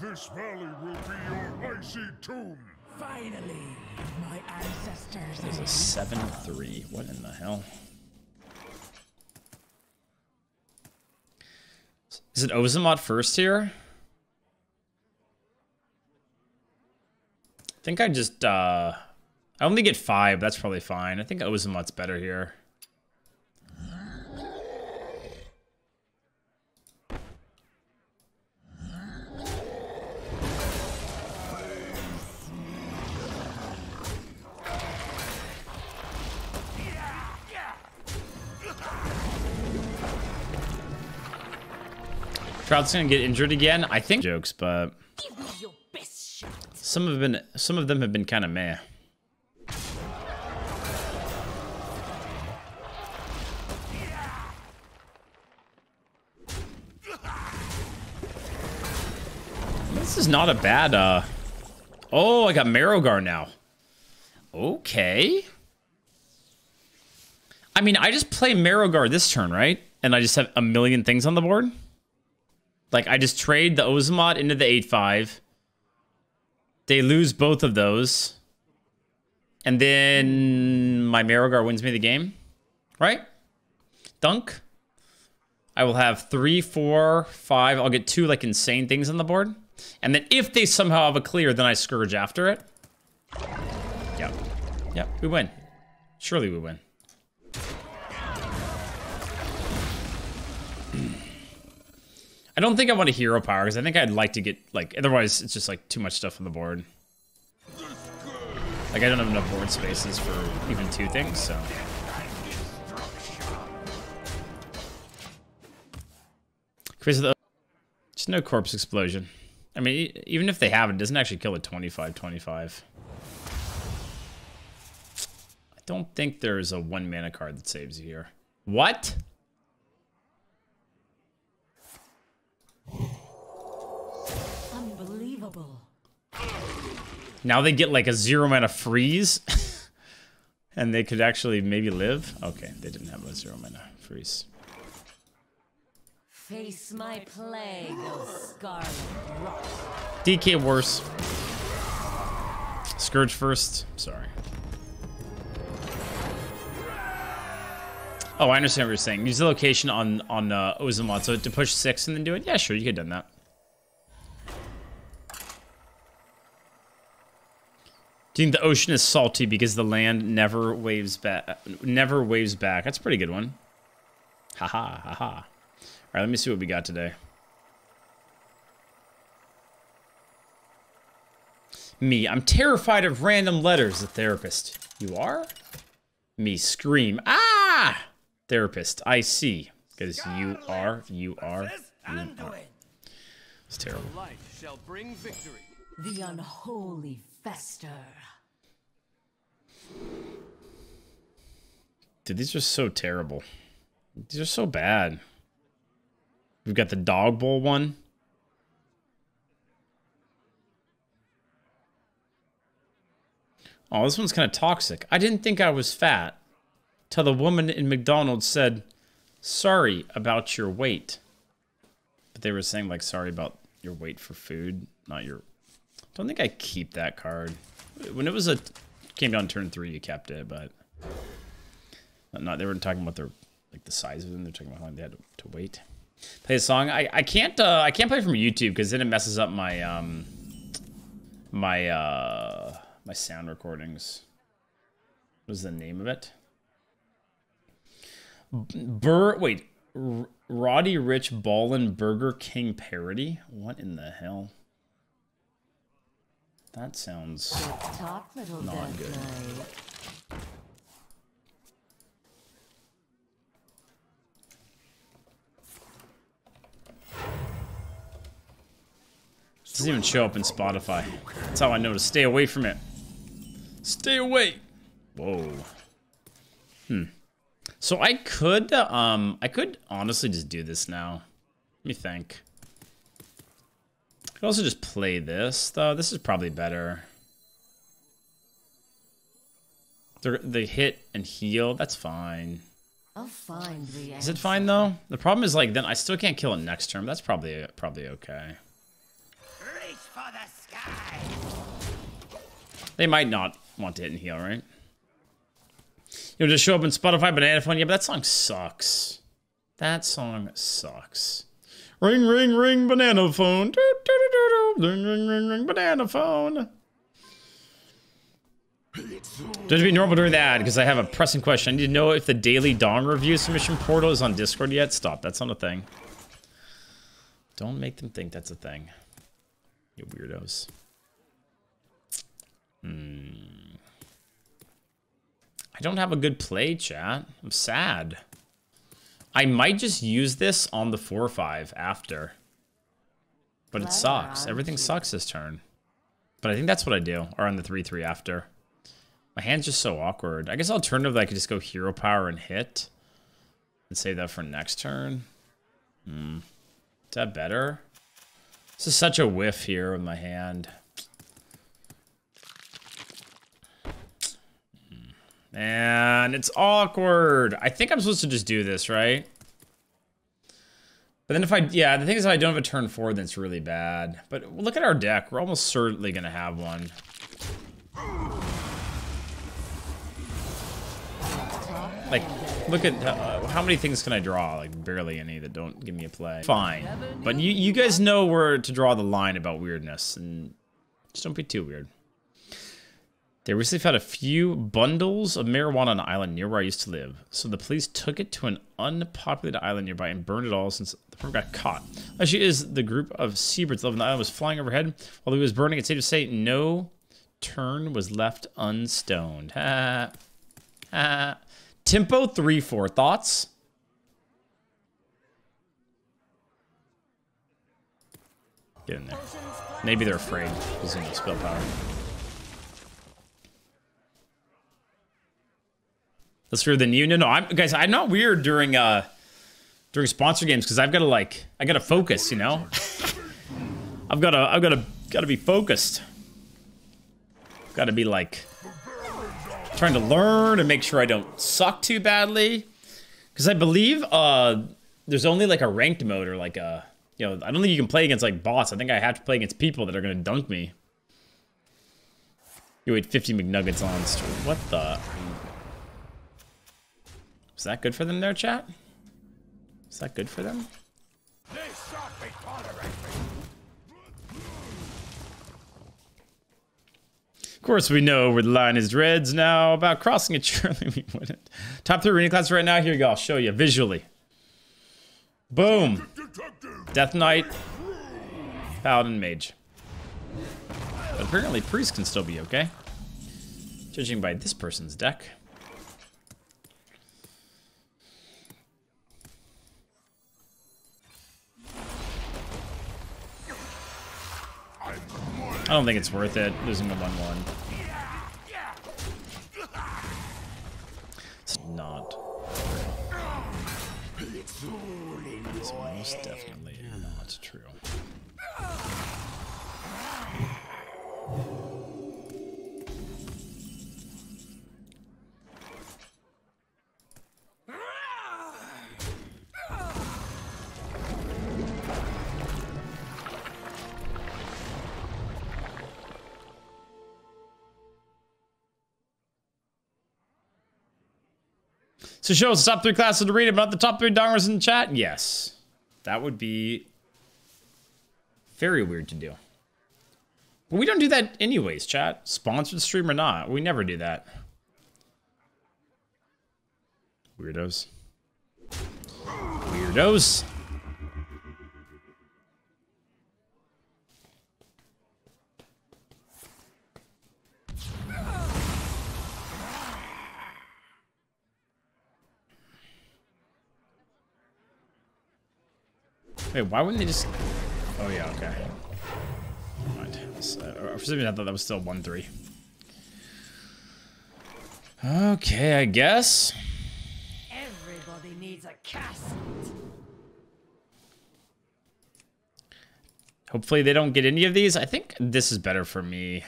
This valley will be your icy tomb. Finally, my ancestors. There's a 7-3. What in the hell? Is it Ozamot first here? I think I just, I only get 5. That's probably fine. I think Ozamot's better here. Trout's gonna get injured again. I think jokes, but some of them have been kind of meh. This is not a bad. Oh, I got Marrowgar now. Okay. I mean, I just play Marrowgar this turn, right? And I just have a million things on the board. Like, I just trade the Ozamot into the 8-5. They lose both of those. And then my Marrowgar wins me the game. Right? Dunk. I will have 3, 4, 5. I'll get 2, like, insane things on the board. And then if they somehow have a clear, then I Scourge after it. Yep. Yep, we win. Surely we win. I don't think I want a hero power, because I think I'd like to get, like, otherwise it's just, like, too much stuff on the board. Like, I don't have enough board spaces for even 2 things, so. Just no corpse explosion. I mean, even if they have it, doesn't actually kill a 25-25. I don't think there's a 1 mana card that saves you here. What? Unbelievable. Now they get like a 0 mana freeze? And they could actually maybe live? Okay, they didn't have a 0 mana freeze. Face my plague, oh scarlet rot. DK worse. Scourge first. Sorry. Oh, I understand what you're saying. Use the location on Ozamot, so to push 6 and then do it? Yeah, sure, you could have done that. Do you think the ocean is salty because the land never waves back? Never waves back. That's a pretty good one. Haha, haha. All right, let me see what we got today. Me, I'm terrified of random letters, the therapist. You are? Me, scream. Ah! Therapist, I see. Because you are. It's terrible. Life shall bring victory. The unholy fester. Dude, these are so terrible. These are so bad. We've got the dog bowl one. Oh, this one's kind of toxic. I didn't think I was fat till the woman in McDonald's said, sorry about your weight. But they were saying, like, sorry about your weight for food, not your... Don't think I keep that card. When it was came down turn 3, you kept it, but... Not, they weren't talking about their, like, the size of them. They're talking about how long they had to wait. Play a song. I can't play from YouTube because then it messes up my my sound recordings. What is the name of it? Roddy Rich Ballin Burger King parody? What in the hell? That sounds Talk, little not dead good. knight. Doesn't even show up in Spotify. That's how I know to stay away from it. Stay away. Whoa. So I could honestly just do this now. Let me think. I could also just play this, though. This is probably better. They hit and heal. That's fine. I'll find the Is it fine though? The problem is like then I still can't kill it next turn. But that's probably okay. Reach for the sky. They might not want to hit and heal, right? You'll just show up in Spotify, Banana Phone. Yeah, but that song sucks. That song sucks. Ring, ring, ring, banana phone. Do, do, do, do, do. Ring, ring, ring, ring, banana phone. Don't be normal during the ad because I have a pressing question. I need to know if the daily Dawn review submission portal is on Discord yet. Stop. That's not a thing. Don't make them think that's a thing. You weirdos. I don't have a good play, chat. I'm sad. I might just use this on the 4-5 after. But it sucks. Everything sucks this turn. But I think that's what I do. Or on the 3-3 after. My hand's just so awkward. I guess alternatively I could just go hero power and hit. And save that for next turn. Is that better? This is such a whiff here with my hand. Man, it's awkward. I think I'm supposed to just do this, right? But then if I, yeah, the thing is if I don't have a turn 4, then it's really bad. But look at our deck. We're almost certainly going to have one. Like, look at how many things can I draw? Like, barely any that don't give me a play. Fine. But you guys know where to draw the line about weirdness. And just don't be too weird. They recently found a few bundles of marijuana on an island near where I used to live. So the police took it to an unpopulated island nearby and burned it all since the firm got caught. As she is, the group of seabirds living on the island was flying overhead while he was burning. It's safe to say no turn was left unstoned. Ha ha. Tempo 3-4. Thoughts? Get in there. Maybe they're afraid because of spell power. That's weirder than you. No, guys, I'm not weird during sponsor games because I've got to I gotta focus, you know. I've gotta be focused. Got to be like trying to learn and make sure I don't suck too badly. Because I believe there's only like a ranked mode or like a, you know, I don't think you can play against like bots. I think I have to play against people that are gonna dunk me. You wait 50 McNuggets on stream. What the? Is that good for them there, chat? Is that good for them? Of course we know where the line is reds now. About crossing it, surely we wouldn't. Top 3 arena classes right now. Here you go. I'll show you visually. Boom. Death Knight. Paladin, Mage. But apparently Priest can still be okay. Judging by this person's deck. I don't think it's worth it, losing a 1-1. It's not. It's most definitely not true. So show us the top 3 classes to read about the top 3 dongers in the chat? Yes. That would be very weird to do. But we don't do that anyways, chat. Sponsored stream or not. We never do that. Weirdos. Weirdos. Wait, why wouldn't they just... Oh, yeah, okay. Never mind. For some reason, I thought that was still 1-3. Okay, I guess. Everybody needs a cast. Hopefully they don't get any of these. I think this is better for me. I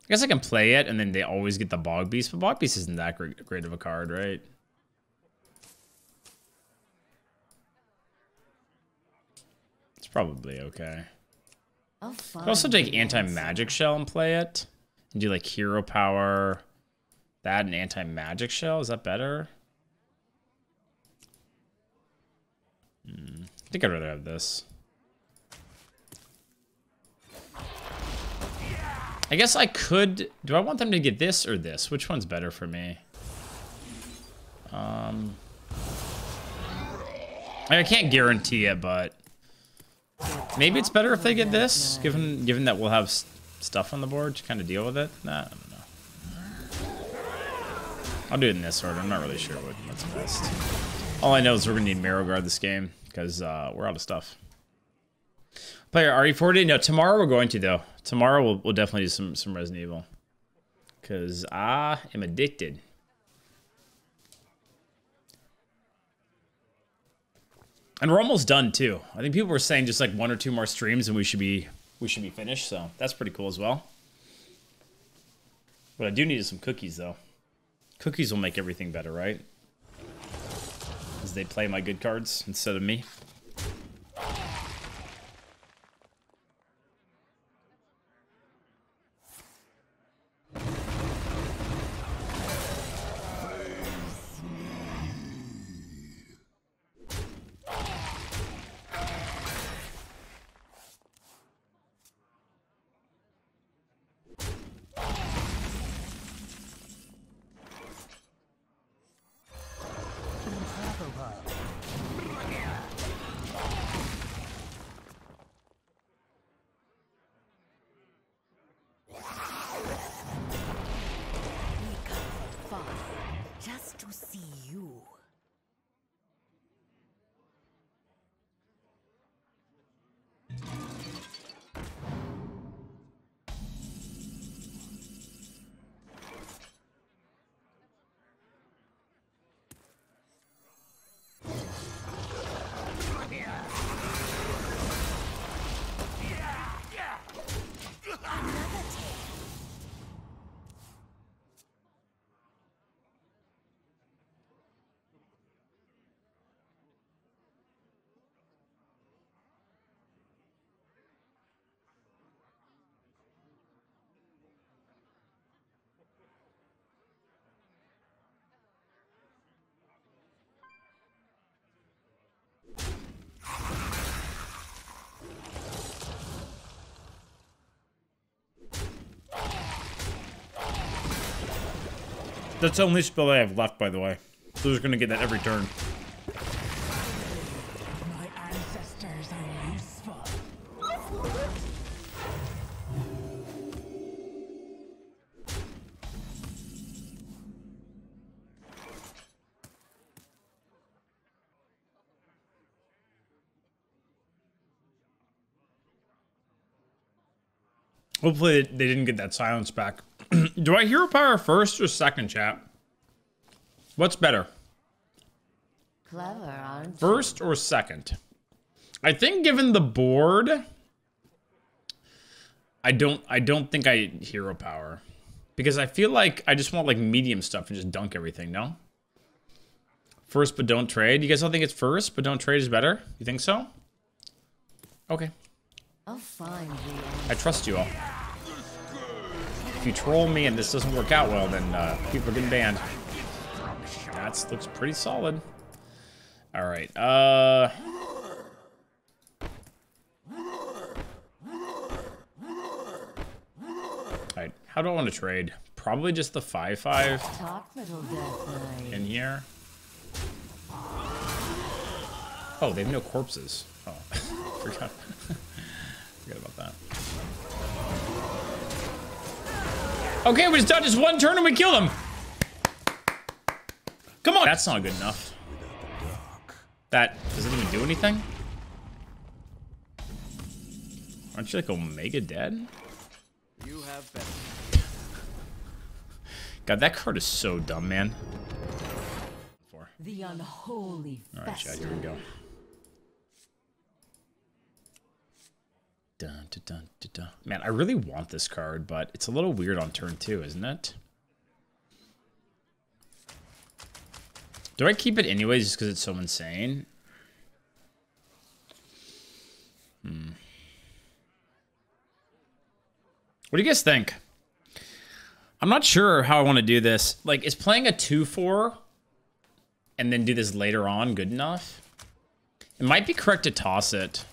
guess I can play it, and then they always get the Bog Beast, but Bog Beast isn't that great of a card, right? Probably okay. I could also take anti-magic shell and play it. And do like hero power. That and anti-magic shell. Is that better? I think I'd rather have this. I guess I could... Do I want them to get this or this? Which one's better for me? I can't guarantee it, but... Maybe it's better if they get this, given that we'll have stuff on the board to kind of deal with it. Nah, I don't know. I'll do it in this order. I'm not really sure what's best. All I know is we're gonna need Marrowgar this game because we're out of stuff. Player RE40? No, tomorrow we're going to though. Tomorrow we'll definitely do some Resident Evil because I am addicted. And we're almost done too. I think people were saying just like 1 or 2 more streams and we should be finished. So that's pretty cool as well. What I do need is some cookies though. Cookies will make everything better, right? As they play my good cards instead of me. see you. That's the only spell I have left, by the way. So we're gonna get that every turn. My ancestors are useful. Hopefully they didn't get that silence back. Do I hero power first or second, chat? What's better? Clever, aren't you? First or second? I think given the board, I don't think I hero power. Because I feel like I just want like medium stuff and just dunk everything, no? First but don't trade. You guys don't think it's first but don't trade is better? You think so? Okay. I'll find the I trust you all. If you troll me and this doesn't work out well, then people are getting banned. That looks pretty solid. All right. All right. How do I want to trade? Probably just the 5/5 Talk, little death knight. in here. Oh, they have no corpses. Oh, forgot. Forgot about that. Okay, we just done just one turn and we killed him. Come on. That's not good enough. That doesn't even do anything. Aren't you like Omega dead? You have better. God, that card is so dumb, man. The unholy All right, chat, here we go. Dun, dun, dun, dun, dun. Man, I really want this card, but it's a little weird on turn 2, isn't it? Do I keep it anyways just because it's so insane? What do you guys think? I'm not sure how I want to do this. Like, is playing a 2/4 and then do this later on good enough? It might be correct to toss it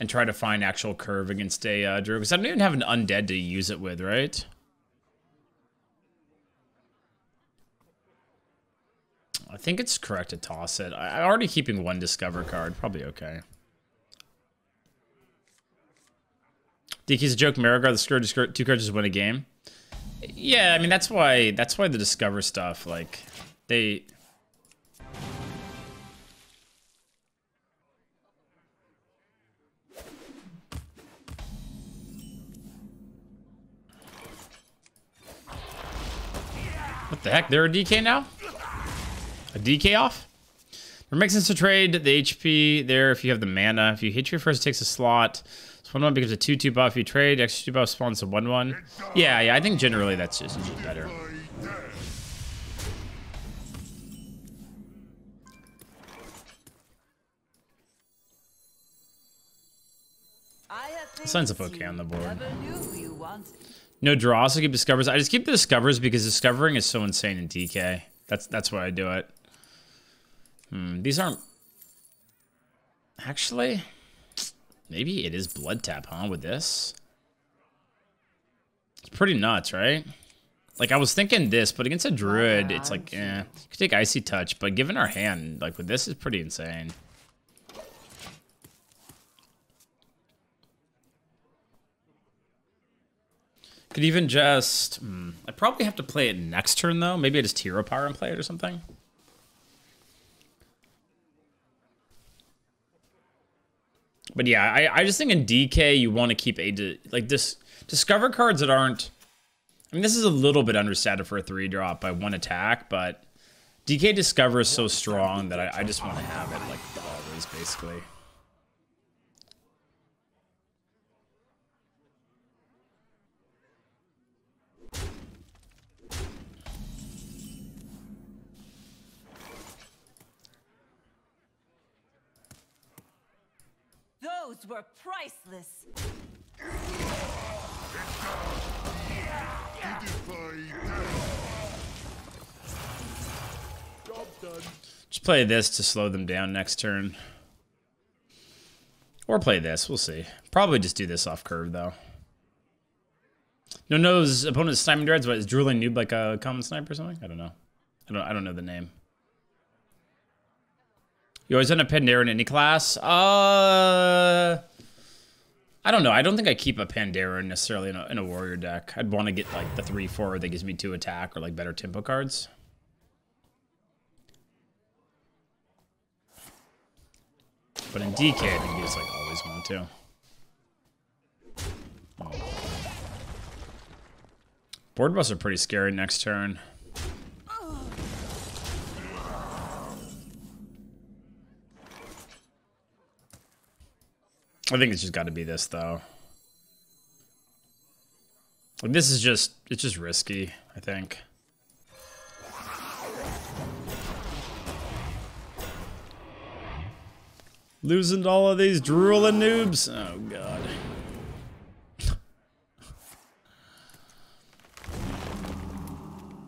and try to find actual curve against a Drew, because I don't even have an undead to use it with, right? I think it's correct to toss it. I'm already keeping one Discover card. Probably okay. DK's a joke. Marrowgar, the skirt, 2 cards just win a game. Yeah, I mean, that's why the Discover stuff, like, they... What the heck? They're a DK now? A DK off? It makes sense to trade the HP there if you have the mana. If you hit your first, it takes a slot. So 1/1 becomes a 2/2 buff. If you trade, extra 2 buff spawns a 1/1. Yeah, I think generally that's just better. Signs up okay on the board. Never knew you wanted. No draw, so keep Discovers. I just keep the Discovers because Discovering is so insane in DK. That's why I do it. These aren't... Actually, maybe it is Blood Tap, huh, with this? It's pretty nuts, right? Like, I was thinking this, but against a Druid, it's like, eh. You could take Icy Touch, but given our hand, like, with this is pretty insane. Could even just... I'd probably have to play it next turn, though. Maybe I just hero power and play it or something. But yeah, I just think in DK, you want to keep like this discover cards that aren't... I mean, this is a little bit understated for a 3-drop by 1 attack, but DK Discover is so strong that I just want to have it, like, always, basically. Those were priceless. Just play this to slow them down next turn. Or play this, we'll see. Probably just do this off curve, though. No knows opponent's sniping dreads, but is drooling noob like a common sniper or something? I don't know. I don't know the name. You always end up Pandera in any class? I don't know. I don't think I keep a Pandera necessarily in a warrior deck. I'd want to get like the 3/4 that gives me 2 attack or like better tempo cards. But in DK, I think you just like always want to. Board busts are pretty scary next turn. I think it's just got to be this, though. Like, this is just, it's just risky, I think. Losing to all of these drooling noobs. Oh, God.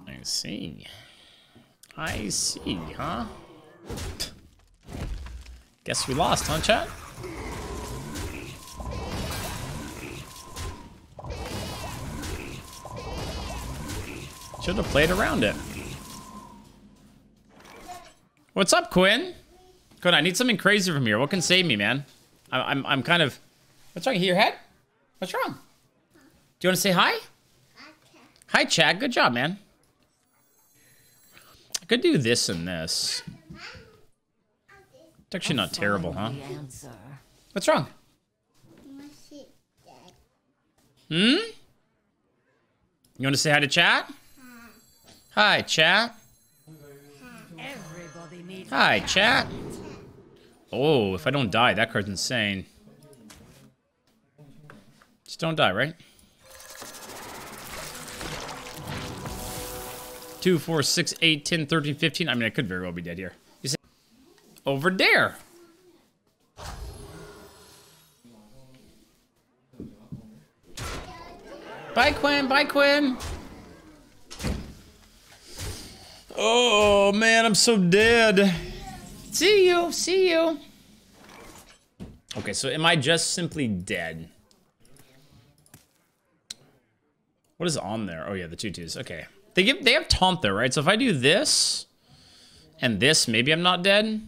I see. I see, huh? Guess we lost, huh, chat? Should have played around it. What's up, Quinn? Quinn, I need something crazy from here. What can save me, man? I'm kind of... What's wrong? You hit your head? What's wrong? Do you want to say hi? Hi, Chad. Good job, man. I could do this and this. It's actually not terrible, huh? What's wrong? You want to say hi to chat? Hi, chat. Hi, chat. Oh, if I don't die, that card's insane. Just don't die, right? 2, 4, 6, 8, 10, 13, 15. I mean, I could very well be dead here. You say over there. Bye, Quinn. Bye, Quinn. Oh, man, I'm so dead. See you. See you. Okay, so am I just simply dead? What is on there? Oh, yeah, the 2/2s. Okay. They have taunt there, right? So if I do this and this, maybe I'm not dead.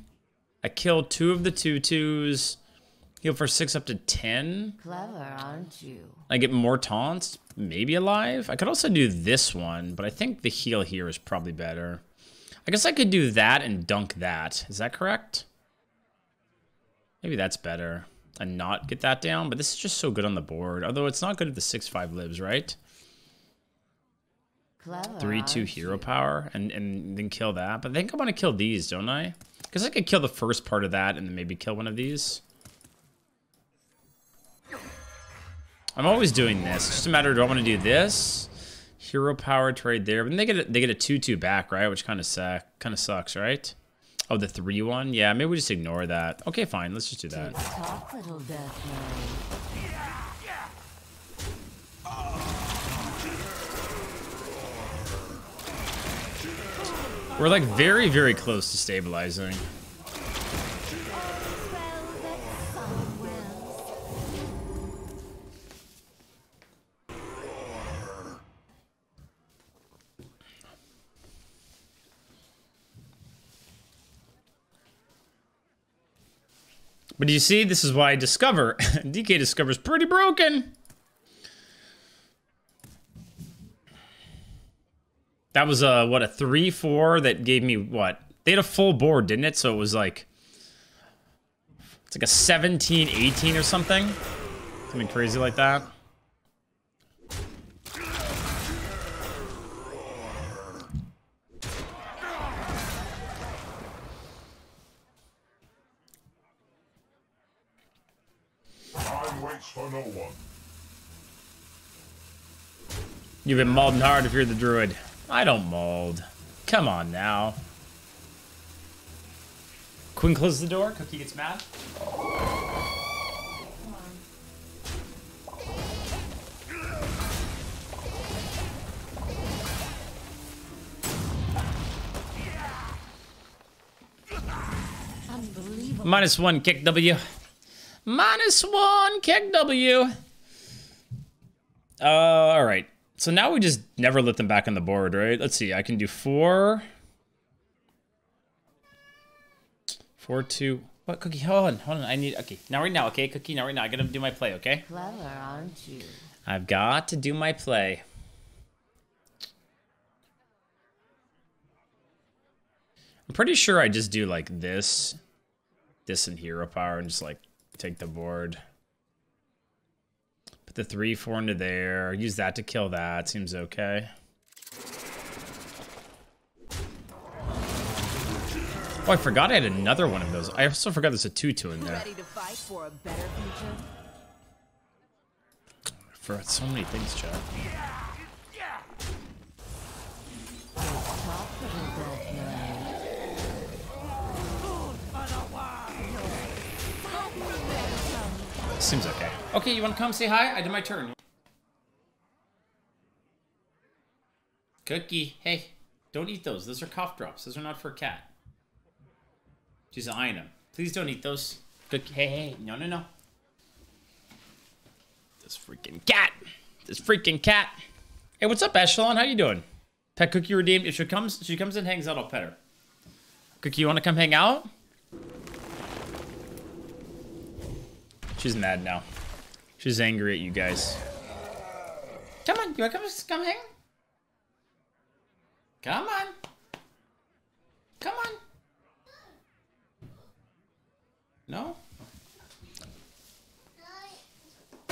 I kill 2 of the 2/2s. Heal for 6 up to 10. Clever, aren't you? I get more taunts, maybe alive. I could also do this one, but I think the heal here is probably better. I guess I could do that and dunk that. Is that correct? Maybe that's better. And not get that down, but this is just so good on the board. Although it's not good if the 6/5 lives, right? 3/2 hero power and then kill that. But I think I want to kill these, don't I? Because I could kill the first part of that and then maybe kill one of these. I'm always doing this. It's just a matter of, do I want to do this? Hero power trade there. But then they get a 2/2 back, right? Which kind of sucks, right? Oh, the 3/1? Yeah, maybe we just ignore that. Okay, fine. Let's just do that. Talk, little death We're like very, very close to stabilizing. But do you see, this is why I discover. DK Discover is pretty broken. That was what, a 3-4 that gave me what? They had a full board, didn't it? So it was like, it's like a 17-18 or something. Something crazy like that. Time waits for no one. You've been mauling hard if you're the druid. I don't mold. Come on now. Quinn closes the door. Cookie gets mad. Unbelievable. -1 kick W. -1 kick W. All right. So now we just never let them back on the board, right? Let's see. I can do 4. 4, 2. What, Cookie? Hold on. I need. Okay. Now, right now, okay, Cookie. Now, right now. I gotta do my play, okay? Clever, aren't you? I've got to do my play. I'm pretty sure I just do like this and hero power and just like take the board. Put the 3-4 into there. Use that to kill that. Seems okay. Oh, I forgot I had another one of those. I also forgot there's a 2-2 in there. Ready to fight for a better future? For so many things, chat. Seems okay. Okay, you want to come say hi? I did my turn. Cookie, hey, don't eat those. Those are cough drops. Those are not for a cat. She's eyeing them. Please don't eat those. Cookie, hey, no, no, no. This freaking cat. This freaking cat. Hey, what's up, Echelon? How you doing? Pet Cookie redeemed. If she comes and hangs out, I'll pet her. Cookie, you want to come hang out? She's mad now. She's angry at you guys. Come on, you want to come hang? Come on. Come on. No?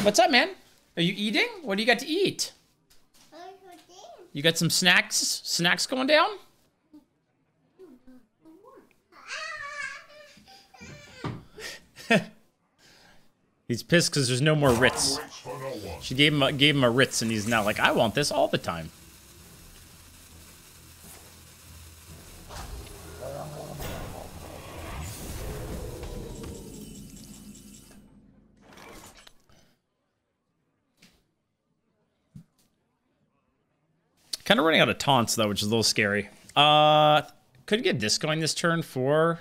What's up, man? Are you eating? What do you got to eat? You got some snacks? Snacks going down? He's pissed because there's no more Ritz. She gave him a Ritz, and he's now like, I want this all the time. Kind of running out of taunts, though, which is a little scary. Could get this going this turn for...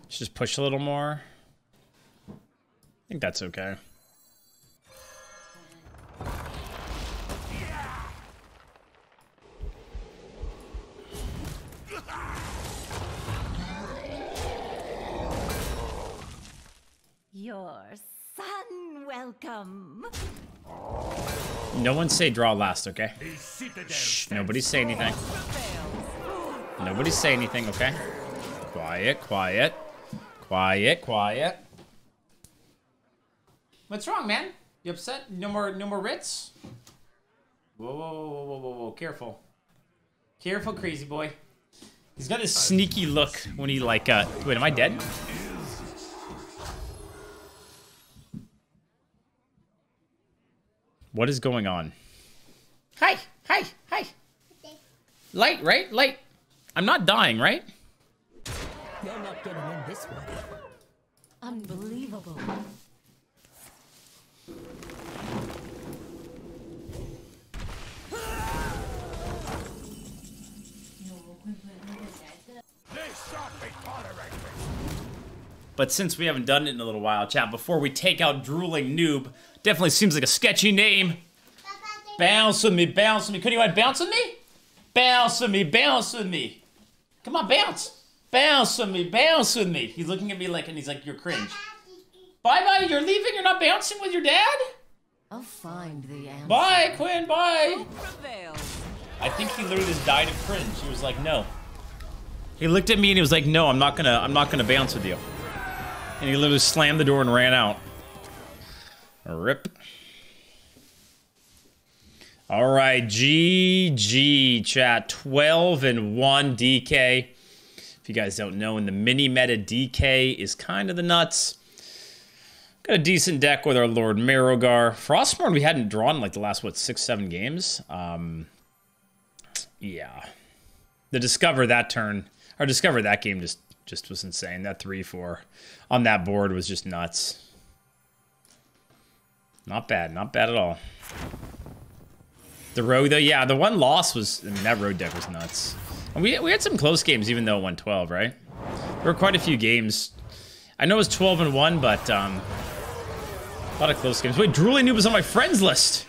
Just push a little more. I think that's okay. Your son, welcome. No one say draw last, okay? Shh, nobody say anything. Nobody say anything, okay? Quiet, quiet. Quiet, quiet. What's wrong, man? You upset? No more Ritz? Whoa, whoa, whoa, whoa, whoa, whoa, careful. Careful, crazy boy. He's got this sneaky look when he like, wait, am I dead? What is going on? Hi, hi, hi. Light, right? Light. I'm not dying, right? You're not getting in this way. Unbelievable. But since we haven't done it in a little while, chat, before we take out Drooling Noob, definitely seems like a sketchy name. Bounce with me, bounce with me. Couldn't you want bounce with me? Bounce with me, bounce with me. Come on, bounce. Bounce with me, bounce with me. He's looking at me like, and he's like, you're cringe. Bye-bye, you're leaving? You're not bouncing with your dad? I'll find the answer. Bye, Quinn, bye. I think he literally just died of cringe. He was like, no. He looked at me and he was like, no, I'm not gonna bounce with you. And he literally slammed the door and ran out. Rip. All right, GG, chat. 12-1 DK. If you guys don't know, in the mini meta, DK is kind of the nuts. Got a decent deck with our Lord Marrowgar. Frostmourne we hadn't drawn like the last, what, 6-7 games? Yeah. The Discover that turn, or Discover that game just was insane. That 3-4 on that board was just nuts. Not bad at all. The Rogue, though, yeah, the one loss was, I mean, that Rogue deck was nuts. And we had some close games, even though it went 12, right? There were quite a few games. I know it was 12-1, but a lot of close games. Wait, Drooling Noob was on my friends list.